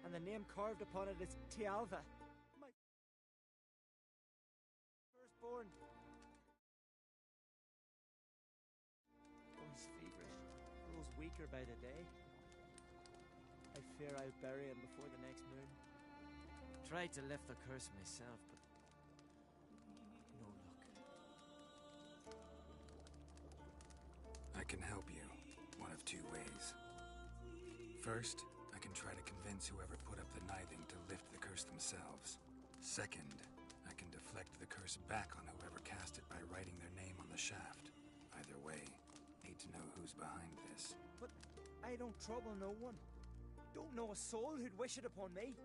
and the name carved upon it is Tialva. My firstborn. weaker by the day. I fear I'll bury him before the next moon. Tried to lift the curse myself, but no luck. I can help you, one of two ways. First, I can try to convince whoever put up the Nithing to lift the curse themselves. Second, I can deflect the curse back on whoever cast it by writing their name on the shaft. Either way, need to know who's behind this. But I don't trouble no one. Don't know a soul who'd wish it upon me.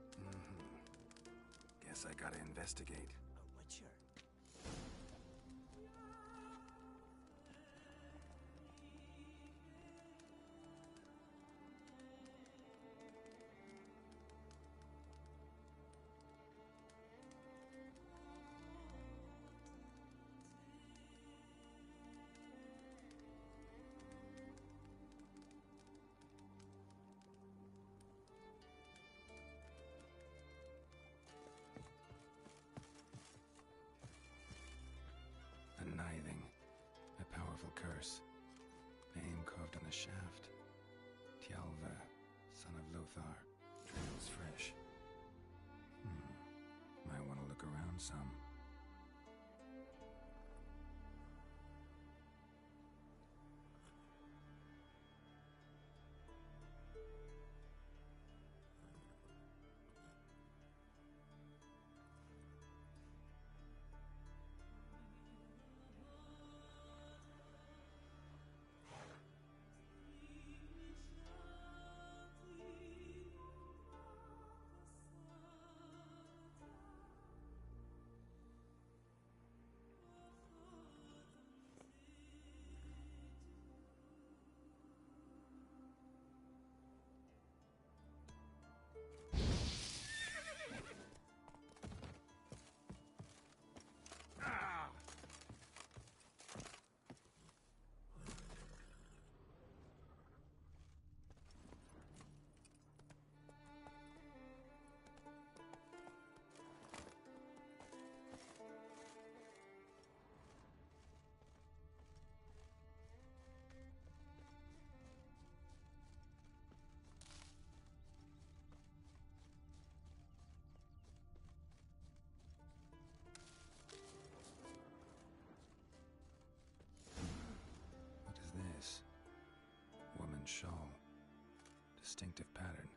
Guess I gotta investigate. A witcher. A Nithing. A powerful curse. Name carved on the shaft. Tjalve, son of Lothar. Trails fresh. Might want to look around some. Woman's shawl. Distinctive pattern.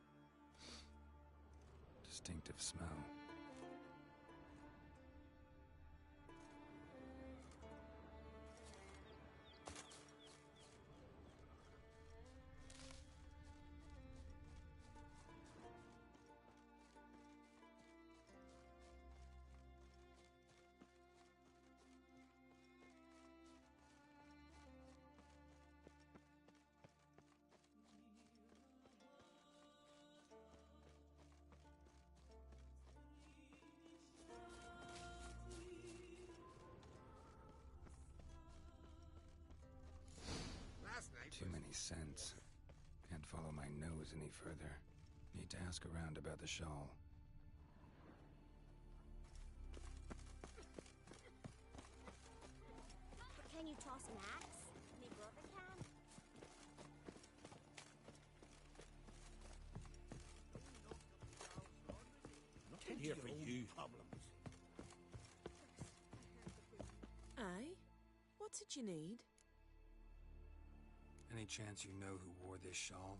Distinctive smell. Too many scents. Can't follow my nose any further. Need to ask around about the shawl. Can you toss an axe? Me brother can. Nothing here for you. Problems. Aye? What did you need? Any chance you know who wore this shawl?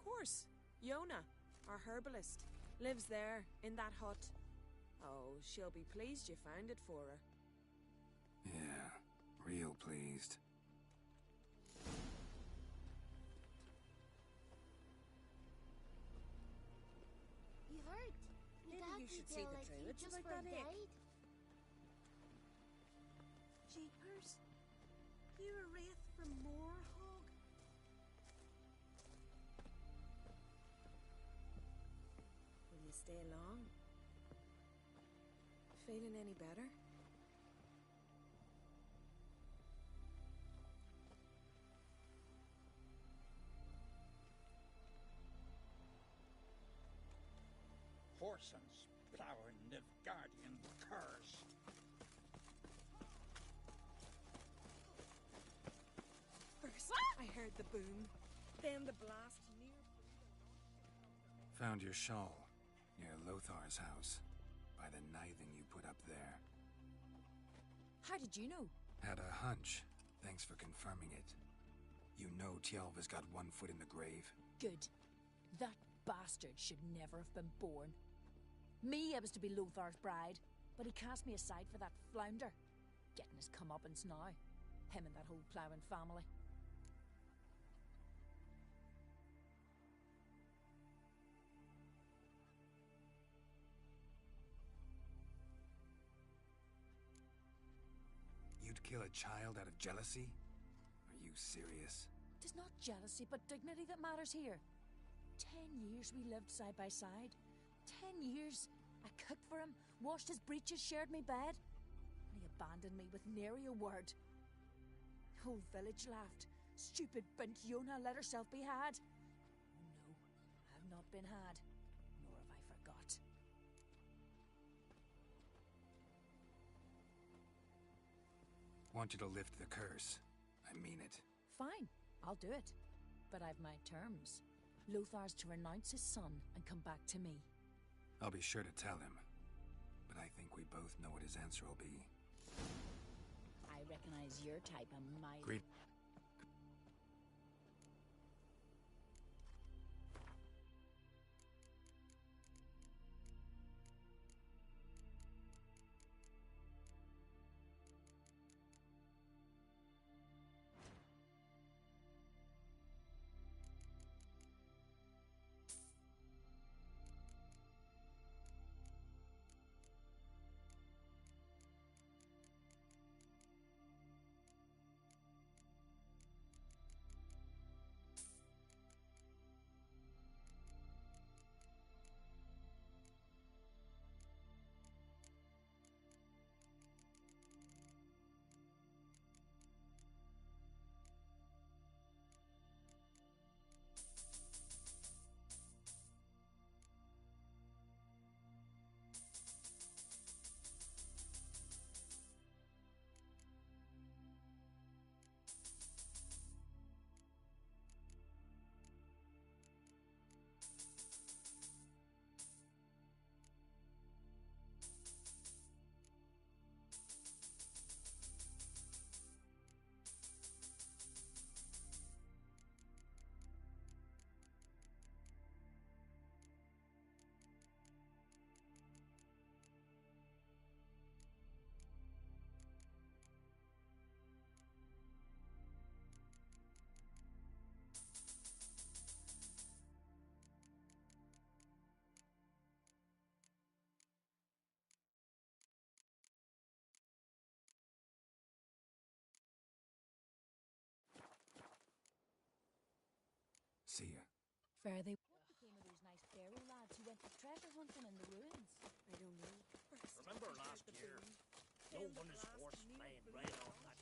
Course. Yona, our herbalist, lives there, in that hut. Oh, she'll be pleased you found it for her. Yeah, real pleased. You heard? Maybe you should see the druids just about were that dead. Jeepers, you a wraith from Moorhog? Will you stay long? Feeling any better? Horsons plowing Nilfgaardian curs. First, I heard the boom. Then the blast near... Found your shawl near Lothar's house by the knithing you put up there. How did you know? Had a hunch. Thanks for confirming it. You know Tjalva's got one foot in the grave. Good. That bastard should never have been born. Me, I was to be Lothar's bride, but he cast me aside for that flounder. Getting his comeuppance now. Him and that whole ploughing family. You'd kill a child out of jealousy? Are you serious? It is not jealousy, but dignity that matters here. 10 years we lived side by side. 10 years. I cooked for him, washed his breeches, shared me bed. And he abandoned me with nary a word. The whole village laughed. Stupid bint Yona let herself be had. No, I've not been had. Nor have I forgot. Want you to lift the curse. I mean it. Fine, I'll do it. But I've my terms. Lothar's to renounce his son and come back to me. I'll be sure to tell him. But I think we both know what his answer will be. I recognize your type of my... Great. See ya. Fare thee. What became of those nice fairy lads who went treasure hunting in the ruins? I don't know. Remember last year? No one is horse flying right off that.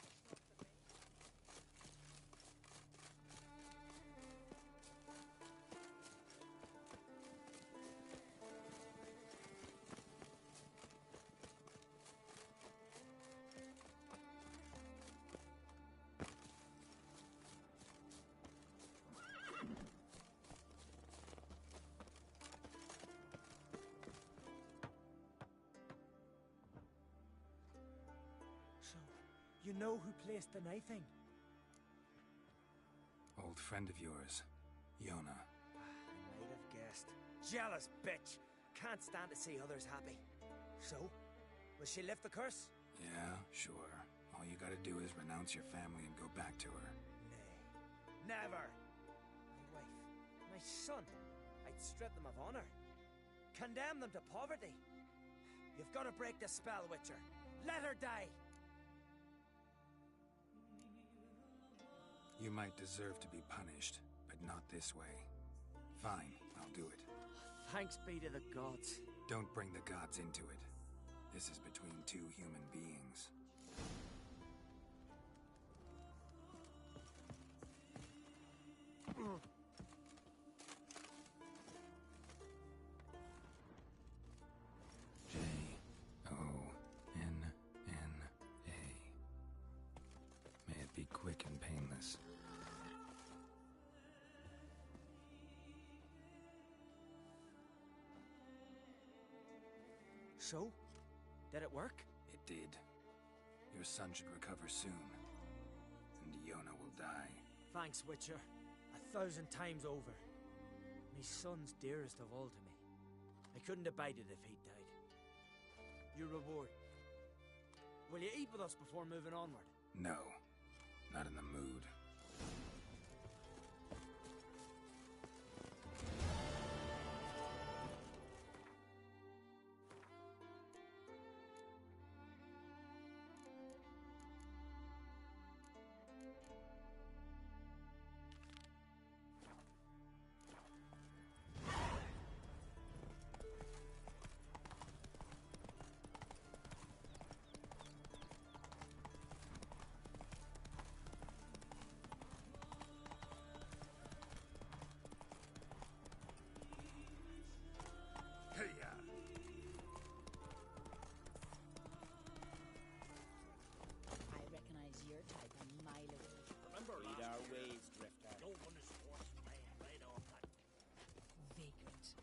You know who placed the knifing? Old friend of yours, Yona. I might have guessed. Jealous bitch! Can't stand to see others happy. So, will she lift the curse? Yeah, sure. All you gotta do is renounce your family and go back to her. Nay. Never! My wife, my son. I'd strip them of honor. Condemn them to poverty. You've got to break the spell, Witcher. Let her die! You might deserve to be punished, but not this way. Fine, I'll do it. Thanks be to the gods. Don't bring the gods into it. This is between two human beings. J-O-N-N-A. May it be quick and painless. So? Did it work? It did. Your son should recover soon. And Yona will die. Thanks, Witcher. 1,000 times over. My son's dearest of all to me. I couldn't have bided if he'd died. Your reward. Will you eat with us before moving onward? No. Not in the mood. I recognize your type a mile away. Remember Lead our ways, Drifter. No one is forced to lay right off that. Vagrant.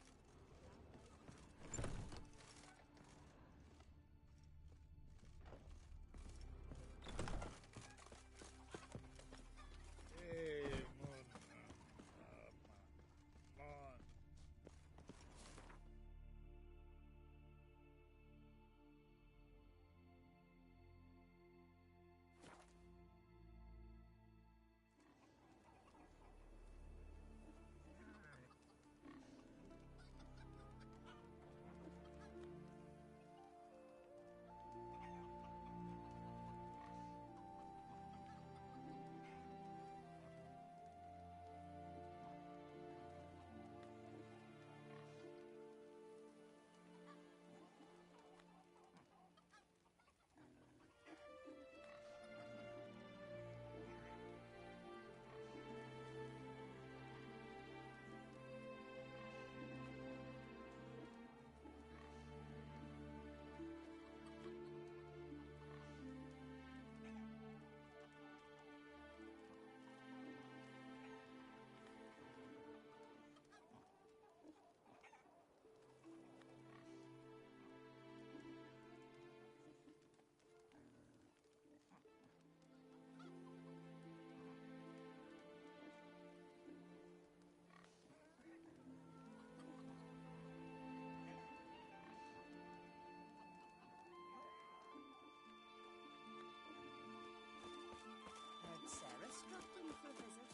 Heard Sarah struck in for a visit.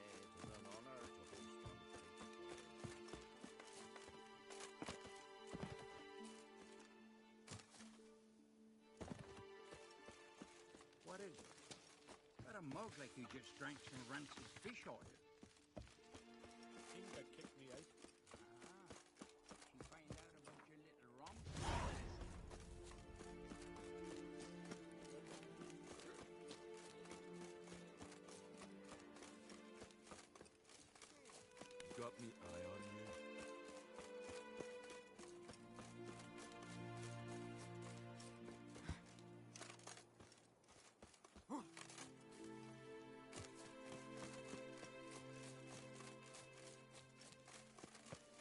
It is an honor to host on What is it? Got a mug like you just drank some rancid fish oil. Inga kicked me out. She find out about your little rum? Got me eye on you.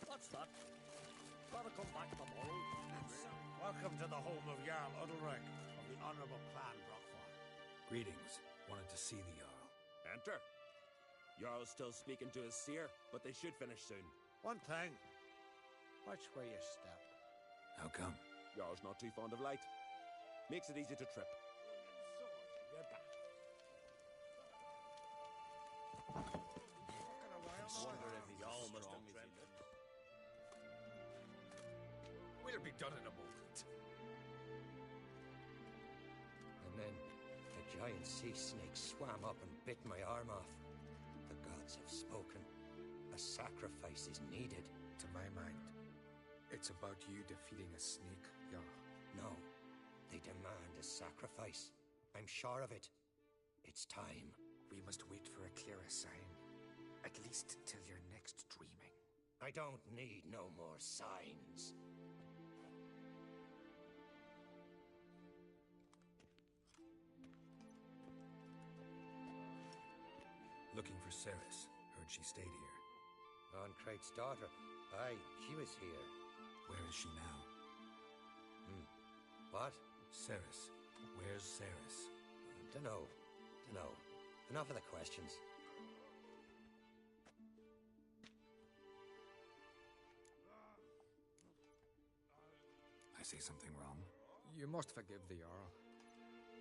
What's that? Gotta come back tomorrow. Welcome to the home of Jarl Udalric of the Honourable Clan Brockford. Greetings. Wanted to see the Jarl. Enter. Jarl's still speaking to his seer, but they should finish soon. One thing. Watch where you step. How come? Jarl's not too fond of light. Makes it easy to trip. Wonder if he's Jarl as must strong have as he dreamt. looks. We'll be done in a moment. And then a giant sea snake swam up and bit my arm off. The gods have spoken. A sacrifice is needed. To my mind, it's about you defeating a snake, Jarl. No, they demand a sacrifice. I'm sure of it. It's time. We must wait for a clearer sign. At least till your next dreaming. I don't need no more signs. Looking for Ceres. Heard she stayed here. Ron Craig's daughter. Aye, she was here. Where is she now? What? Ceres. Where's Ceres? Dunno. Enough of the questions. I say something wrong? You must forgive the Jarl.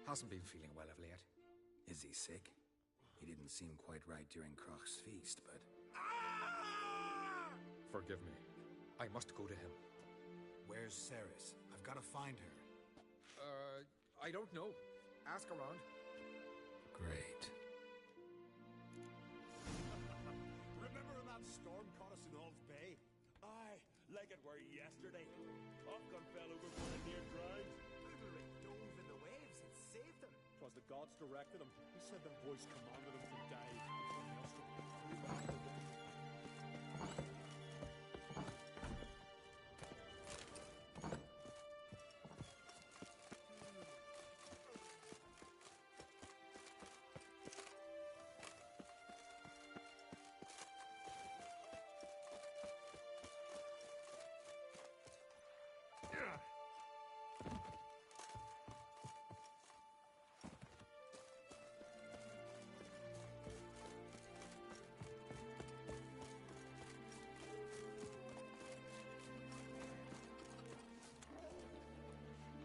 Hasn't been feeling well of late. Is he sick? He didn't seem quite right during Kroch's feast, but... Forgive me. I must go to him. Where's Ceres? I've got to find her. I don't know. Ask around. Great. Remember when that storm caught us in All's Bay? Aye, like it were yesterday. Hopgun fell overboard and near drowned. Udalric dove in the waves and saved them. 'Twas the gods directed him. He said their voice commanded him to dive. Nothing else to prove after them.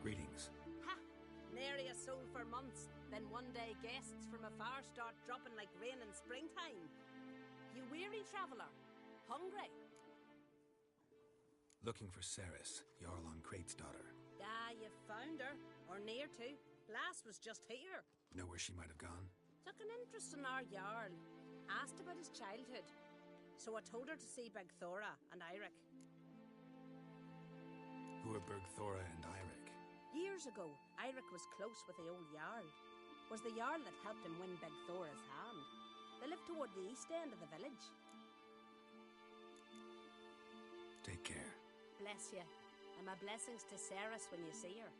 Greetings. Ha! Nary a soul for months. Then one day guests from afar start dropping like rain in springtime. You weary traveller? Hungry? Looking for Ceres, Jarl on Crate's daughter. Ah, you found her. Or near to. Lass was just here. Know where she might have gone? Took an interest in our Jarl. Asked about his childhood. So I told her to see Bergthora and Eirik. Who are Bergthora and Eirik? Years ago, Eirik was close with the old Jarl. Was the Jarl that helped him win Bergthora's hand. They lived toward the east end of the village. Take care. Bless you. And my blessings to Ceres when you see her.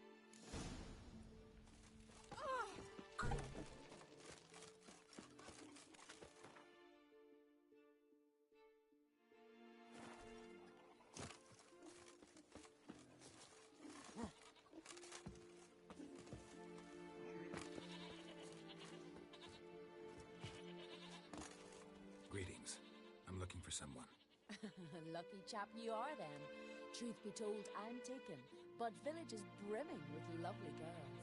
Greetings. I'm looking for someone. Lucky chap you are then. Truth be told, I'm taken, but village is brimming with lovely girls.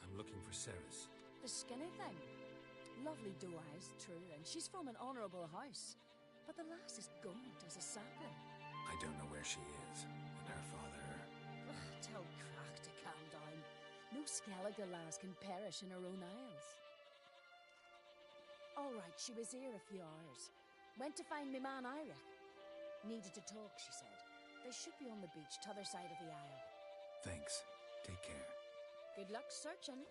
I'm looking for Ceres. The skinny thing. Lovely doe eyes, true, and she's from an honourable house. But the lass is gaunt as a sapling. I don't know where she is, and her father... Tell Crack to calm down. No Skellige lass can perish in her own isles. All right, she was here a few hours. Went to find me man Eirik. Needed to talk, she said. They should be on the beach, t'other side of the isle. Thanks. Take care. Good luck searching.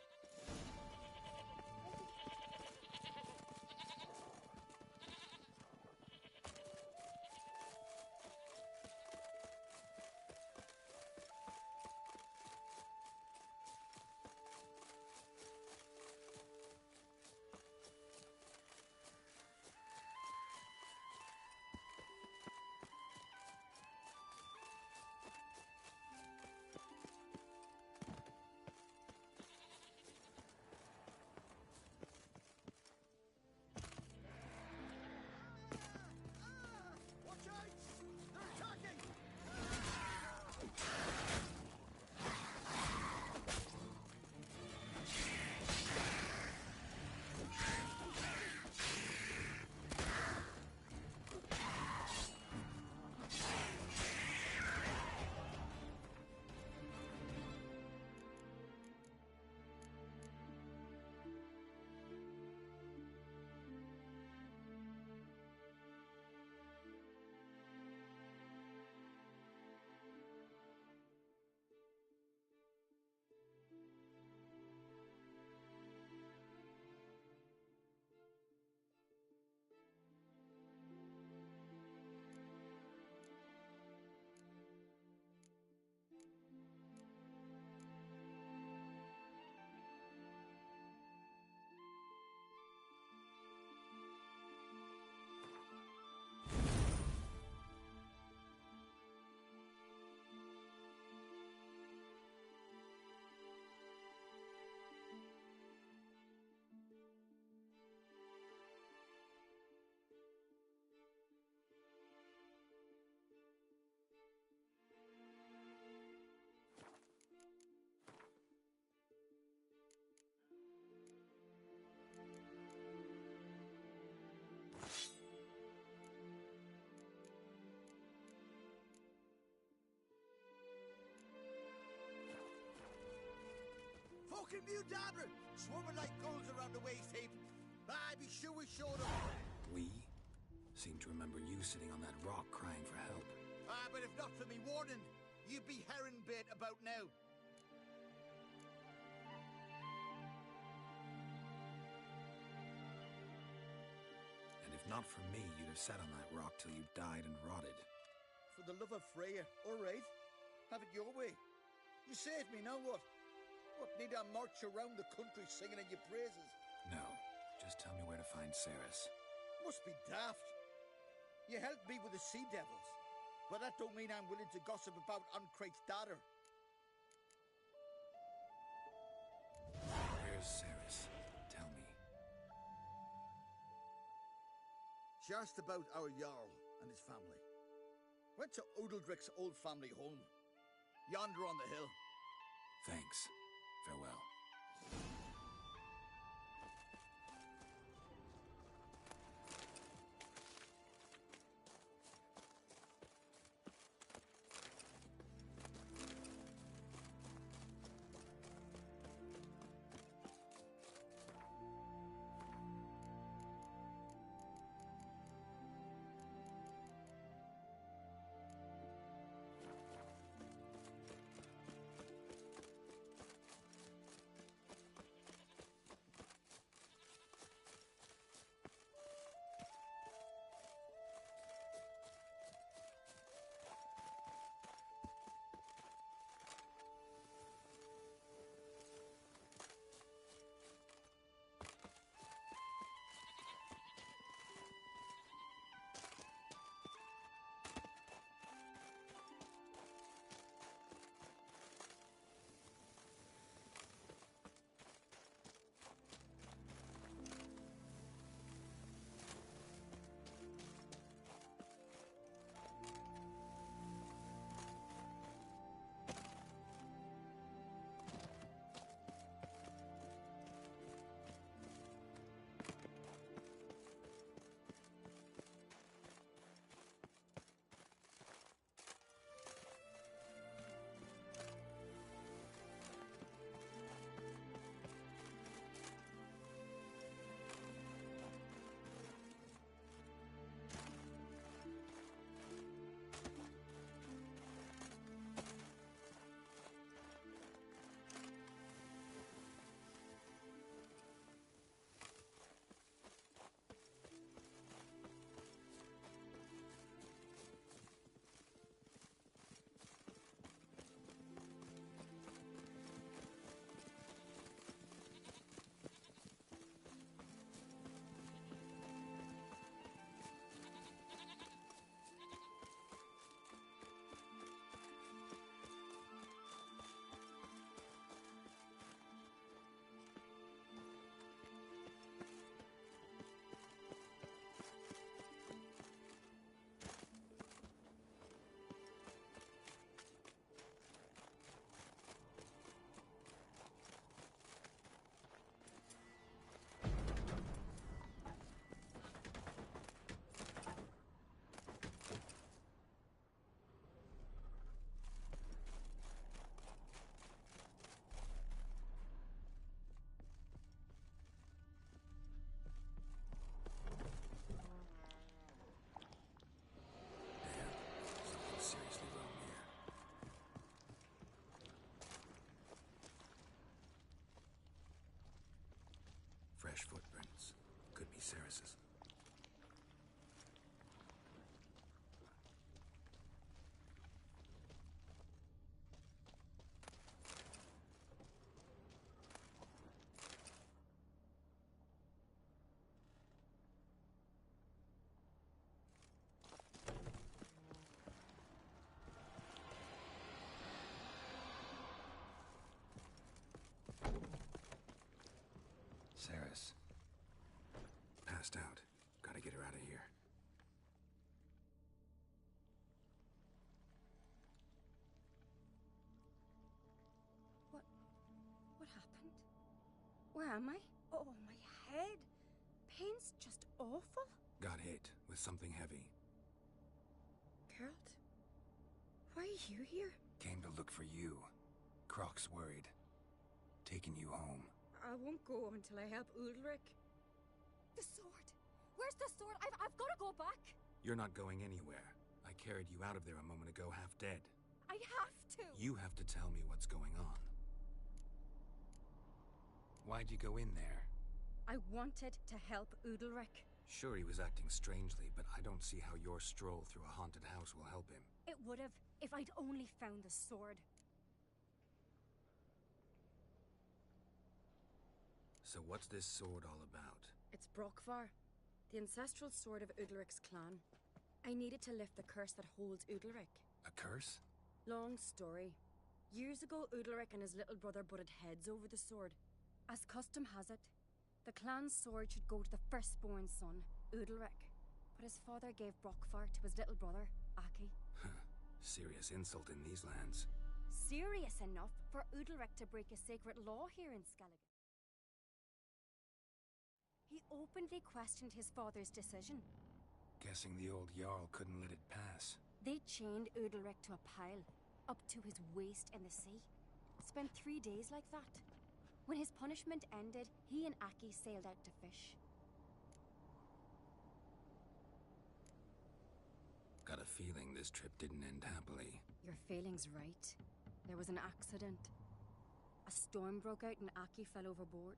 fucking mudabra, swarming like gulls around the waste heap. Aye, be sure we showed them. We? Seem to remember you sitting on that rock crying for help. Ah, but if not for me warning, you'd be herring bait about now. And if not for me, you'd have sat on that rock till you died and rotted. For the love of Freya, all right. Have it your way. You saved me, now what? What, need I march around the country singing in your praises? No, just tell me where to find Ceres. Must be daft. You helped me with the Sea Devils, but that don't mean I'm willing to gossip about Ancrate's daughter. Where's Ceres? Tell me. She asked about our Jarl and his family. Went to Odeldrick's old family home. Yonder on the hill. Thanks. Farewell. Fresh footprints. Could be Ceres's. Ceres. Passed out. Gotta get her out of here. What happened? Where am I? Oh, my head. Pain's just awful. Got hit with something heavy. Geralt, why are you here? Came to look for you. Croc's worried. taking you home. I won't go until I help Udalric. The sword! Where's the sword? I've got to go back! You're not going anywhere. I carried you out of there a moment ago half dead. I have to! You have to tell me what's going on. Why'd you go in there? I wanted to help Udalric. Sure, he was acting strangely, but I don't see how your stroll through a haunted house will help him. It would have if I'd only found the sword. So what's this sword all about? It's Brokvar, the ancestral sword of Udalric's clan. I needed to lift the curse that holds Udalric. A curse? Long story. Years ago, Udalric and his little brother butted heads over the sword. As custom has it, the clan's sword should go to the firstborn son, Udalric. But his father gave Brokvar to his little brother, Aki. Serious insult in these lands. Serious enough for Udalric to break a sacred law here in Skellige. He openly questioned his father's decision. Guessing the old Jarl couldn't let it pass. They chained Udalric to a pile, up to his waist in the sea. Spent 3 days like that. When his punishment ended, he and Aki sailed out to fish. Got a feeling this trip didn't end happily. Your feeling's right. There was an accident. A storm broke out and Aki fell overboard.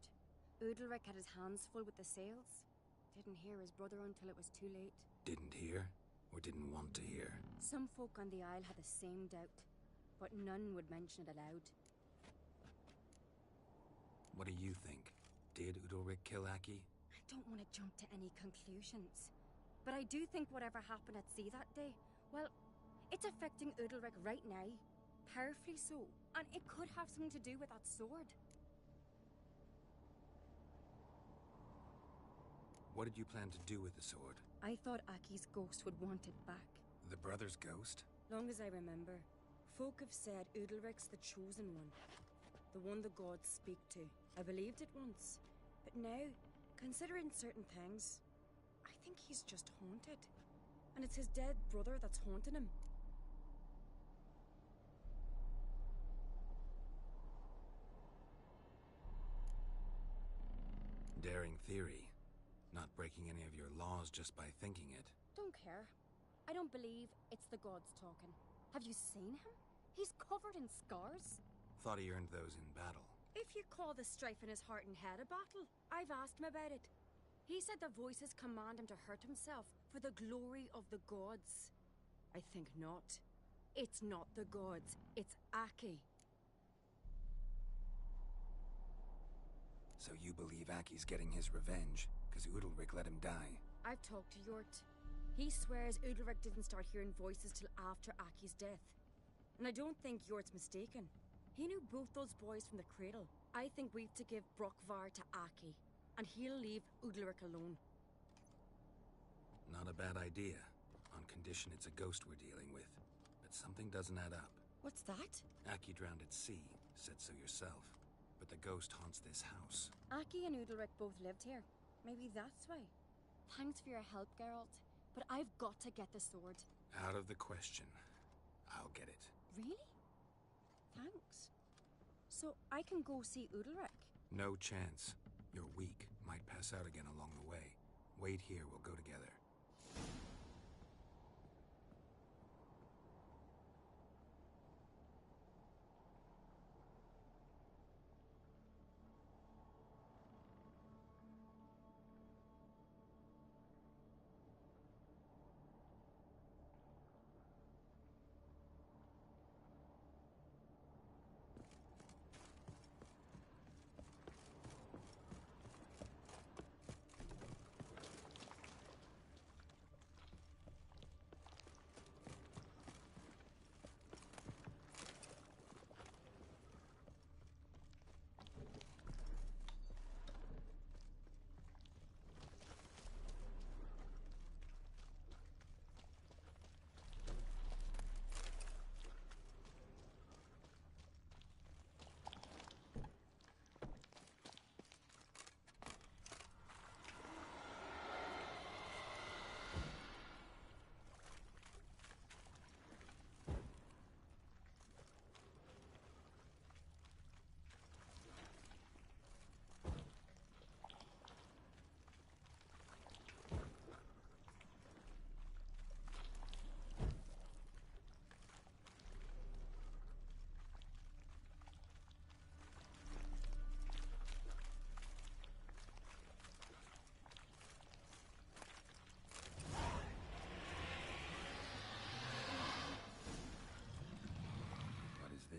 Udalric had his hands full with the sails. Didn't hear his brother until it was too late. Didn't hear? Or didn't want to hear? Some folk on the Isle had the same doubt, but none would mention it aloud. What do you think? Did Udalric kill Aki? I don't want to jump to any conclusions, but I do think whatever happened at sea that day, well, it's affecting Udalric right now. Powerfully so, and it could have something to do with that sword. What did you plan to do with the sword? I thought Aki's ghost would want it back. The brother's ghost? Long as I remember, folk have said Udalric's the chosen one. The one the gods speak to. I believed it once. But now, considering certain things, I think he's just haunted. And it's his dead brother that's haunting him. Daring theory. Not breaking any of your laws just by thinking it. Don't care. I don't believe it's the gods talking. Have you seen him? He's covered in scars. Thought he earned those in battle. If you call the strife in his heart and head a battle, I've asked him about it. He said the voices command him to hurt himself for the glory of the gods. I think not. It's not the gods, it's Aki. So you believe Aki's getting his revenge, because Udalric let him die? I've talked to Yort. He swears Udalric didn't start hearing voices till after Aki's death. And I don't think Yort's mistaken. He knew both those boys from the cradle. I think we've to give Brokvar to Aki, and he'll leave Udalric alone. Not a bad idea, on condition it's a ghost we're dealing with. But something doesn't add up. What's that? Aki drowned at sea, said so yourself. But the ghost haunts this house. Aki and Udalric both lived here. Maybe that's why. Thanks for your help, Geralt. But I've got to get the sword. Out of the question. I'll get it. Really? Thanks. So I can go see Udalric? No chance. You're weak. Might pass out again along the way. Wait here, we'll go together.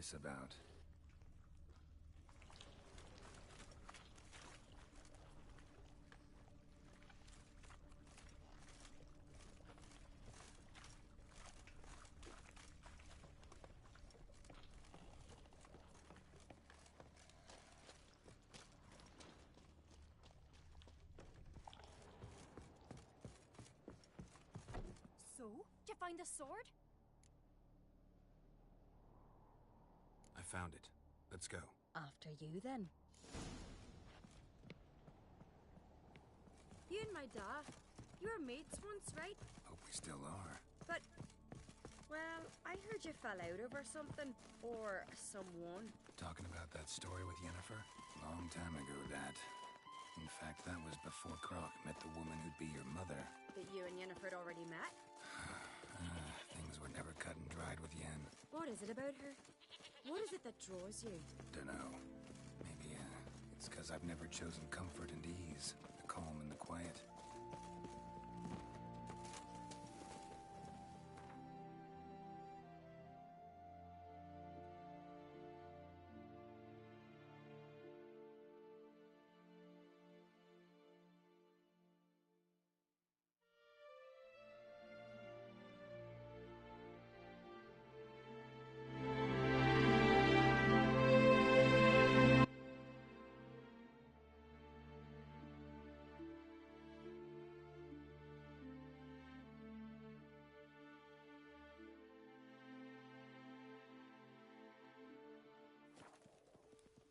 this about? So, did you find the sword? I found it. Let's go. After you, then. You and my dad, you were mates once, right? Hope we still are. But, well, I heard you fell out over something. Or someone. Talking about that story with Yennefer? Long time ago, that. In fact, that was before Croc met the woman who'd be your mother. That you and Yennefer had already met? Things were never cut and dried with Yen. What is it about her? What is it that draws you? Dunno. Maybe, it's because I've never chosen comfort and ease. The calm and the quiet.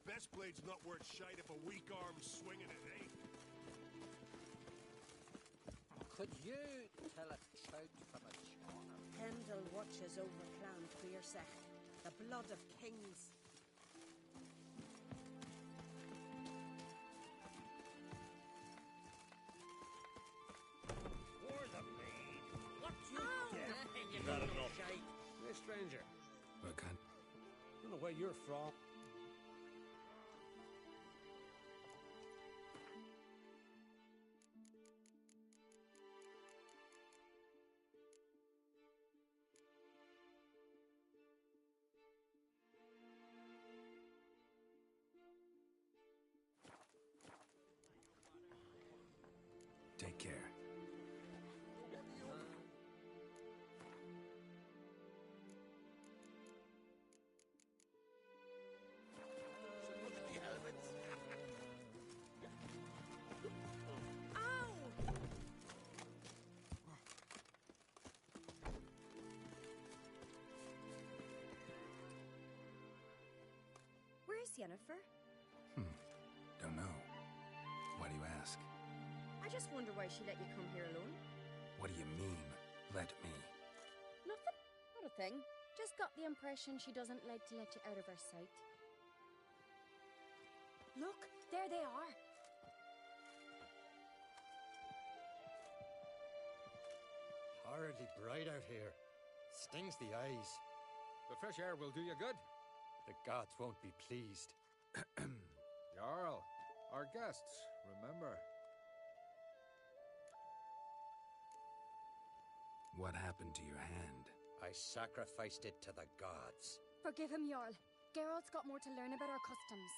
Best blade's not worth shite if a weak arm's swinging it, eh? Could you tell a trout from a chawner? Pendle watches over Clan Queersech, the blood of kings. For the maid. What you You got enough. Hey, stranger. What kind? I don't know where you're from. Take care. Where's Yennefer? Don't know. Why do you ask? I just wonder why she let you come here alone. What do you mean, let me? Nothing. Not a thing. Just got the impression she doesn't like to let you out of her sight. Look, there they are. Horribly bright out here. Stings the eyes. The fresh air will do you good. The gods won't be pleased. Jarl, our guests, remember. What happened to your hand? I sacrificed it to the gods. Forgive him, Jarl. Geralt's got more to learn about our customs.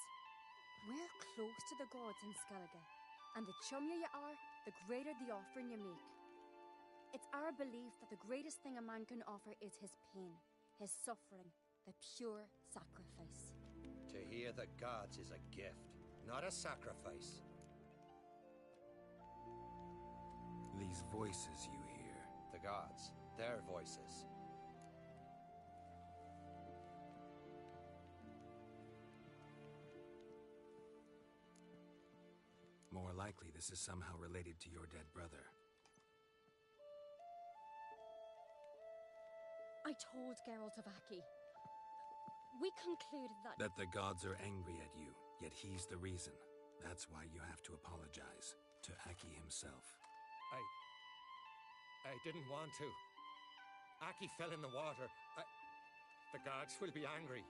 We're close to the gods in Skellige, and the chummier you are, the greater the offering you make. It's our belief that the greatest thing a man can offer is his pain, his suffering, the pure sacrifice. To hear the gods is a gift, not a sacrifice. These voices you hear. The gods, their voices. More likely this is somehow related to your dead brother. I told Geralt of Aki. We concluded that... That the gods are angry at you, yet he's the reason. That's why you have to apologize to Aki himself. I didn't want to. Aki fell in the water. The gods will be angry.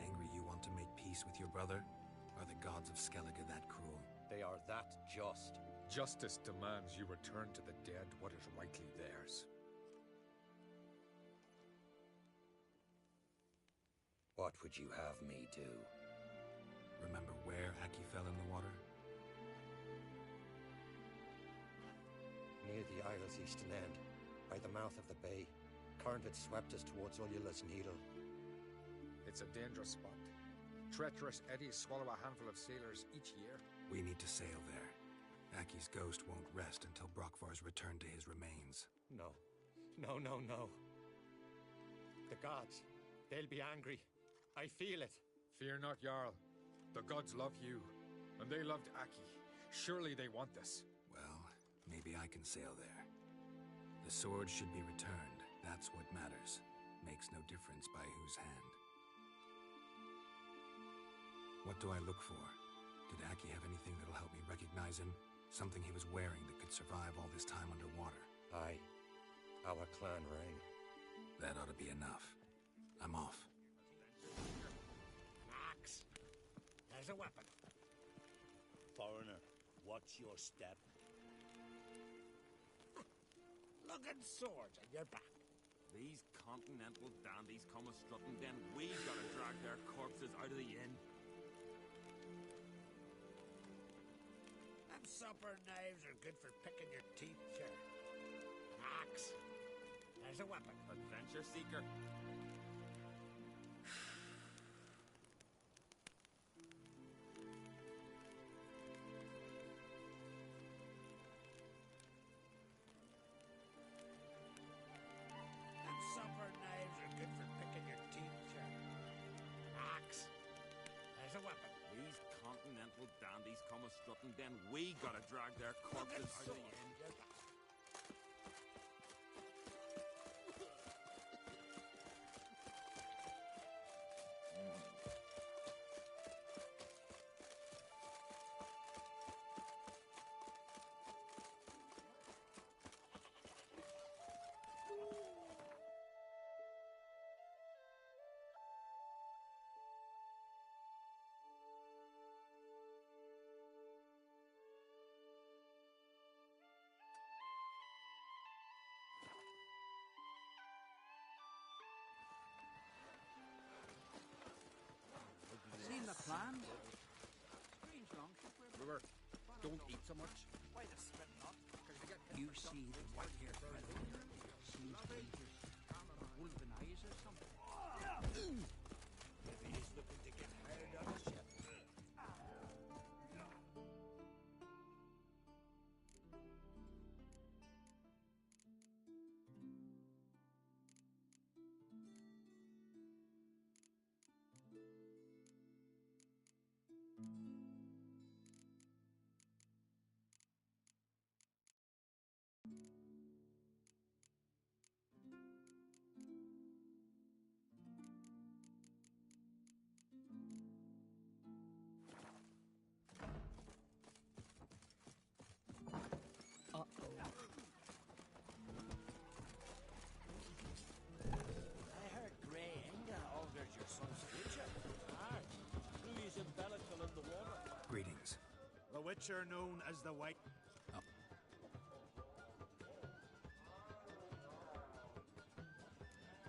Angry you want to peace with your brother? Are the gods of Skellige that cruel? They are that just. Justice demands you return to the dead what is rightly theirs. What would you have me do? Remember where Aki fell in the water? Near the isle's eastern end, by the mouth of the bay. Current had swept us towards Ullula's Needle. It's a dangerous spot. Treacherous eddies swallow a handful of sailors each year. We need to sail there. Aki's ghost won't rest until Brokvar's returned to his remains. No. No, no, no. The gods, they'll be angry. I feel it. Fear not, Jarl. The gods love you, and they loved Aki. Surely they want this. Well, maybe I can sail there. The sword should be returned. That's what matters. Makes no difference by whose hand. What do I look for? Did Aki have anything that'll help me recognize him? Something he was wearing that could survive all this time underwater? Aye. Our clan ring. That ought to be enough. I'm off. An axe. There's a weapon. Foreigner, watch your step. Looking swords on your back. These continental dandies come a-strutting, then we gotta drag their corpses out of the inn. Them supper knives are good for picking your teeth, sure. An axe. There's a weapon. Adventure seeker. Them supper knives are good for picking your teeth, sure. An axe. There's a weapon. These continental dandies come a-strutting, then we gotta drag their corpses out of the inn. Seen the plan? Strange longship. River, don't eat so much. Why the spit not? You see the white-haired fellow? Seems dangerous. Wolven eyes or something. Maybe he's looking to get hired on a ship. I heard Grey Inga altered your son's future. Aye. Louis and Bellicle in the water. Greetings. The Witcher known as the White.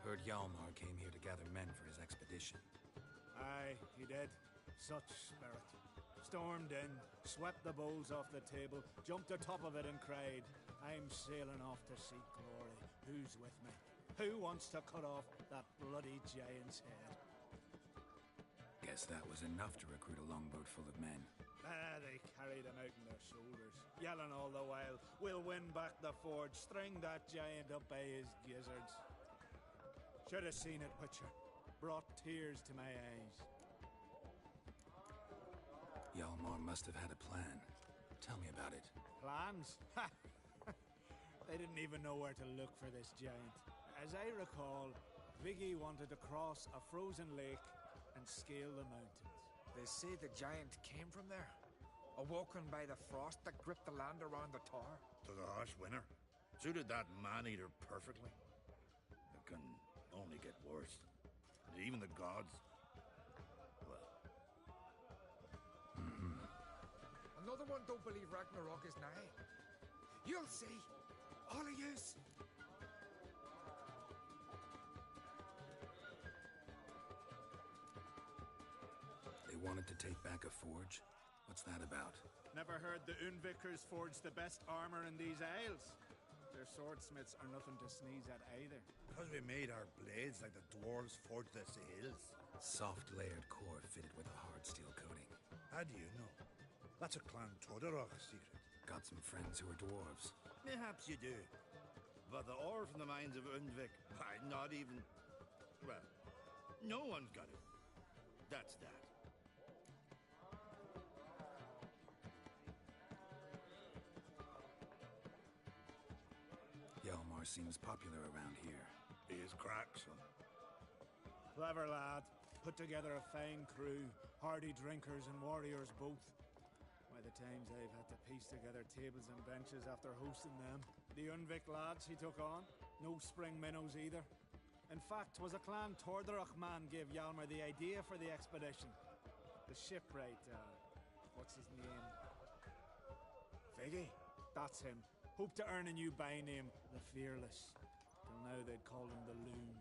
Heard Hjalmar came here to gather men for his expedition. Aye, he did. Such spirit. Stormed in, swept the bowls off the table, jumped atop of it and cried, "I'm sailing off to seek glory. Who's with me? Who wants to cut off that bloody giant's head?" Guess that was enough to recruit a longboat full of men. They carried him out on their shoulders, yelling all the while, "We'll win back the forge, string that giant up by his gizzards." Should have seen it, Witcher. Brought tears to my eyes. Hjalmar must have had a plan. Tell me about it. Plans? Ha! They didn't even know where to look for this giant. As I recall, Viggy wanted to cross a frozen lake and scale the mountains. They say the giant came from there. Awoken by the frost that gripped the land around the tower. To the harsh winter. Suited that man-eater perfectly. It can only get worse. And even the gods... Well, another one don't believe Ragnarok is nigh. You'll see. All of yous. They wanted to take back a forge? What's that about? Never heard the Unvikers forged the best armor in these isles. Their swordsmiths are nothing to sneeze at either. Because we made our blades like the dwarves forged their sails. Soft layered core fitted with a hard steel coating. How do you know? That's a Clan Todorok secret. Got some friends who are dwarves. Perhaps you do. But the ore from the mines of Undvik, why, not even... Well, no one's got it. That's that. Hjalmar seems popular around here. He is crack, son. Clever lad. Put together a fine crew. Hardy drinkers and warriors both. By the times I've had to piece together tables and benches after hosting them. The Unvik lads he took on. No spring minnows either. In fact, was a Clan Tordorok man gave Hjalmar the idea for the expedition. The shipwright, what's his name? Figgy? That's him. Hoped to earn a new byname, the Fearless. Till now they'd call him the Loon.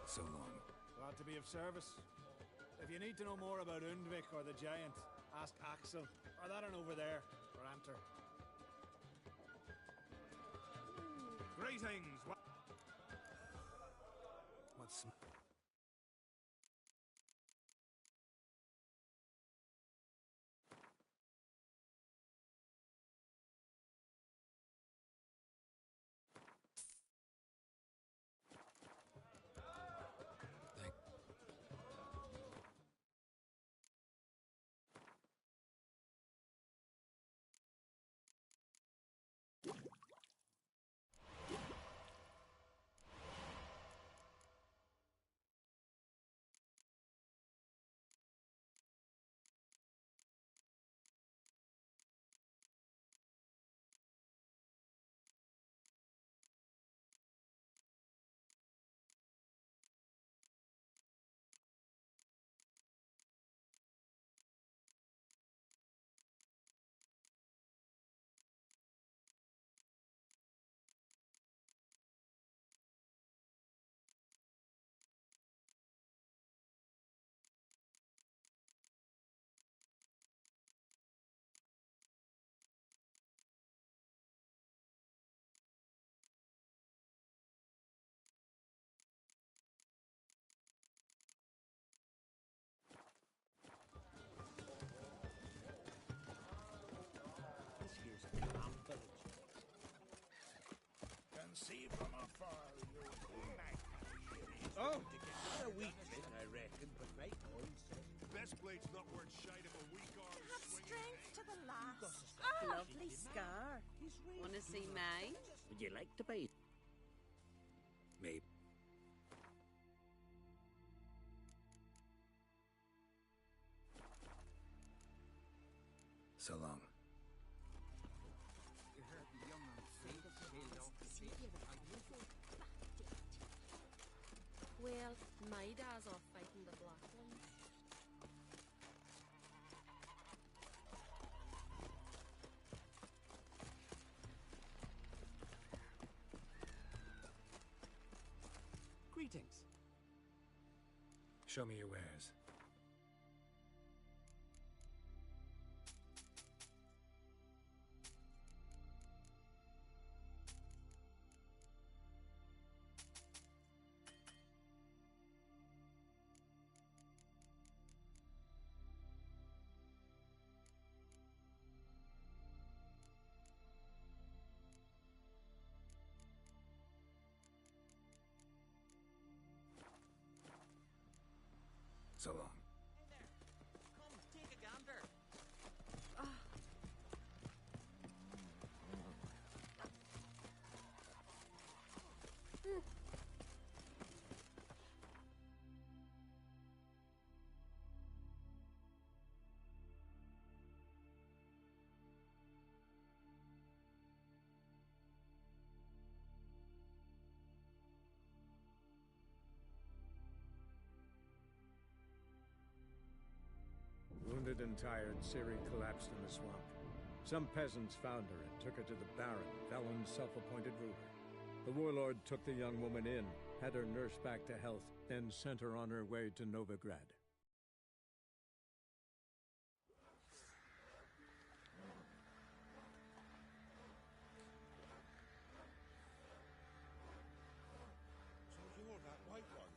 So long. Glad to be of service. If you need to know more about Undvik or the Giant, ask Axel, or that one over there, or Anter. Greetings! What's... See from afar your night. Oh, not a weak bit, I reckon, but my coin says... Best blade's not worth shite of a weak arm Have swinging. strength to the last. Lovely scar. Wanna see mine? Would you like to buy? Maybe. So long. Well, my dad's off fighting the Black Ones. Greetings. Show me your wares. So long. Come, take a gander. Exhausted and tired, Ciri collapsed in the swamp. Some peasants found her and took her to the Baron, Velen's self-appointed ruler. The warlord took the young woman in, had her nursed back to health, then sent her on her way to Novigrad. So you're that white one?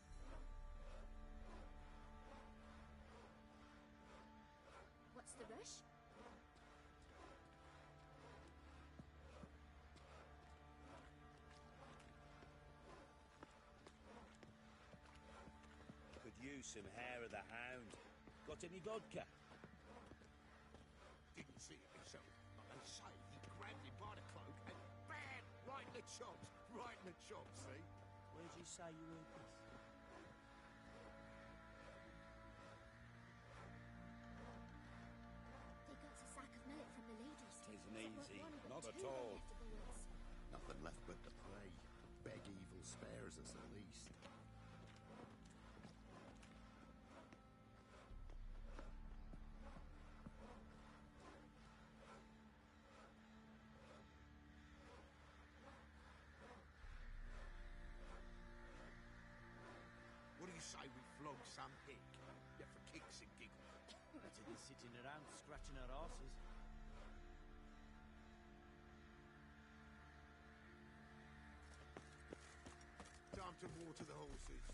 What's the rush? Could use some hair of the hound. Got any vodka? Didn't see it myself, but they say he grabbed him by the cloak and bam! Right in the chops! Right in the chops, see? Where'd you say you heard this? They got a sack of millet from the ladies. Tisn't easy, One, but not two at all. left of the woods. Nothing left but to pray. Beg evil spares us at least. What do you say we flog some pig? Yeah, for kicks and giggles. Better than sitting around scratching our asses. Time to water the horses.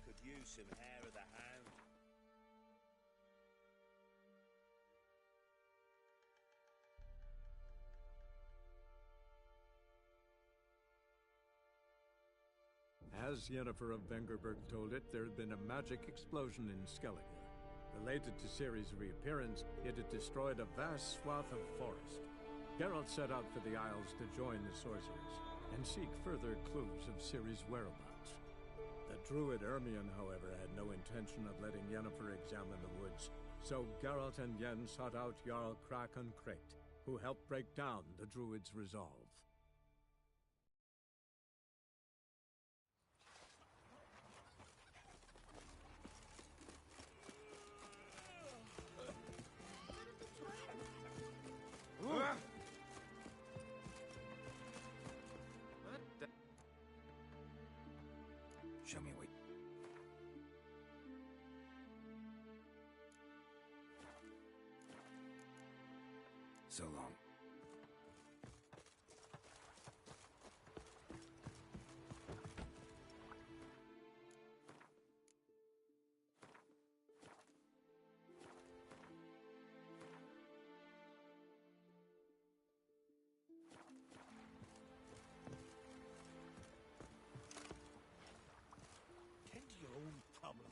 Could use some hair of the hound. As Yennefer of Vengerberg told it, there had been a magic explosion in Skellige. Related to Ciri's reappearance, it had destroyed a vast swath of forest. Geralt set out for the Isles to join the sorcerers and seek further clues of Ciri's whereabouts. The druid Ermion, however, had no intention of letting Yennefer examine the woods, so Geralt and Yen sought out Jarl Krakon Krayt, who helped break down the druid's resolve. Show me what... So long. Tend to your own problems.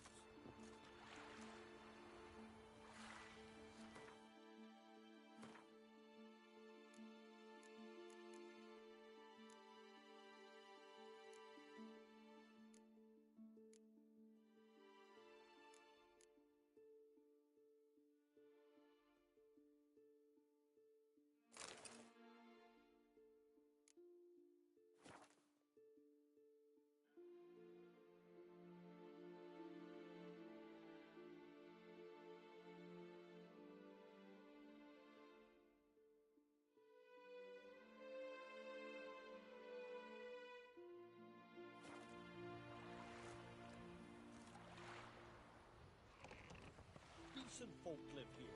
decent folk live here.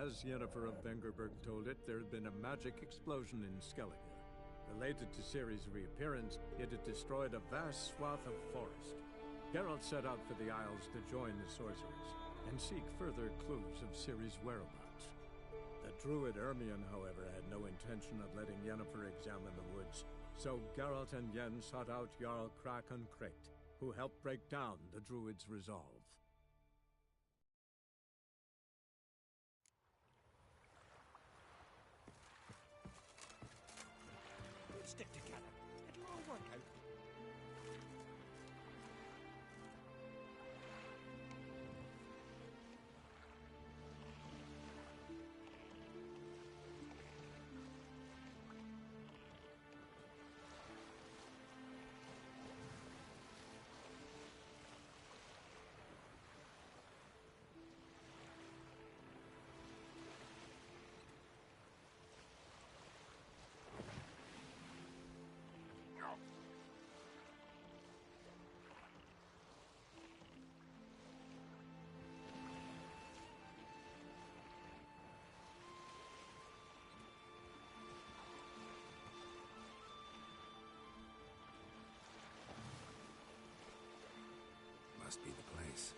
As Yennefer of Vengerberg told it, there had been a magic explosion in Skellige. Related to Ciri's reappearance, it had destroyed a vast swath of forest. Geralt set out for the Isles to join the sorcerers and seek further clues of Ciri's whereabouts. The druid Ermion, however, had no intention of letting Yennefer examine the woods, so Geralt and Yen sought out Jarl Krakon Krayt, who helped break down the druid's resolve. Stick together. It'll all work out. Must be the place.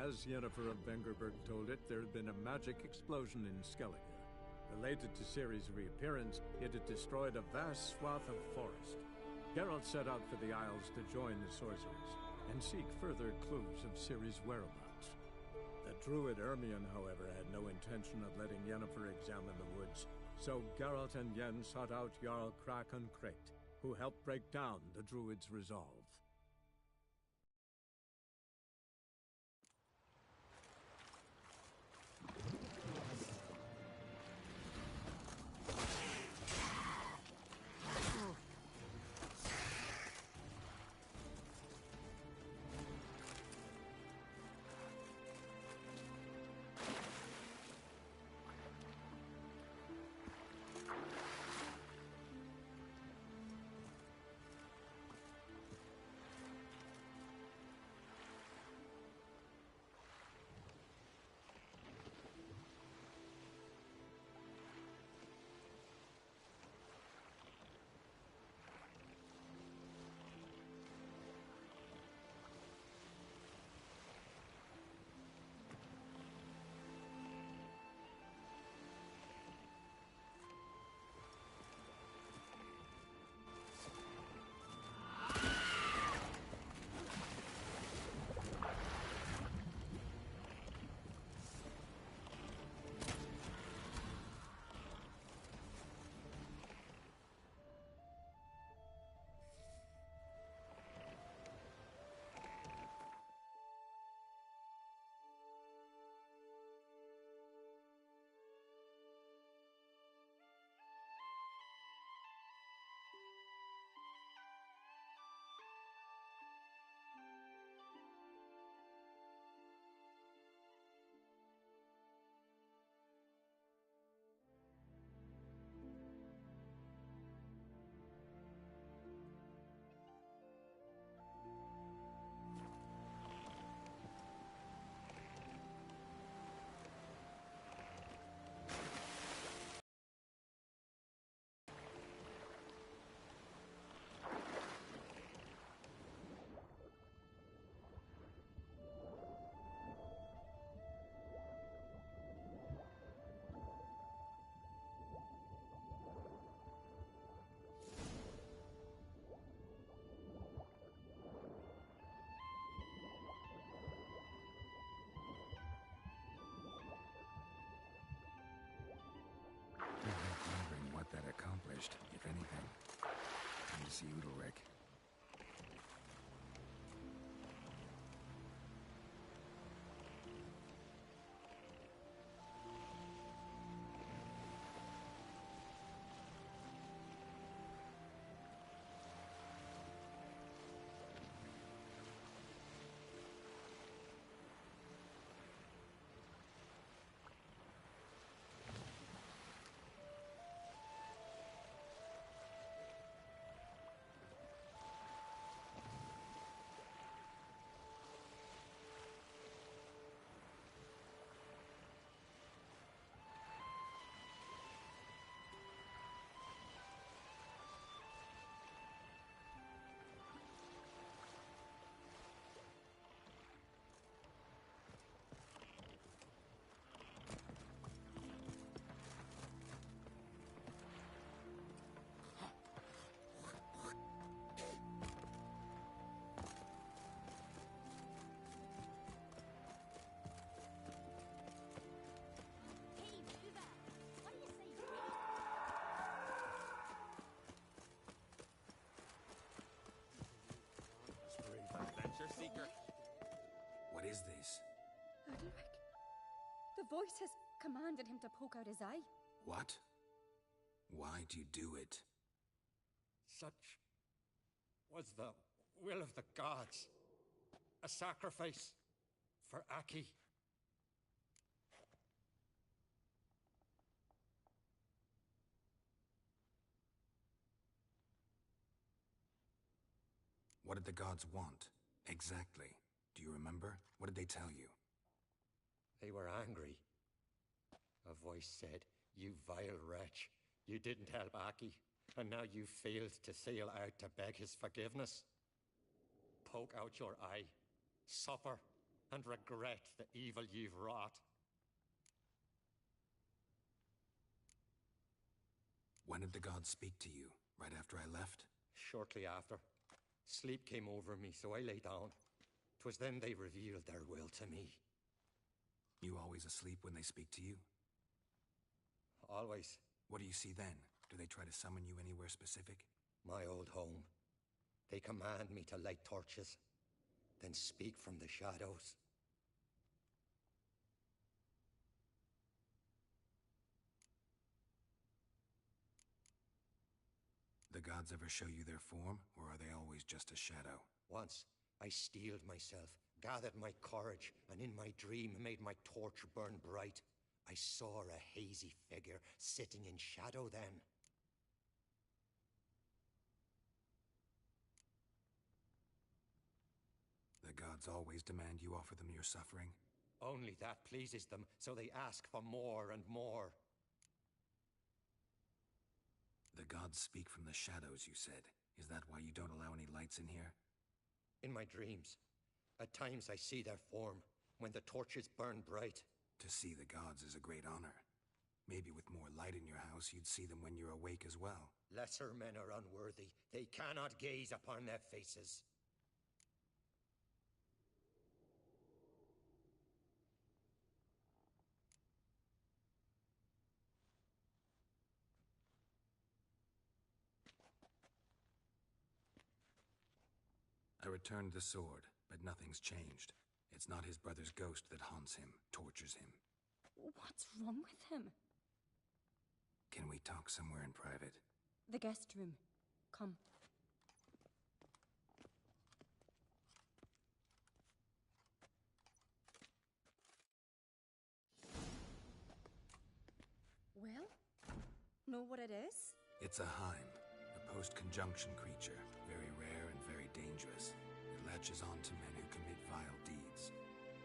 As Yennefer of Vengerberg told it, there had been a magic explosion in Skellige. Related to Ciri's reappearance, it had destroyed a vast swath of forest. Geralt set out for the Isles to join the sorcerers and seek further clues of Ciri's whereabouts. The druid Ermion, however, had no intention of letting Yennefer examine the woods, so Geralt and Yen sought out Jarl Krakon Krayt, who helped break down the druid's resolve. Wondering what that accomplished, if anything. Time to see Udalryk. Adventure seeker. What is this? Udalryk. The voice has commanded him to poke out his eye. What? Why'd you do it? Such was the will of the gods. A sacrifice for Aki. What did the gods want? Exactly. Do you remember? What did they tell you? They were angry. A voice said, "You vile wretch. You didn't help Aki, and now you failed to sail out to beg his forgiveness. Poke out your eye. Suffer. and regret the evil you've wrought. When did the gods speak to you? Right after I left? Shortly after. Sleep came over me, so I lay down. 'Twas then they revealed their will to me. You always asleep when they speak to you? Always. What do you see then? Do they try to summon you anywhere specific? My old home. They command me to light torches, then speak from the shadows. The gods ever show you their form, or are they always just a shadow? Once, I steeled myself, gathered my courage, and in my dream made my torch burn bright. I saw a hazy figure sitting in shadow then. The gods always demand you offer them your suffering? Only that pleases them, so they ask for more and more. The gods speak from the shadows, you said. Is that why you don't allow any lights in here? In my dreams. At times I see their form, when the torches burn bright. To see the gods is a great honor. Maybe with more light in your house, you'd see them when you're awake as well. Lesser men are unworthy. They cannot gaze upon their faces. I returned the sword, but nothing's changed. It's not his brother's ghost that haunts him, tortures him. What's wrong with him? Can we talk somewhere in private? The guest room. Come. Well, know what it is? It's a Heim, a post-conjunction creature, very rare and very dangerous. It latches on to men who commit vile deeds.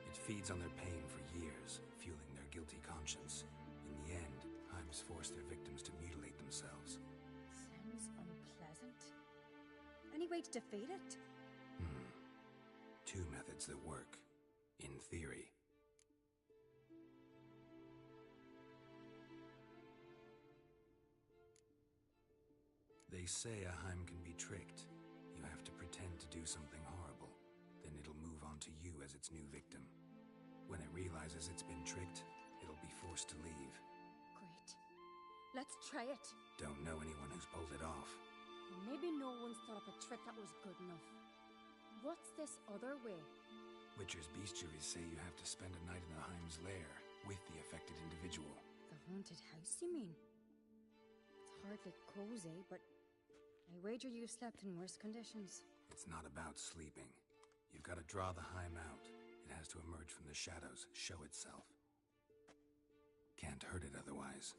It feeds on their pain for years, fueling their guilty conscience. In the end, Heims force their victims to mutilate themselves. Sounds unpleasant. Any way to defeat it? Two methods that work. In theory. They say a Heim can be tricked. You have to pretend to do something horrible. Then it'll move on to you as its new victim. When it realizes it's been tricked, it'll be forced to leave. Great. Let's try it. Don't know anyone who's pulled it off. Maybe no one's thought up a trick that was good enough. What's this other way? Witcher's bestiaries say you have to spend a night in the Heim's lair with the affected individual. The haunted house, you mean? It's hardly cozy, but I wager you've slept in worse conditions. It's not about sleeping. You've got to draw the Heim out. It has to emerge from the shadows, show itself. Can't hurt it otherwise.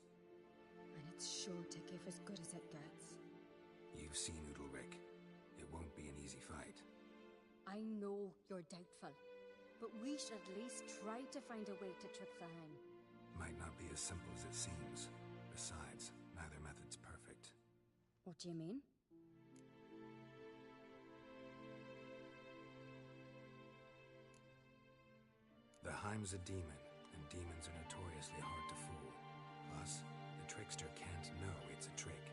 And it's sure to give as good as it gets. You've seen Udalryk. It won't be an easy fight. I know you're doubtful, but we should at least try to find a way to trick the Heim. Might not be as simple as it seems. Besides, neither method's perfect. What do you mean? The Heim's a demon, and demons are notoriously hard to fool. Plus, the trickster can't know it's a trick.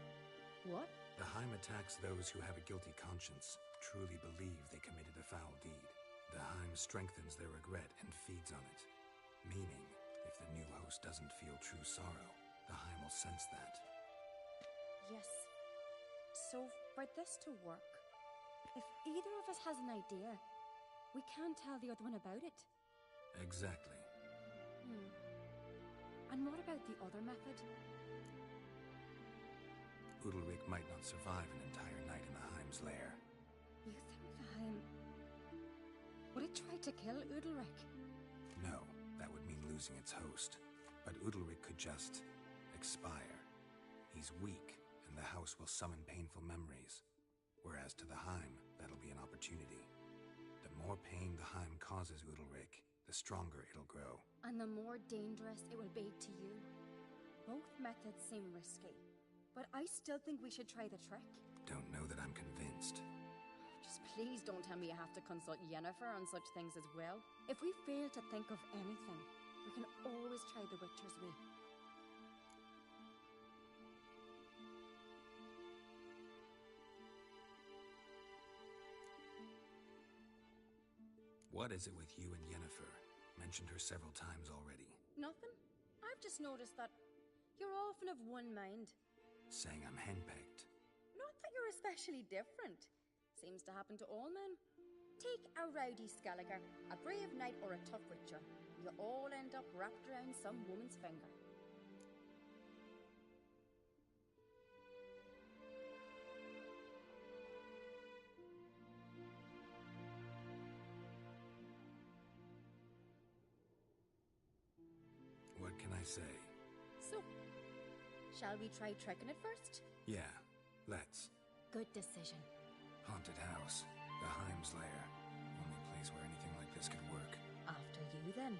What? The Heim attacks those who have a guilty conscience, truly believe they committed a foul deed. The Heim strengthens their regret and feeds on it. Meaning, if the new host doesn't feel true sorrow, the Heim will sense that. Yes. So, for this to work, if either of us has an idea, we can't tell the other one about it. Exactly. And what about the other method? Udalryk might not survive an entire night in the Heim's lair. You think the Heim... Would it try to kill Udalryk? No, that would mean losing its host. But Udalryk could just... expire. He's weak, and the house will summon painful memories. Whereas to the Heim, that'll be an opportunity. The more pain the Heim causes Udalryk, the stronger it'll grow. And the more dangerous it will be to you. Both methods seem risky, but I still think we should try the trick. Don't know that I'm convinced. Just Please don't tell me you have to consult Yennefer on such things as well. If we fail to think of anything, we can always try the Witcher's way. What is it with you and Yennefer? Mentioned her several times already. Nothing. I've just noticed that you're often of one mind. Saying I'm henpecked. Not that you're especially different. Seems to happen to all men. Take a rowdy Skelliger, a brave knight, or a tough Witcher. You all end up wrapped around some woman's finger. What can I say? So, shall we try trekking it first? Yeah, let's. Good decision. Haunted house. The Heims lair. Only place where anything like this could work. After you, then.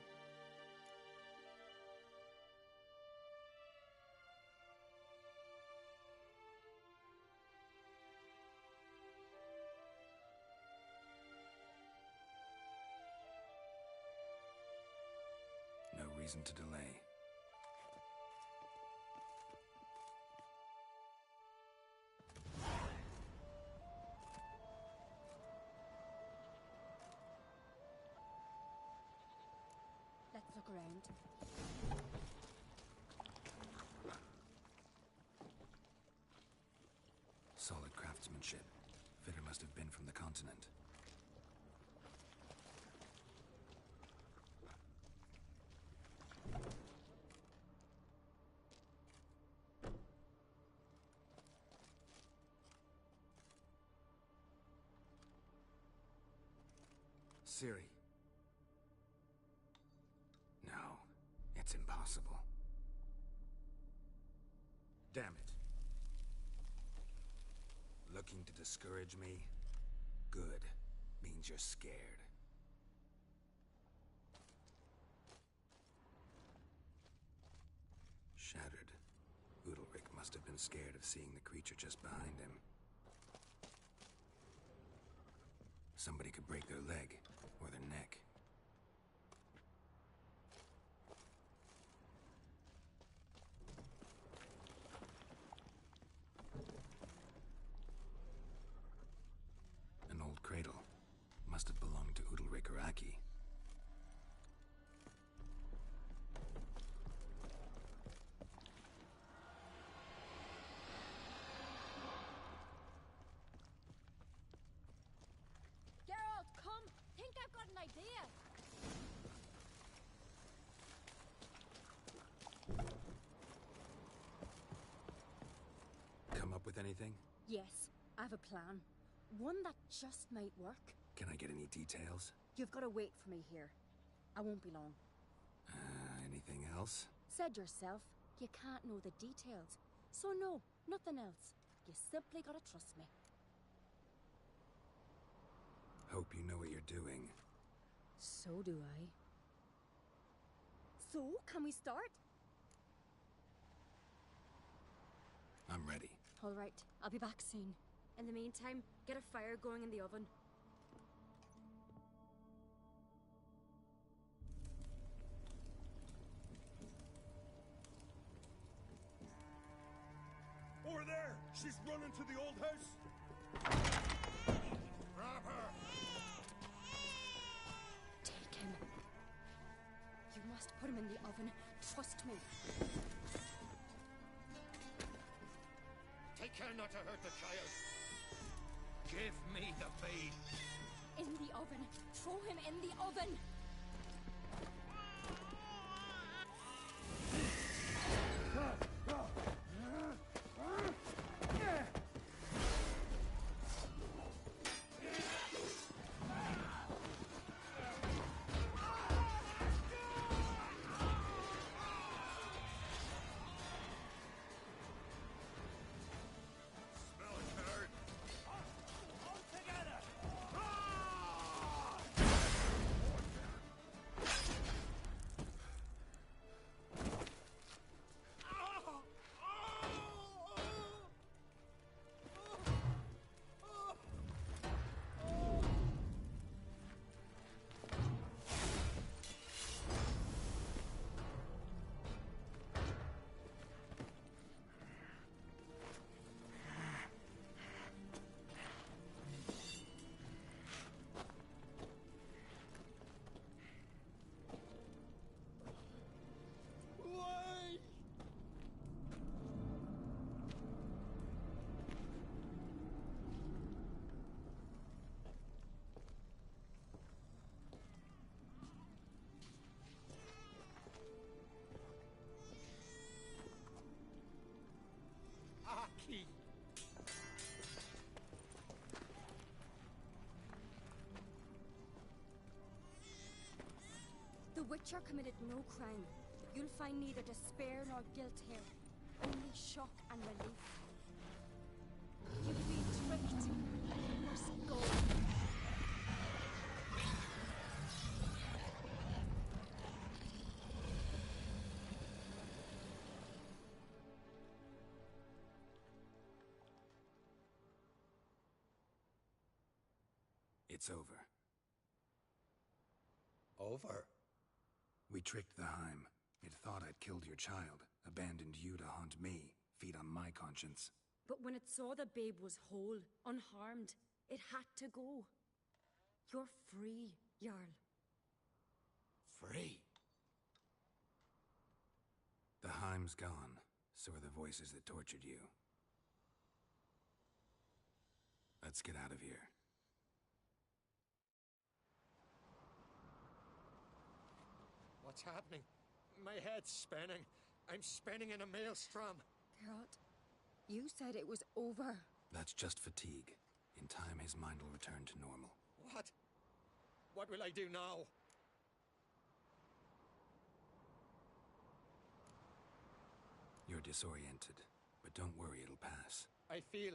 No reason to delay. Let's look around. Solid craftsmanship. Fitter must have been from the continent. Ciri. No, it's impossible. Damn it. Looking to discourage me? Good. Means you're scared. Shattered. Udalryk must have been scared of seeing the creature just behind him. Somebody could break their leg, or their neck. An old cradle. Must have belonged to Udalryk or Aki. Geralt, come! Think I've got an idea! Come up with anything? Yes, I have a plan. One that just might work. Can I get any details? You've got to wait for me here. I won't be long. Anything else? Said yourself, you can't know the details. So no, nothing else. You simply gotta trust me. Hope you know what you're doing. So do I. So, can we start? I'm ready. All right, I'll be back soon. In the meantime, get a fire going in the oven. Over there! She's running to the old house! Grab her! Take him. You must put him in the oven. Trust me. Take care not to hurt the child. Give me the babe. In the oven. Throw him in the oven. Witcher committed no crime. You'll find neither despair nor guilt here. Only shock and relief. You've been tricked. You must go. It's over. Over? We tricked the Heim. It thought I'd killed your child, abandoned you to haunt me, feed on my conscience. But when it saw the babe was whole, unharmed, it had to go. You're free, Jarl. Free? The Heim's gone, so are the voices that tortured you. Let's get out of here. What's happening? My head's spinning. I'm spinning in a maelstrom. Geralt, you said it was over. That's just fatigue. In time, his mind will return to normal. What? What will I do now? You're disoriented, but don't worry, it'll pass. I feel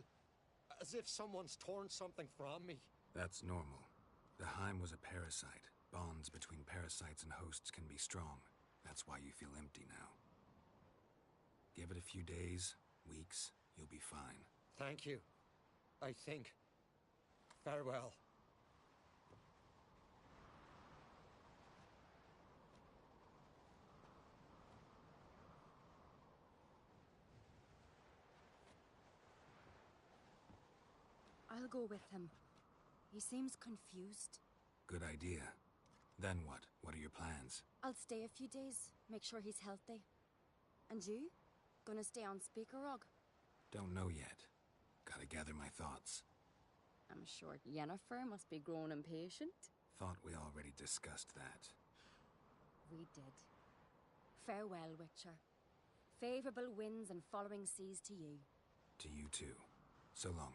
as if someone's torn something from me. That's normal. The Heim was a parasite. Bonds between parasites and hosts can be strong. That's why you feel empty now. Give it a few days, weeks, you'll be fine. Thank you. I think. Farewell. I'll go with him. He seems confused. Good idea. Then what? What are your plans? I'll stay a few days, make sure he's healthy. And you? Gonna stay on Speaker Rog? Don't know yet. Gotta gather my thoughts. I'm sure Yennefer must be grown impatient. Thought we already discussed that. We did. Farewell, Witcher. Favorable winds and following seas to you. To you too. So long.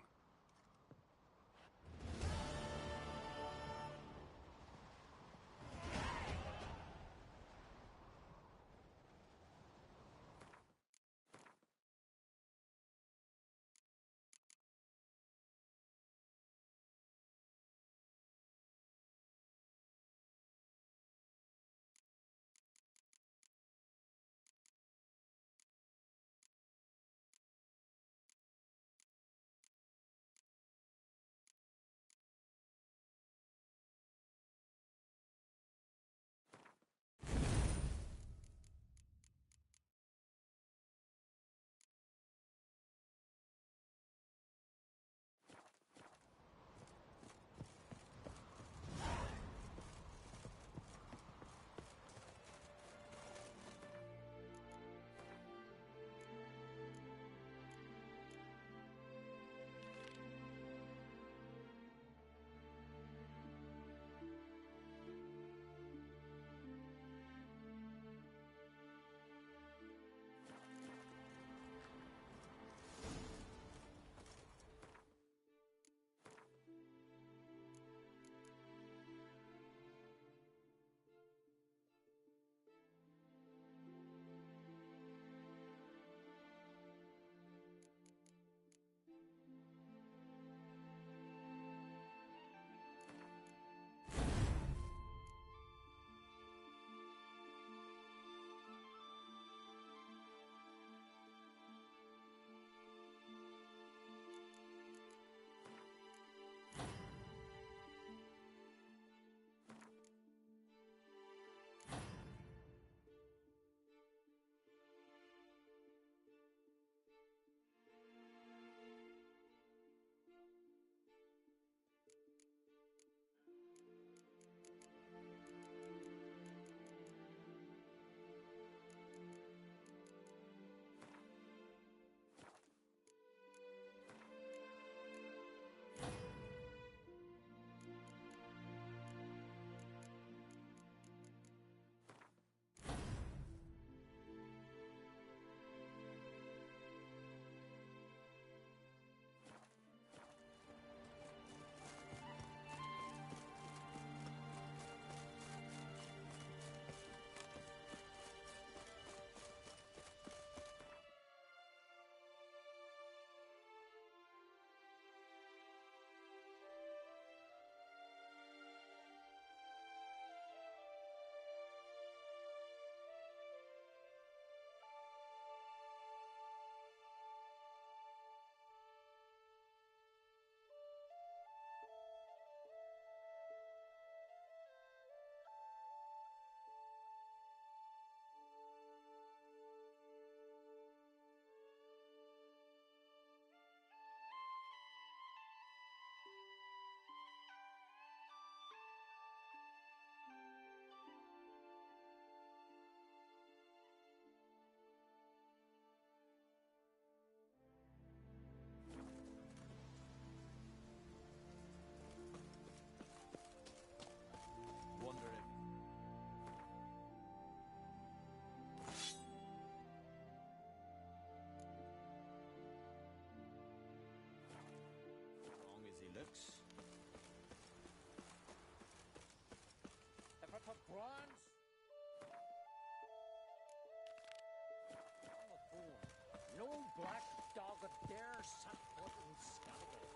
black dog that dare set foot in Skellige.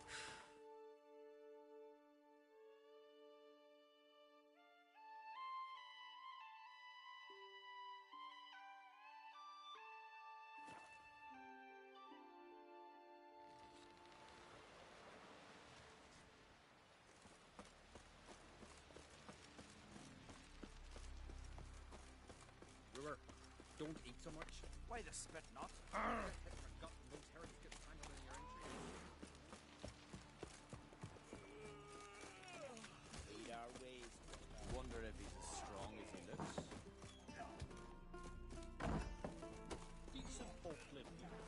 Brewer, don't eat so much. Why the spit not? Forgotten those herrings get tangled in your entries. Lead our ways. Wonder if he's as strong as he looks. Decent folk live here.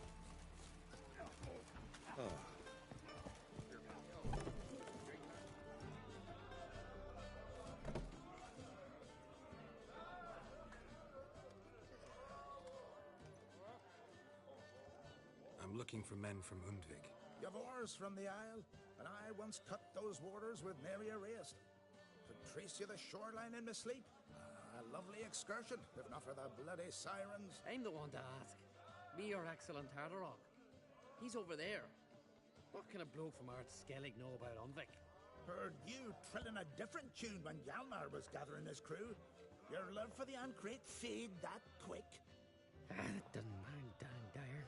Oh. I'm looking for men from Undvik. Yavors from the Isle, and I once cut those waters with nary a raist. Could trace you the shoreline in my sleep. A lovely excursion, if not for the bloody sirens. I'm the one to ask. Me or excellent Harderog. He's over there. What can a bloke from Art Skellig know about Unvik? Heard you trilling a different tune when Hjalmar was gathering his crew. Your love for the Ancrate fade that quick. It doesn't mind down there.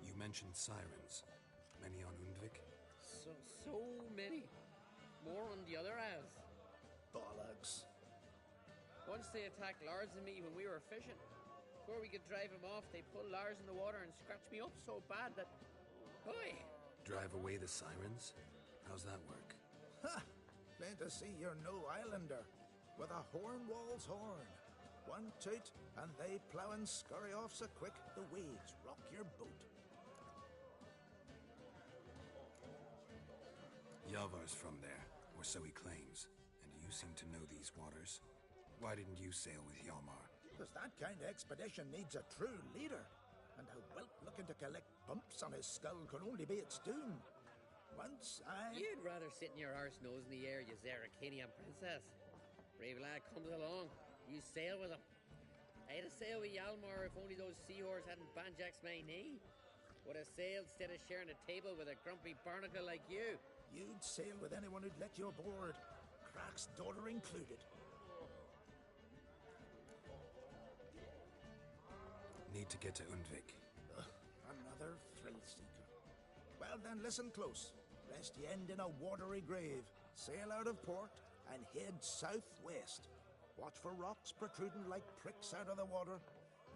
You mentioned sirens. Many on Undvik? So many. More on the other as. Bollocks. Once they attacked Lars and me when we were fishing. Before we could drive him off, they pulled Lars in the water and scratched me up so bad that... Boy! Drive away the sirens? How's that work? Ha! Plain to see you're no islander. With a horn wall's horn. One toot, and they plough and scurry off so quick the waves rock your boat. Yavar's from there, or so he claims, and you seem to know these waters. Why didn't you sail with Hjalmar? Because that kind of expedition needs a true leader, and a whelp looking to collect bumps on his skull could only be its doom. Once I... You'd rather sit in your arse nose in the air, you Zarakanian princess. Brave lad comes along, you sail with him. I'd have sailed with Hjalmar if only those seahorse hadn't banjaxed my knee. Would have sailed instead of sharing a table with a grumpy barnacle like you. You'd sail with anyone who'd let you aboard, Crach's daughter included. Need to get to Undvik. Another thrill seeker. Well then, listen close. Lest you end in a watery grave. Sail out of port and head southwest. Watch for rocks protruding like pricks out of the water.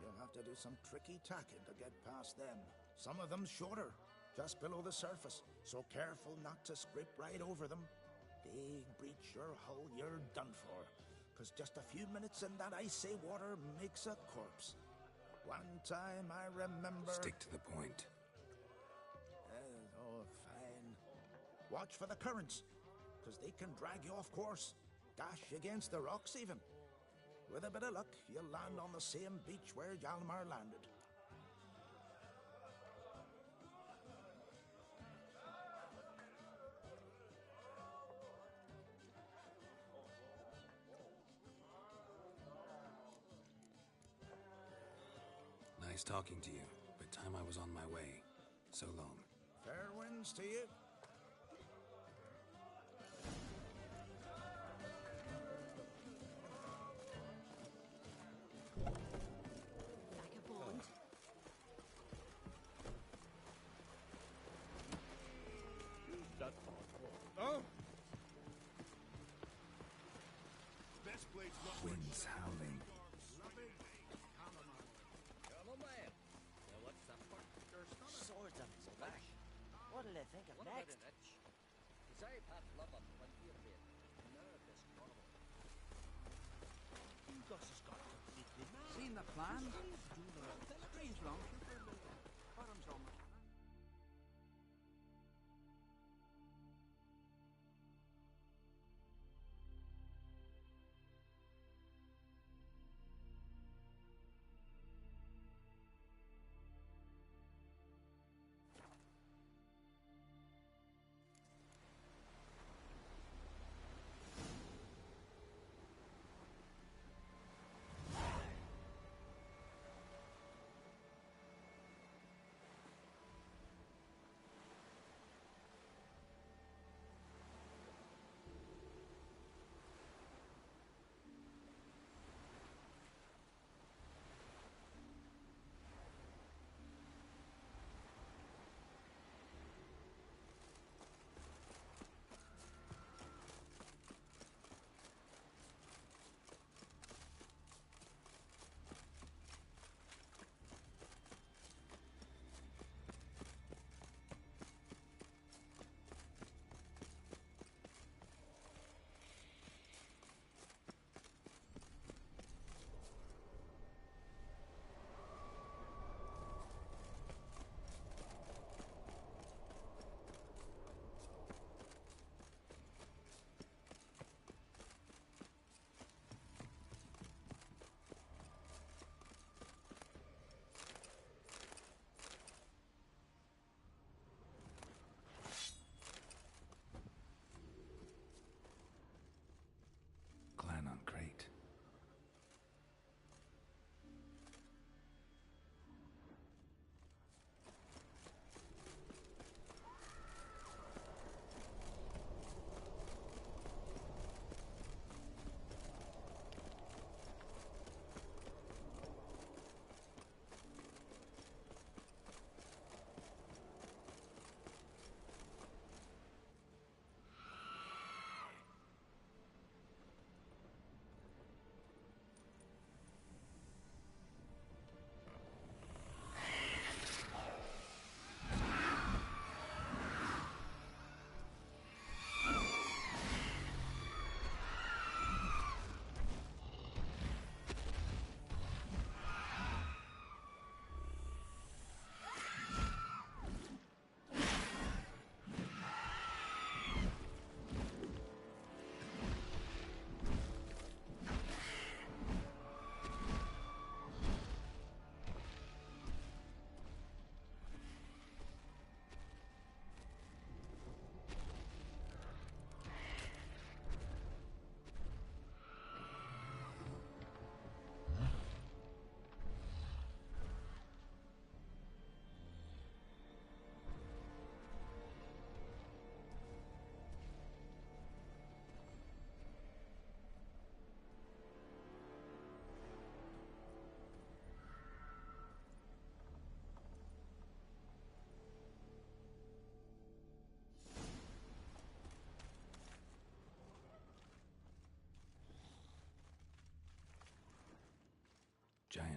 You'll have to do some tricky tacking to get past them. Some of them shorter, just below the surface, so careful not to scrape right over them. They breach your hull, you're done for. 'Cause just a few minutes in that icy water makes a corpse. One time I remember... Stick to the point. Oh, fine. Watch for the currents, 'cause they can drag you off course. Dash against the rocks even. With a bit of luck, you'll land on the same beach where Hjalmar landed. Nice talking to you, but time I was on my way. So long. Fair winds to you. Vagabond. That Oh! Best place not Winds howling. Chamomile. Now what's that for? Swords on his back. What'll they think of What next? about an itch? Cause I've had love on 20 of it. None of this carnival. Gus has got completely mad. Seen the plan? Strange long trip for a little. Bottom's on the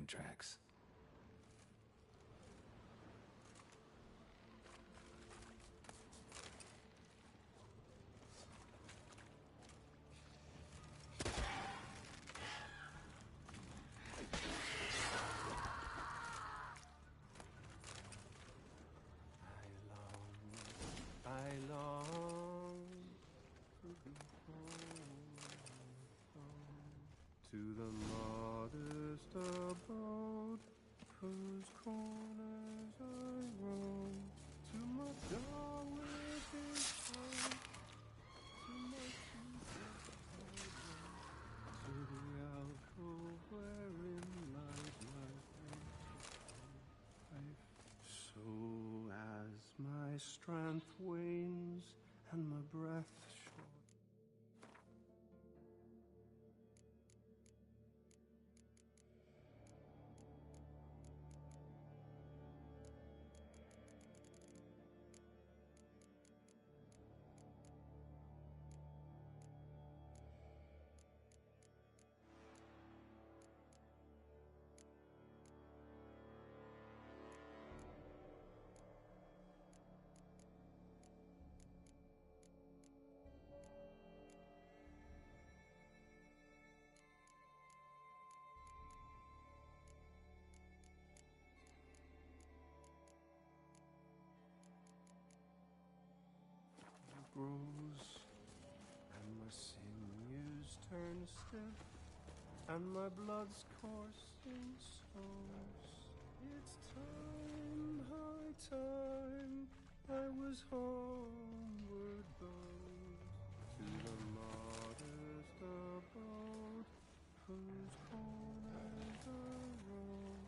train tracks. I long to be home, to the modest abode whose corners I roam, to my dog with his heart, to my teeth, to the alcove wherein lies my life. So as my strength wanes and my breath short, grows, and my sinews turn stiff, and my blood's coursing slows. It's time, high time, I was homeward bound, to the modest abode, whose corners I roam.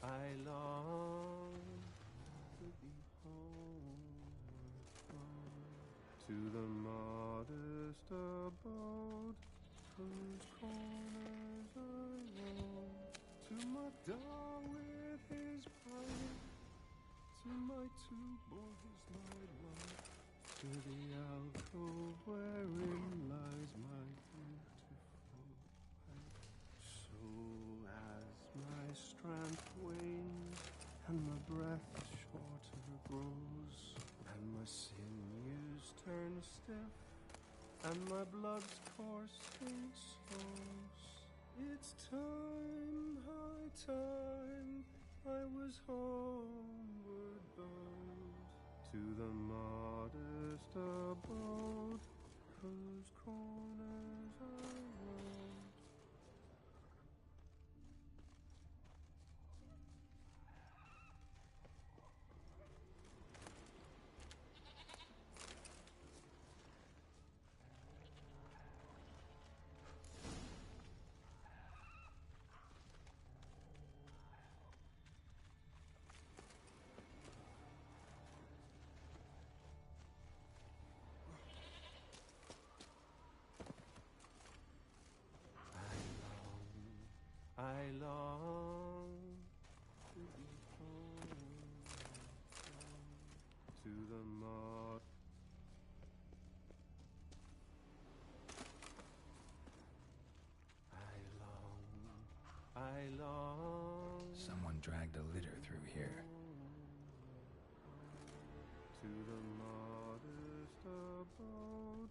I long to be homeward bound, to the modest abode whose corners I roam, to my dog with his pipe, to my two boys my love, to the alcove wherein lies my beautiful wife. So as my strength wanes and my breath shorter grows, and my sinews turn stiff, and my blood's coursing slows, it's time, high time, I was homeward bound, to the modest abode whose corners I roam. I long to be home, to the mod. I long. Someone dragged a litter through here. To the modest abode.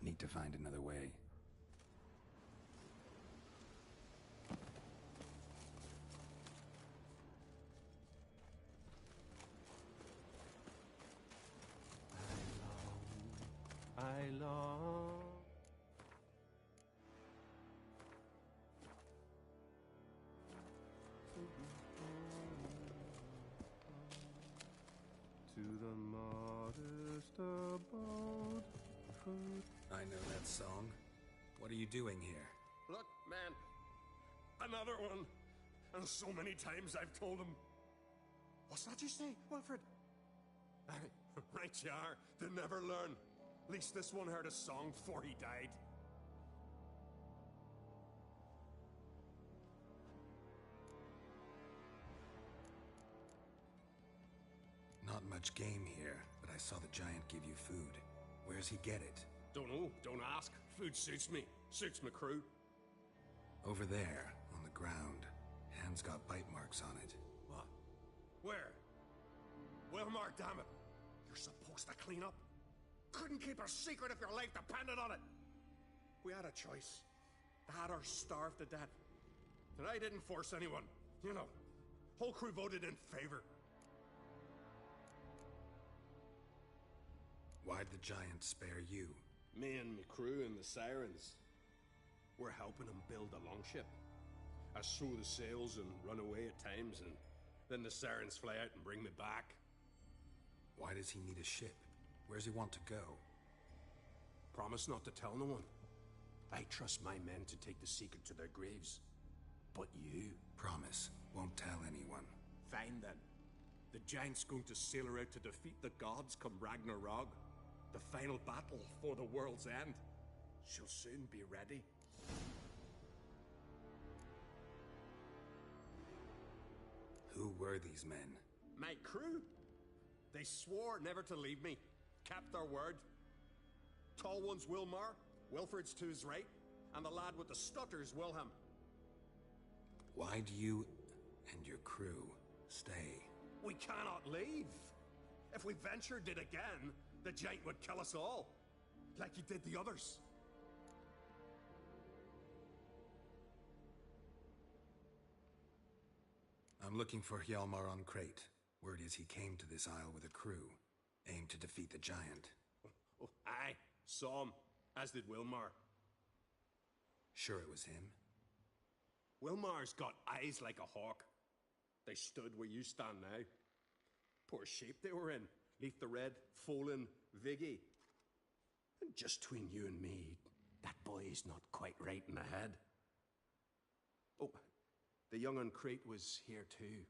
Need to find another way. I long to the modest abode. I know that song. What are you doing here? Look, man. Another one. And so many times I've told him. What's that you say, Wilfred? Aye, right you are. They never learn. At least this one heard a song before he died. Not much game here, but I saw the giant give you food. Where's he get it? Don't know. Don't ask. Food suits me. Suits my crew. Over there, on the ground. Hand's got bite marks on it. What? Where? Wilmar, damn it. You're supposed to clean up. Couldn't keep a secret if your life depended on it. We had a choice. That or starve to death. And I didn't force anyone. You know, whole crew voted in favor. Why'd the giant spare you? Me and me crew and the Sirens. We're helping him build a longship. I sew the sails and run away at times, and then the Sirens fly out and bring me back. Why does he need a ship? Where's he want to go? Promise not to tell no one. I trust my men to take the secret to their graves. But you... Promise. Won't tell anyone. Fine then. The giant's going to sail her out to defeat the gods come Ragnarok. The final battle for the world's end. She'll soon be ready. Who were these men? My crew. They swore never to leave me. Kept their word. Tall one's Wilmar, Wilfred's to his right, and the lad with the stutter's Wilhelm. Why'd you and your crew stay? We cannot leave. If we ventured it again, the giant would kill us all, like he did the others. I'm looking for Hjalmar on Crate. Word is he came to this isle with a crew, aimed to defeat the giant. Oh, aye, saw him, as did Wilmar. Sure it was him? Wilmar's got eyes like a hawk. They stood where you stand now. Poor shape they were in. Leaf the Red, Folin, Viggy. And just between you and me, that boy's not quite right in the head. Oh, the young on Crate was here too.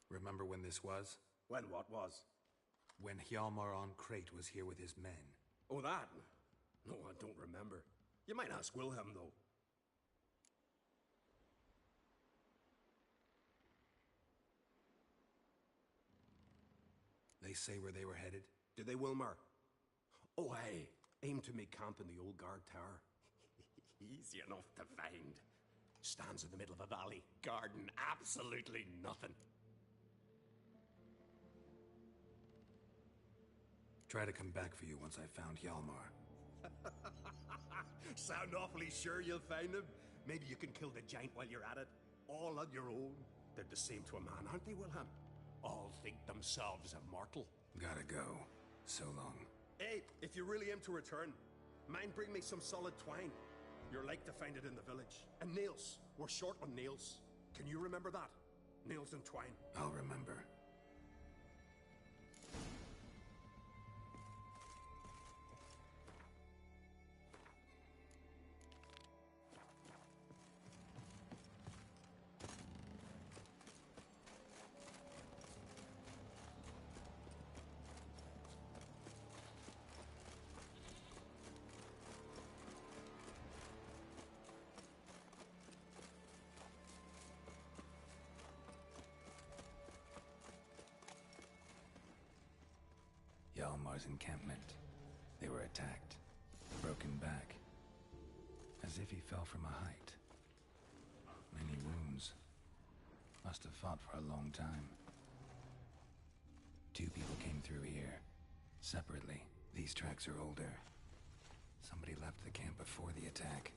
Remember when this was? When what was? When Hjalmar on Crate was here with his men. Oh, that? No, I don't remember. You might ask Wilhelm, though. They say where they were headed? Did they, Wilmar? Oh, aye. Aim to make camp in the old guard tower. Easy enough to find. Stands in the middle of a valley. Garden, absolutely nothing. Try to come back for you once I found Hjalmar. Sound awfully sure you'll find him? Maybe you can kill the giant while you're at it. All on your own. They're the same to a man, aren't they, Wilhelm? All think themselves immortal. Gotta go. So long. Hey, if you really aim to return, mind bring me some solid twine. You're like to find it in the village. And nails. We're short on nails. Can you remember that? Nails and twine. I'll remember. Hjalmar's encampment. They were attacked. Broken back. As if he fell from a height. Many wounds. Must have fought for a long time. 2 people came through here. separately. These tracks are older. Somebody left the camp before the attack.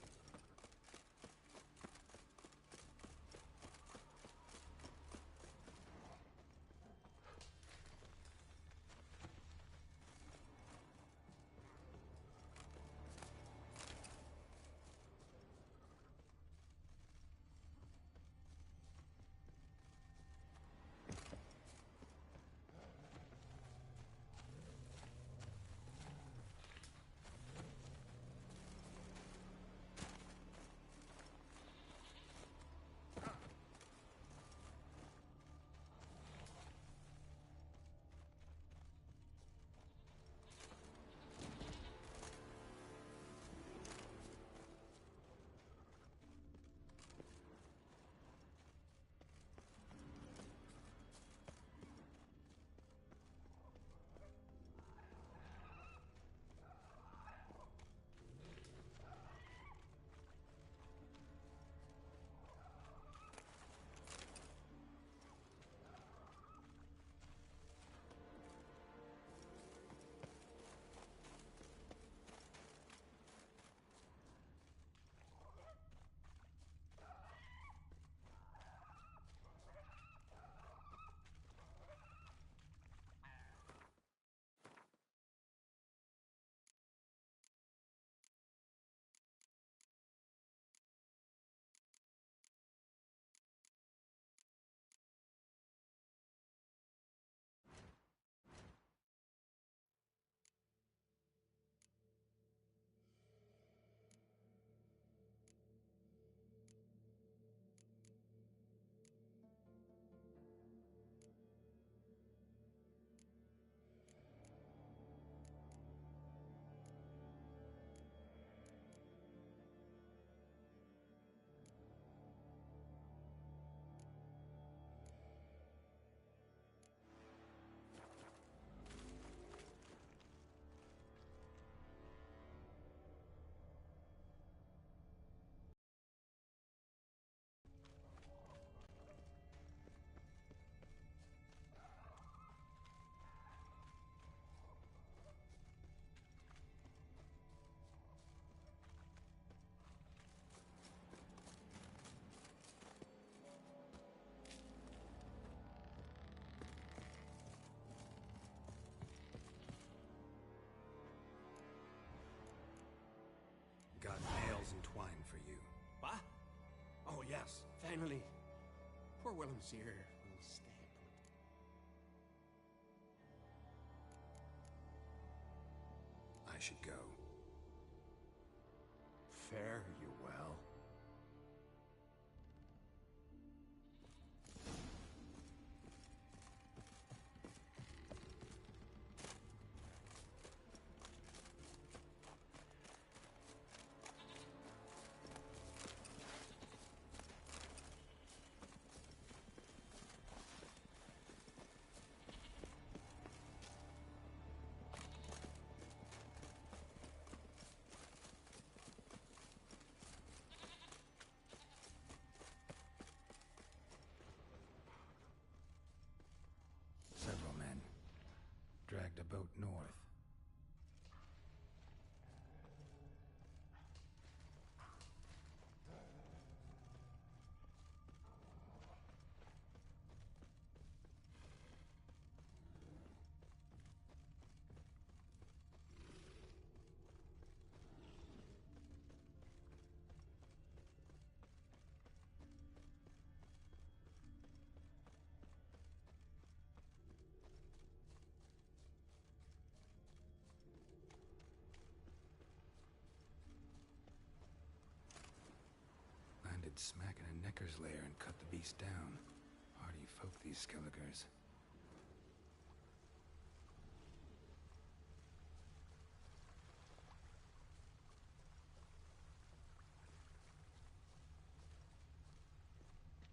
Got nails and twine for you. What? Oh, yes, finally. Poor Willem's here will stay put. I should go. Fare you well. Several men dragged a boat north. Landed smack in a necker's lair and cut the beast down. Hardy folk, these Skelligers.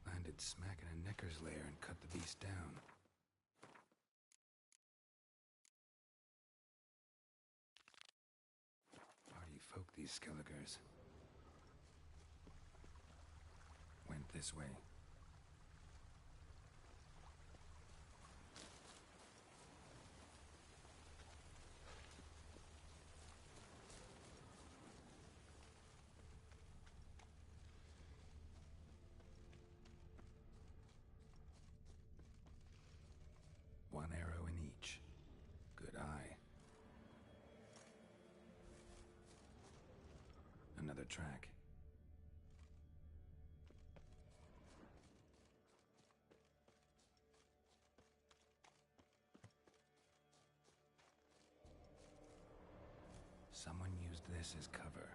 Landed smack in a necker's lair and cut the beast down. Hardy folk, these Skelligers. Went this way. a track. Someone used this as cover.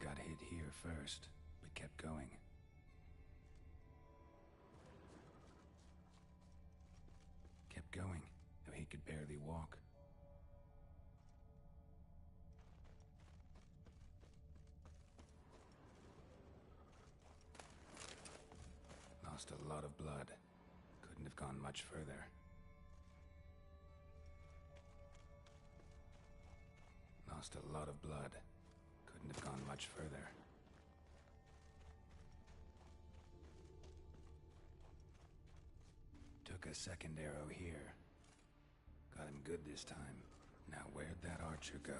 Got hit here first, but kept going. Kept going, though he could barely walk. Lost a lot of blood. Couldn't have gone much further. Lost a lot of blood. Couldn't have gone much further. Took a second arrow here. Got him good this time. Now where'd that archer go?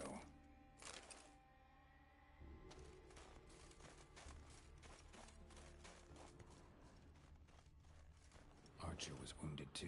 Archer was wounded too.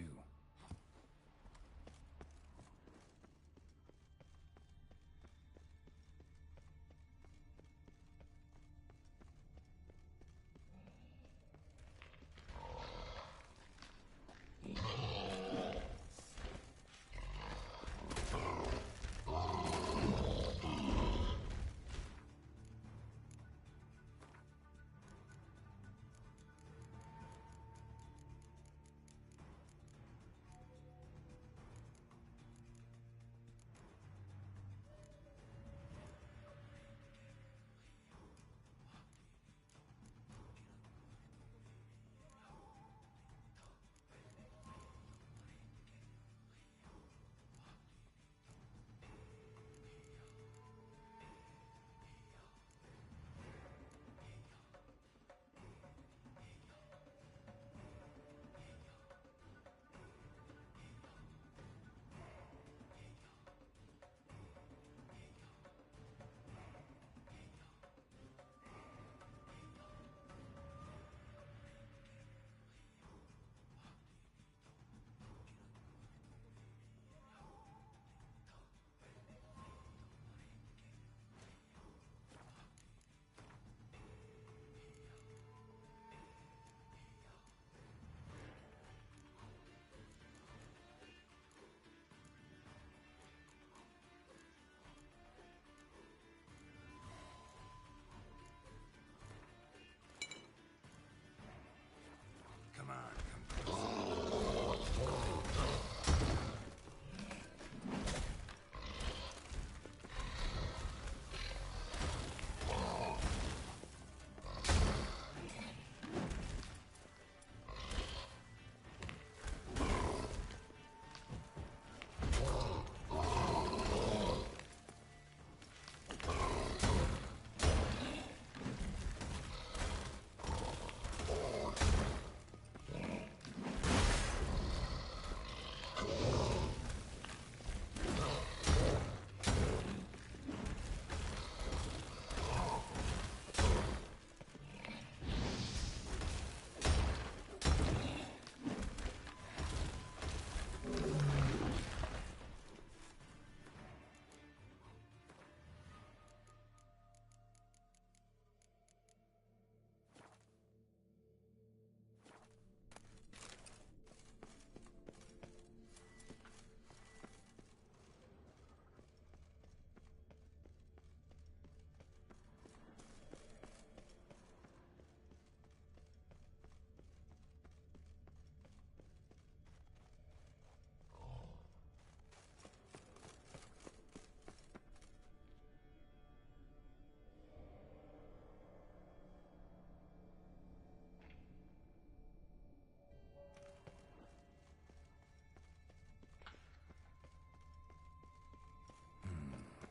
Come on, come closer.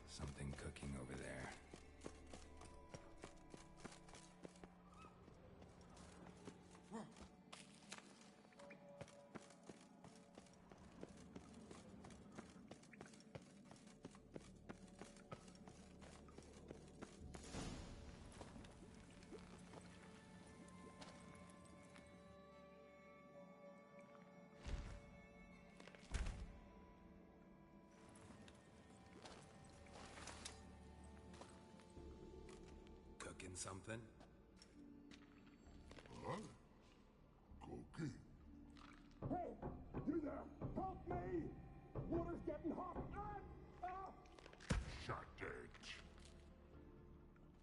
Something cooking over there. something? Huh? Cookie? Hey, you there! Help me! Water's getting hot! Shut it.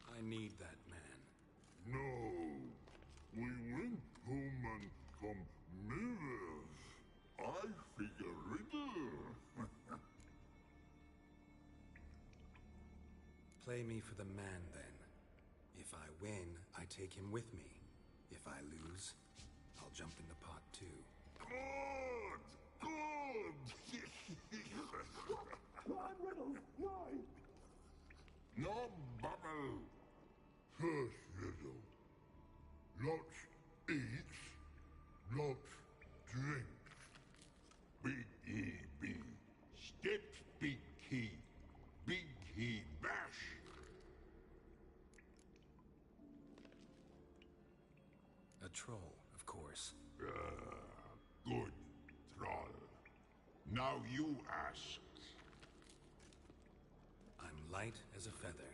I need that man. No. We went home and come mirrors. I figure riddle. Play me for the man, then. If I win, I take him with me. If I lose, I'll jump in the pot, too. Good! Good! Climb riddles, now! No bubble. First riddle. Lots eats, lots drinks. Big E B. Steps big key. Big key bash. A troll, of course. Good, troll. Now you ask. I'm light as a feather,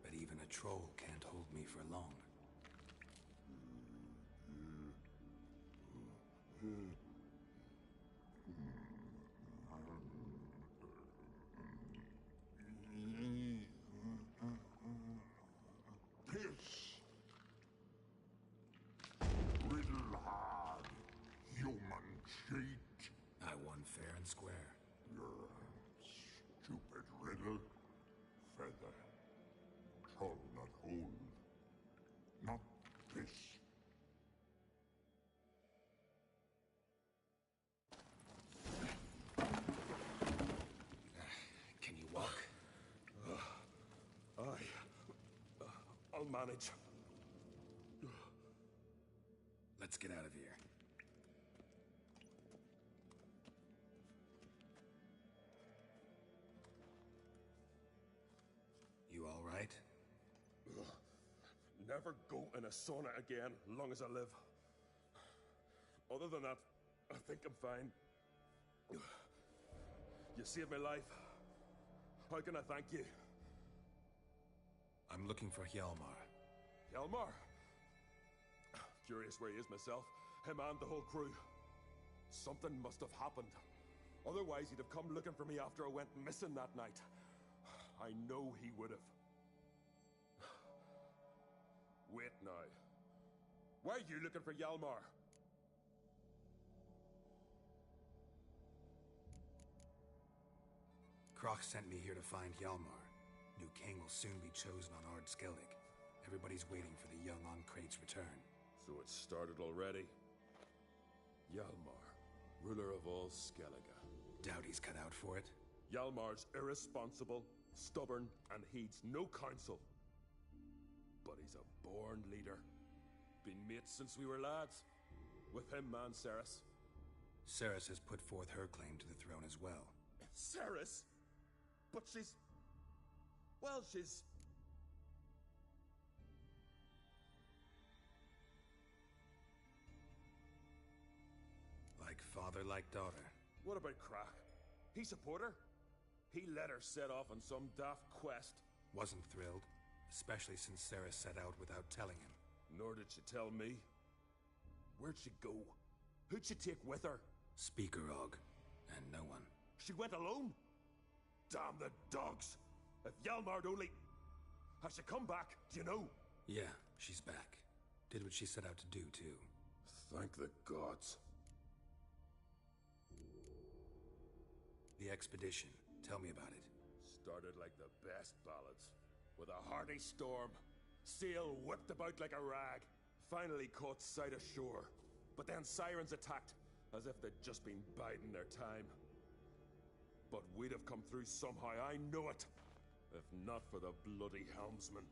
but even a troll can't hold me for long. Piss. Riddle hard. Human cheat. I won fair and square. Stupid riddle. Feather. Troll not hold. Not piss. Can you walk? I'll manage. Let's get out of here. You all right? Never go in a sauna again, long as I live. Other than that, I think I'm fine. You saved my life. How can I thank you? I'm looking for Hjalmar. Hjalmar? Curious where he is myself. Him and the whole crew. Something must have happened. Otherwise, he'd have come looking for me after I went missing that night. I know he would have. Wait now. Why are you looking for Hjalmar? Croc sent me here to find Hjalmar. New king will soon be chosen on Ard Skellig. Everybody's waiting for the young Ancrate's return. So it started already. Hjalmar, ruler of all Skellige. Doubt he's cut out for it. Hjalmar's irresponsible, stubborn, and heeds no counsel. But he's a born leader. Been mates since we were lads. With him and Cerys. Cerys has put forth her claim to the throne as well. Cerys? But she's... Well, she's... Like father, like daughter. What about Crach? He support her? He let her set off on some daft quest. Wasn't thrilled, especially since Cerys set out without telling him. Nor did she tell me. Where'd she go? Who'd she take with her? Speaker Og, and no one. She went alone? Damn the dogs! If Hjalmar'd only... Has she come back? Do you know? Yeah, she's back. Did what she set out to do, too. Thank the gods. The expedition. Tell me about it. Started like the best ballads. With a hearty storm. Sail whipped about like a rag. Finally caught sight of shore. But then sirens attacked, as if they'd just been biding their time. But we'd have come through somehow, I know it. If not for the bloody helmsman.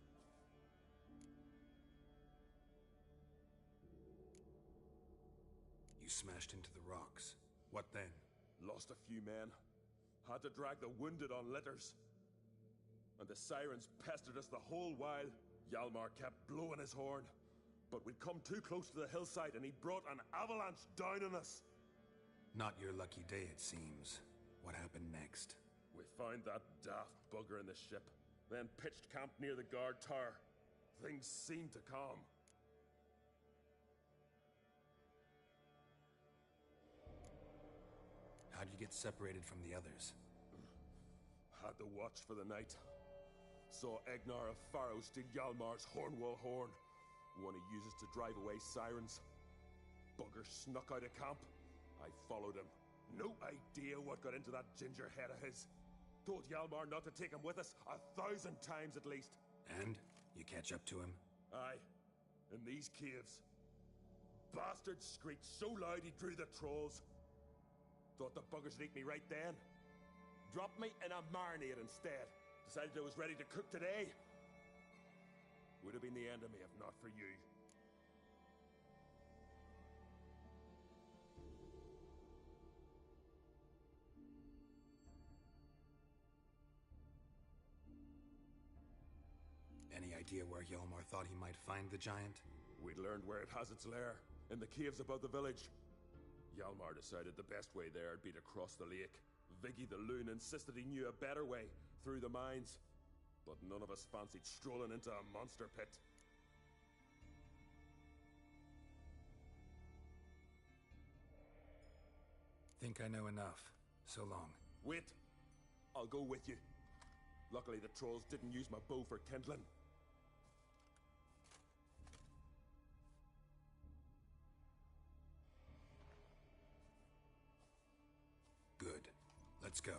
You smashed into the rocks. What then? Lost a few men. Had to drag the wounded on litters. And the sirens pestered us the whole while. Hjalmar kept blowing his horn. But we'd come too close to the hillside and he brought an avalanche down on us. Not your lucky day, it seems. What happened next? We found that daft bugger in the ship, then pitched camp near the guard tower. things seem to calm. How'd you get separated from the others? Had to watch for the night. Saw Egnar of Pharaoh steal Hjalmar's Hornwall horn. One he uses to drive away sirens. Bugger snuck out of camp. I followed him. No idea what got into that ginger head of his. Told Hjalmar not to take him with us 1,000 times at least. And? You catch up to him? Aye. In these caves. Bastard screeched so loud he drew the trolls. Thought the buggers would eat me right then. Dropped me in a marinade instead. Decided I was ready to cook today. Would have been the end of me if not for you. Any idea where Hjalmar thought he might find the giant? We'd learned where it has its lair, in the caves above the village. Hjalmar decided the best way there would be to cross the lake. Viggy the loon insisted he knew a better way, through the mines. But none of us fancied strolling into a monster pit. Think I know enough. So long. Wait! I'll go with you. Luckily the trolls didn't use my bow for kindling. Good. Let's go.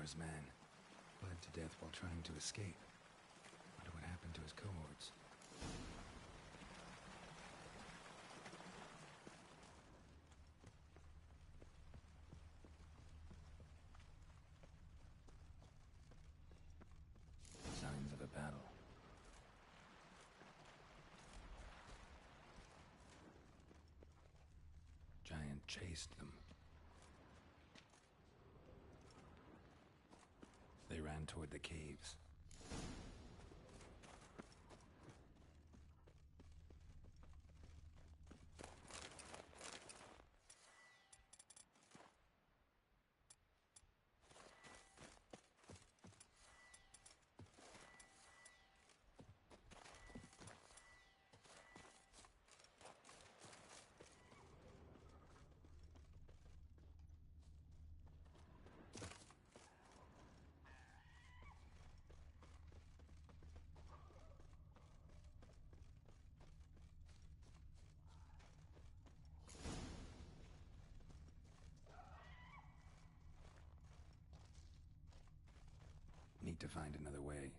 Egnor's man. Bled to death while trying to escape. Wonder what happened to his cohorts. Signs of a battle. Giant chased them. They ran toward the caves. Need to find another way.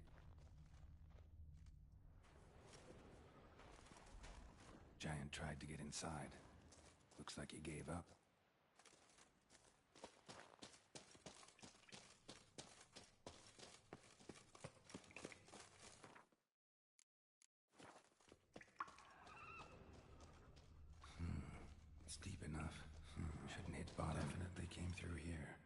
Giant tried to get inside. Looks like he gave up. It's deep enough. Shouldn't hit bottom. Definitely came through here.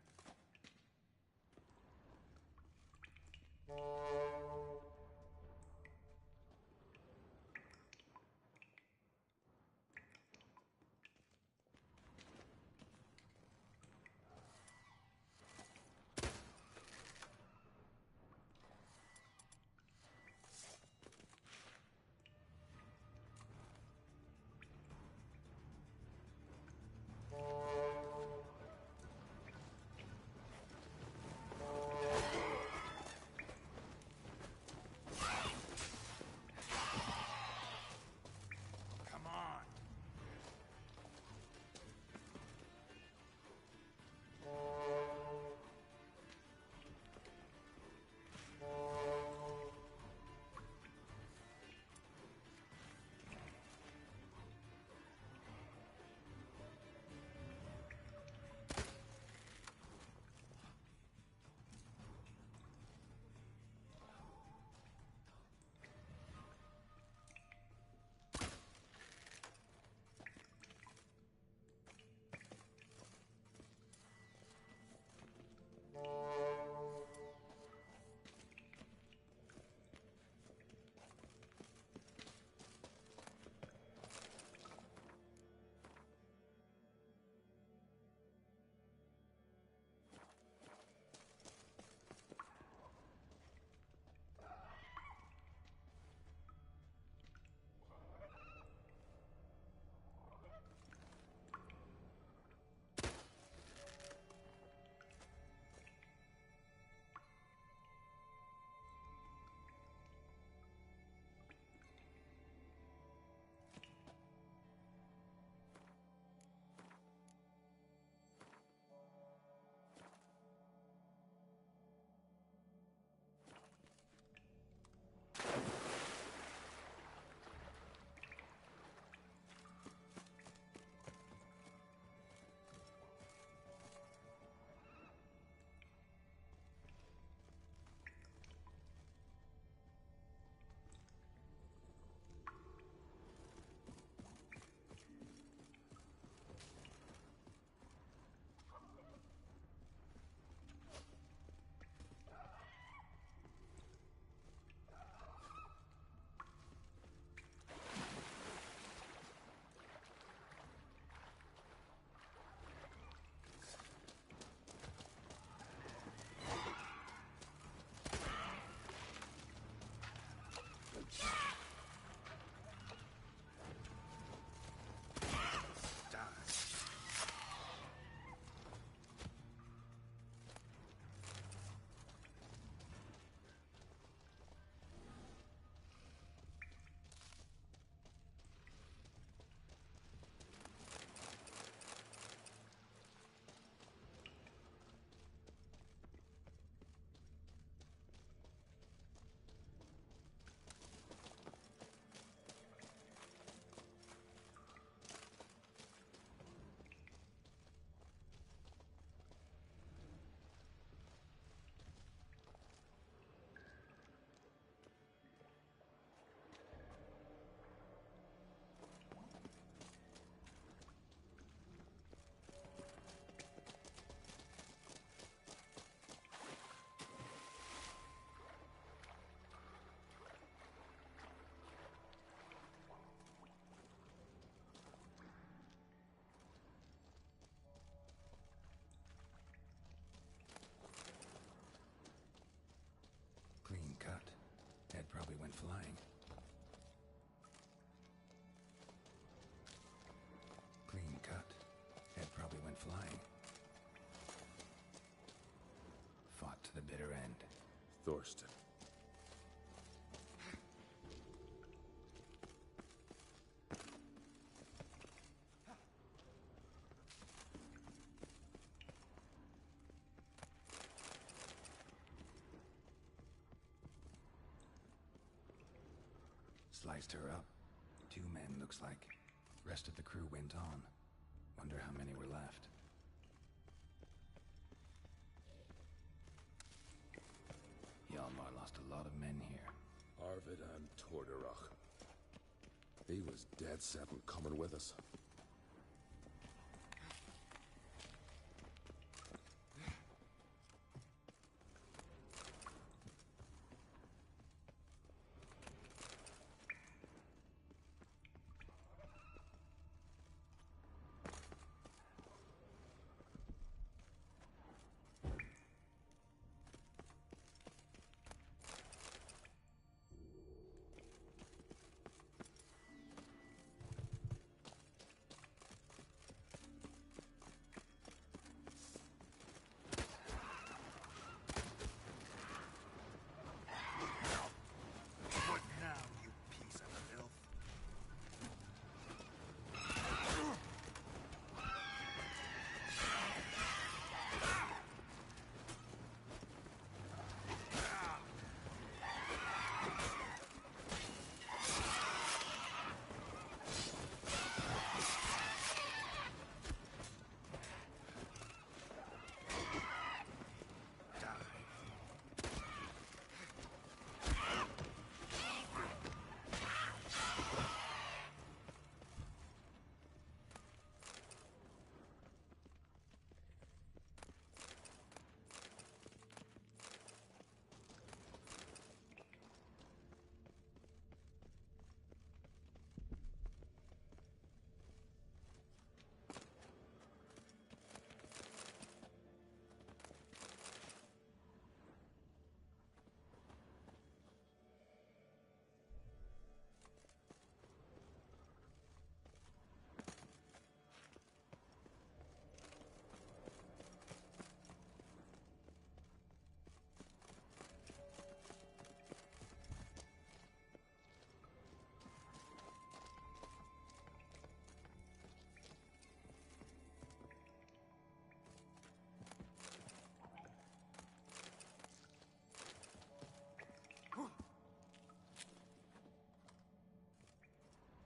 went flying. Clean cut. Head probably went flying. Fought to the bitter end. Thorsten. Sliced her up. 2 men, looks like. Rest of the crew went on. Wonder how many were left. Hjalmar lost a lot of men here. Arvid and Torderach. He was dead set on coming with us.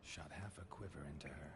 Shot half a quiver into her.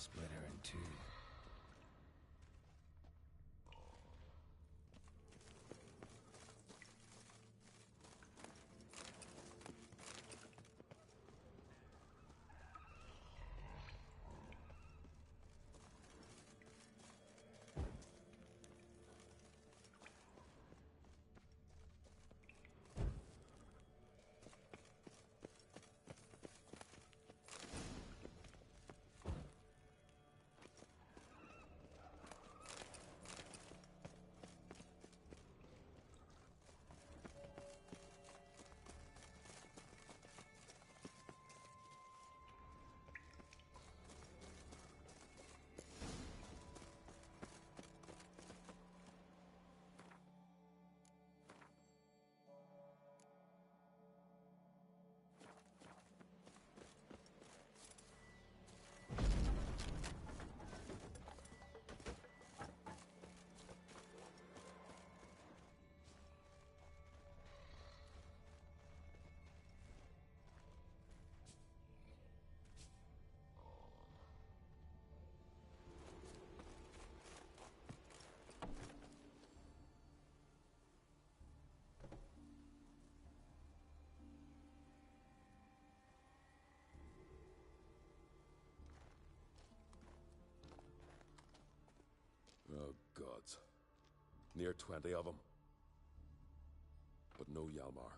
Split her in two. Oh, gods. Near 20 of them. But no Hjalmar.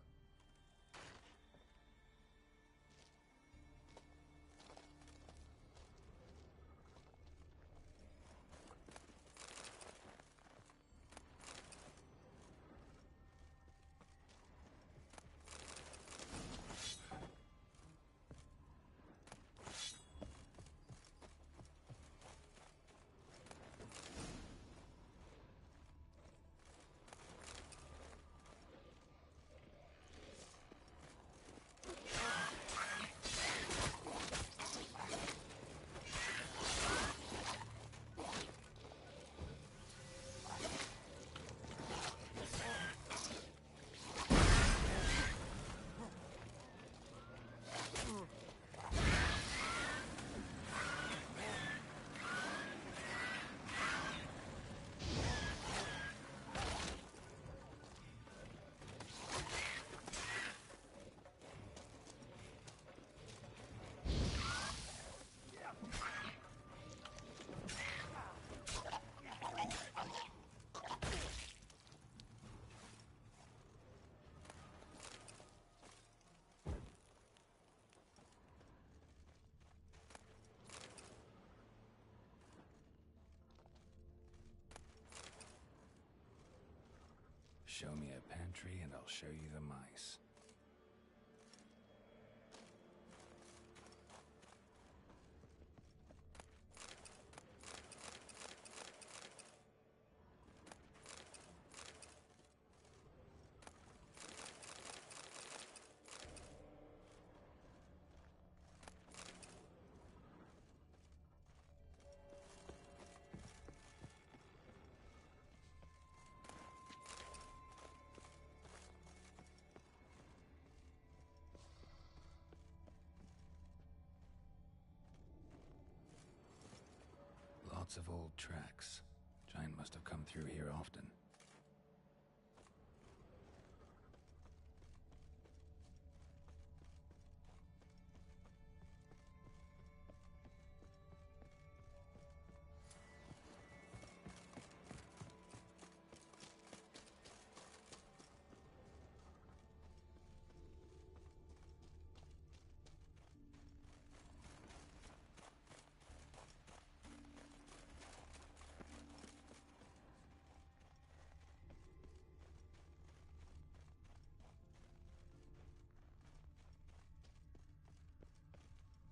Show me a pantry and I'll show you the mice. Lots of old tracks. Giant must have come through here often.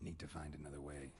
Need to find another way.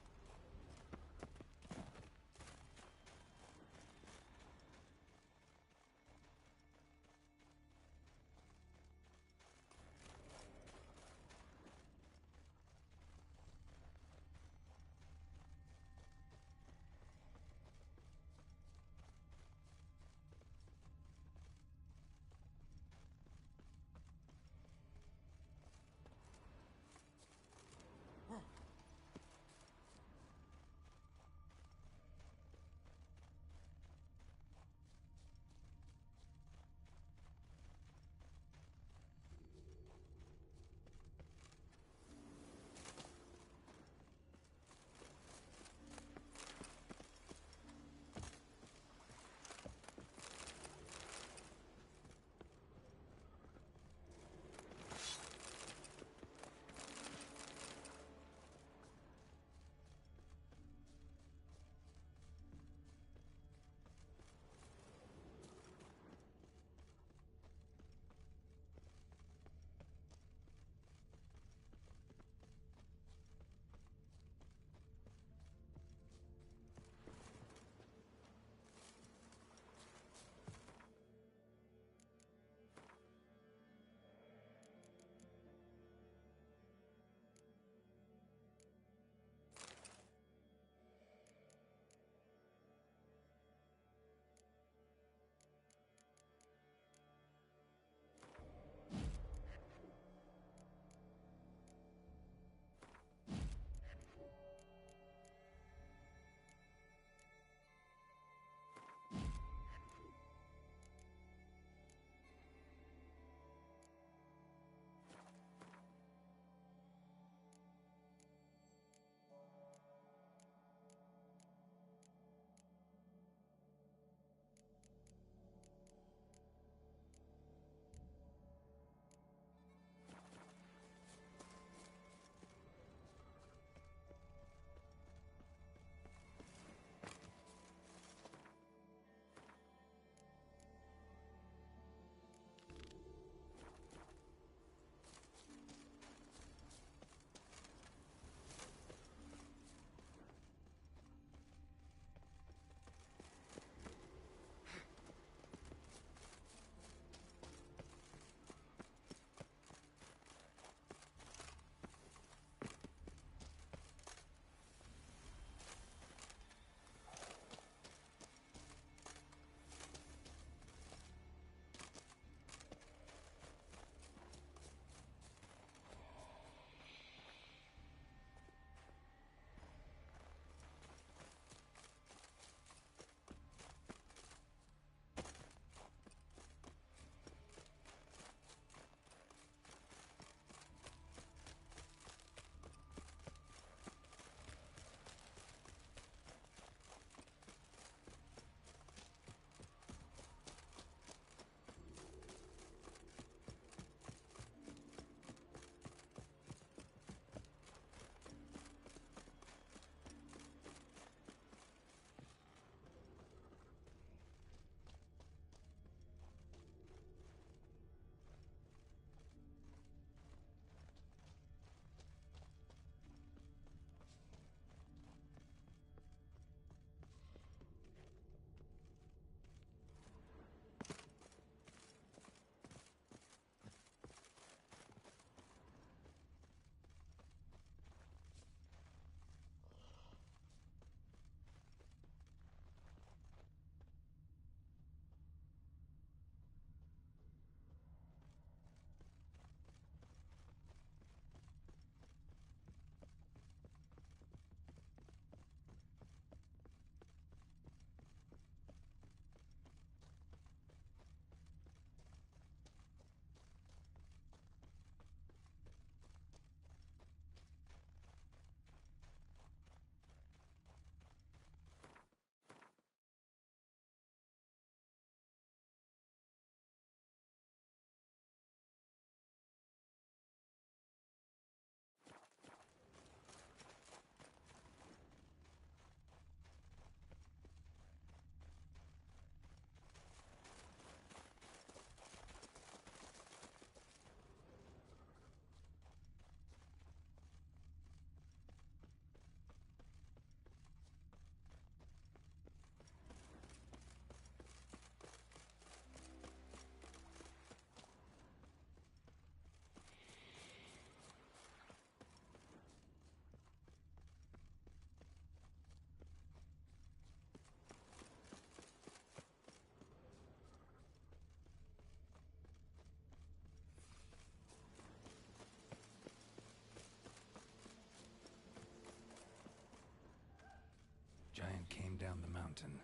skeleton.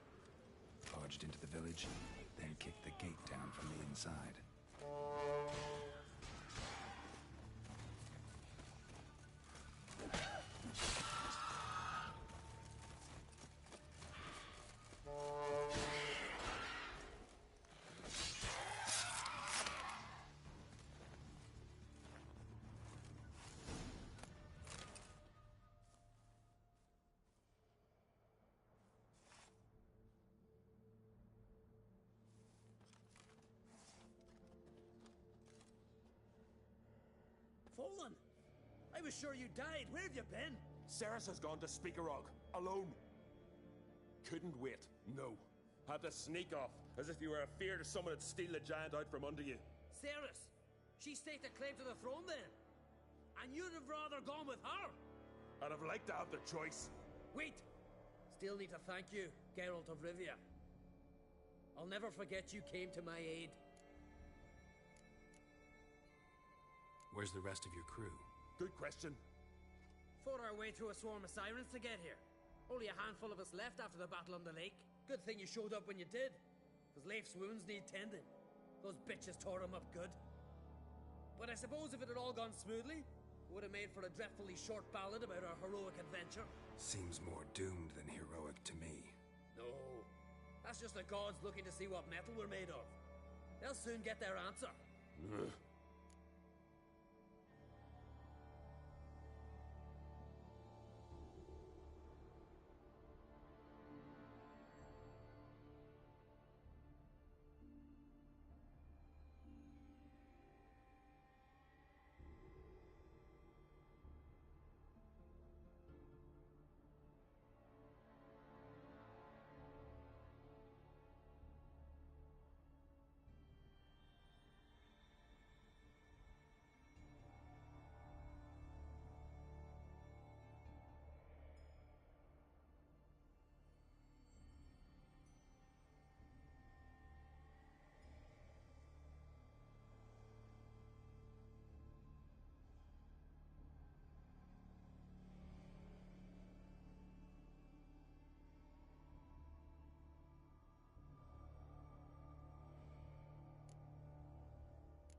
Lodged into the village, then kicked the gate down from the inside. Fallen! I was sure you died. Where have you been? Ceres has gone to Speakerog, alone. Couldn't wait, no. Had to sneak off, as if you were afeard someone would steal the giant out from under you. Ceres! She staked a claim to the throne then. And you'd have rather gone with her. I'd have liked to have the choice. Wait! Still need to thank you, Geralt of Rivia. I'll never forget you came to my aid. Where's the rest of your crew? Good question. Fought our way through a swarm of sirens to get here. Only a handful of us left after the battle on the lake. Good thing you showed up when you did. Because Leif's wounds need tending. Those bitches tore him up good. But I suppose if it had all gone smoothly, it would have made for a dreadfully short ballad about our heroic adventure. Seems more doomed than heroic to me. No. That's just the gods looking to see what metal we're made of. They'll soon get their answer.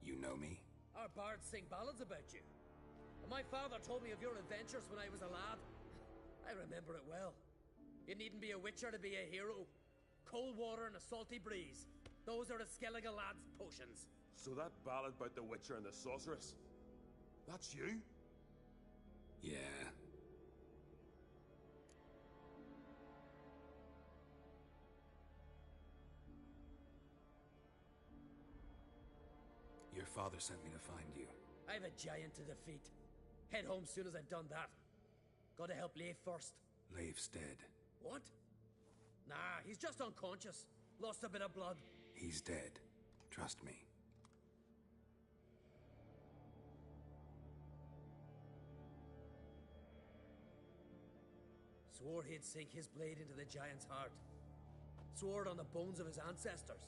You know me? Our bards sing ballads about you. And my father told me of your adventures when I was a lad. I remember it well. You needn't be a witcher to be a hero. Cold water and a salty breeze. Those are the Skellige lad's potions. So that ballad about the Witcher and the Sorceress, that's you? Yeah. Your father sent me to find you. I've a giant to defeat. Head home soon as I've done that. Gotta help Leif first. Leif's dead. What? Nah, he's just unconscious. Lost a bit of blood. He's dead. Trust me. Swore he'd sink his blade into the giant's heart. Swore it on the bones of his ancestors.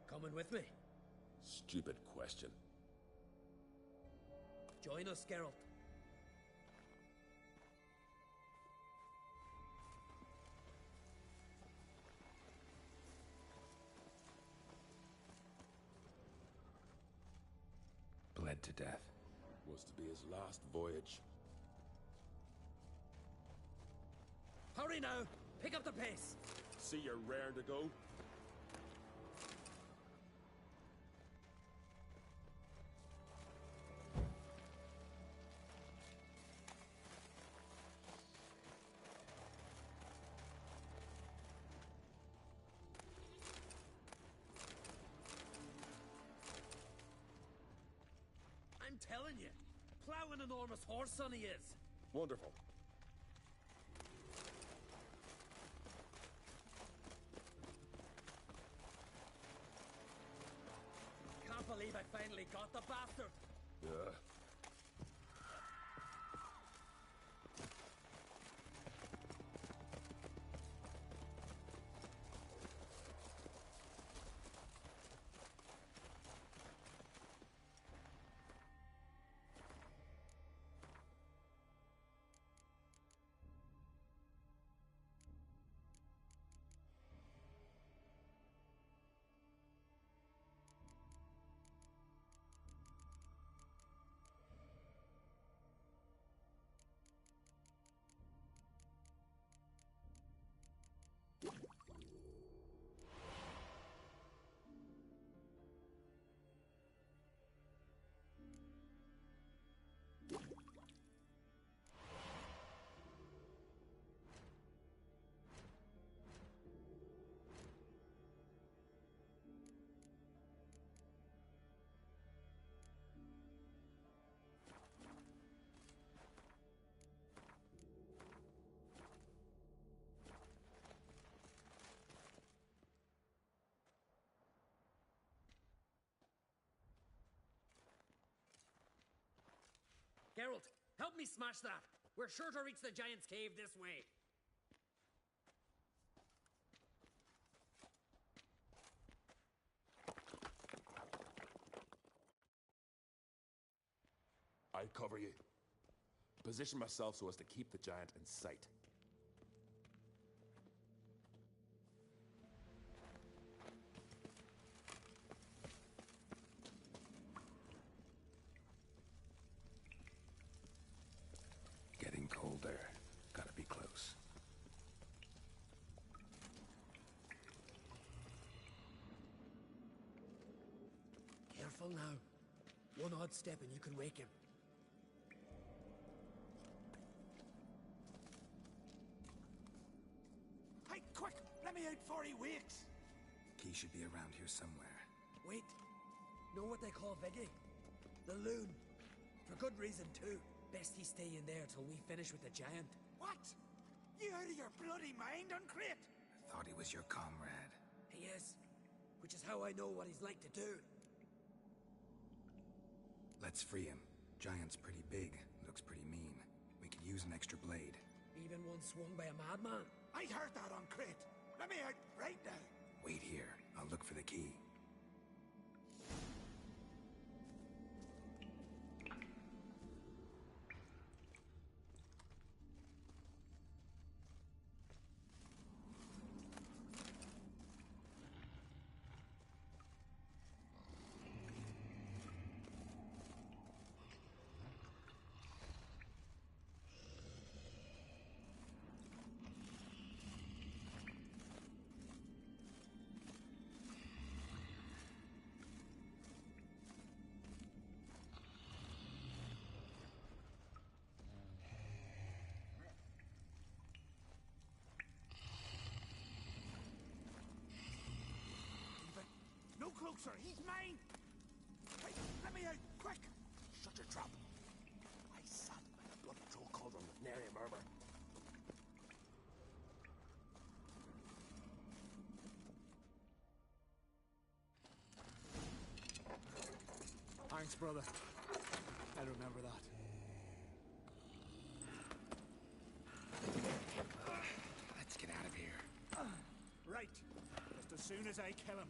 Coming with me? Stupid question. Join us, Geralt. Bled to death. Was to be his last voyage. Hurry now! Pick up the pace! See you're raring to go? I'm telling you, plow an enormous horse son he is. Wonderful. Can't believe I finally got the bastard. Yeah. Geralt, help me smash that. We're sure to reach the giant's cave this way. I'll cover you. Position myself so as to keep the giant in sight. Getting colder. Gotta be close. Careful now. One odd step and you can wake him. Hey, quick! Let me out before he wakes! Key should be around here somewhere. Wait. Know what they call Viggy? The loon. For good reason, too. Best he stay in there till we finish with the giant. What? You out of your bloody mind, Uncrate? Thought he was your comrade. He is. Which is how I know what he's like to do. Let's free him. Giant's pretty big. Looks pretty mean. We could use an extra blade. Even one swung by a madman. I heard that, Uncrate. Let me out right now. Wait here. I'll look for the key. No closer, he's mine! Hey, let me out, quick! Shut your trap. I sat by the bloody troll cauldron with nary a murmur. Thanks, brother. I'll remember that. Let's get out of here. Right. Just as soon as I kill him.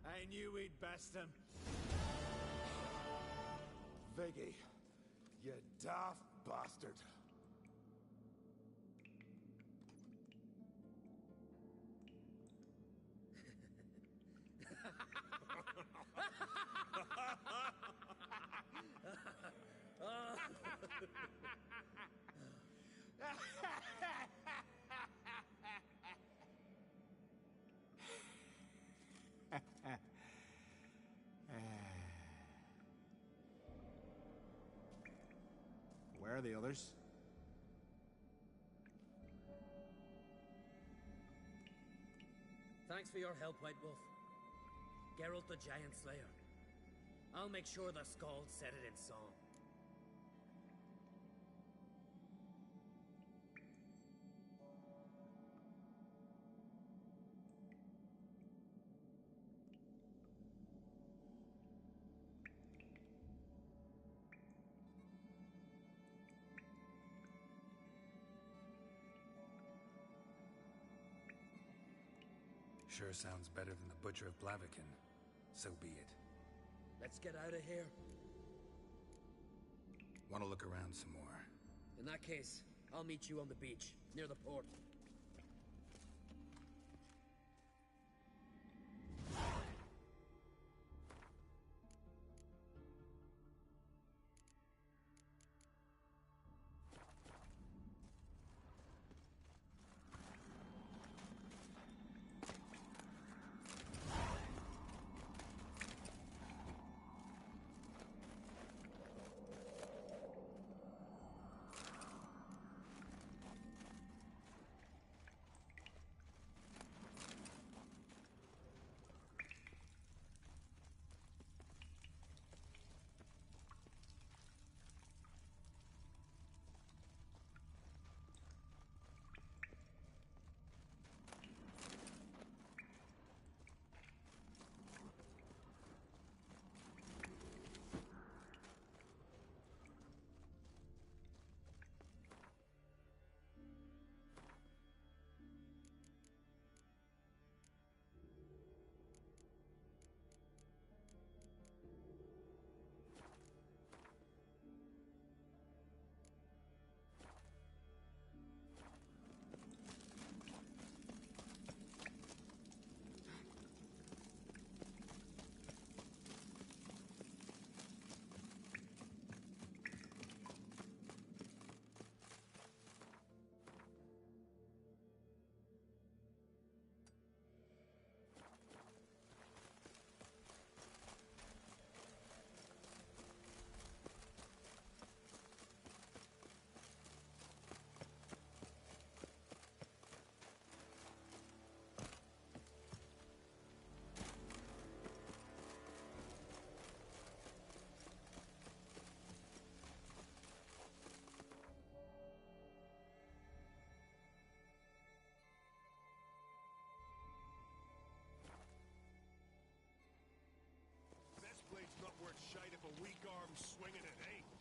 I knew we'd best him. Viggy, you daft bastard. are the others? Thanks for your help, White Wolf. Geralt the Giant Slayer. I'll make sure the Scald said it in song. Sure sounds better than the Butcher of Blaviken. So be it. Let's get out of here. Want to look around some more? In that case, I'll meet you on the beach, near the port. This blade's not worth shite if a weak arm's swinging it, eh?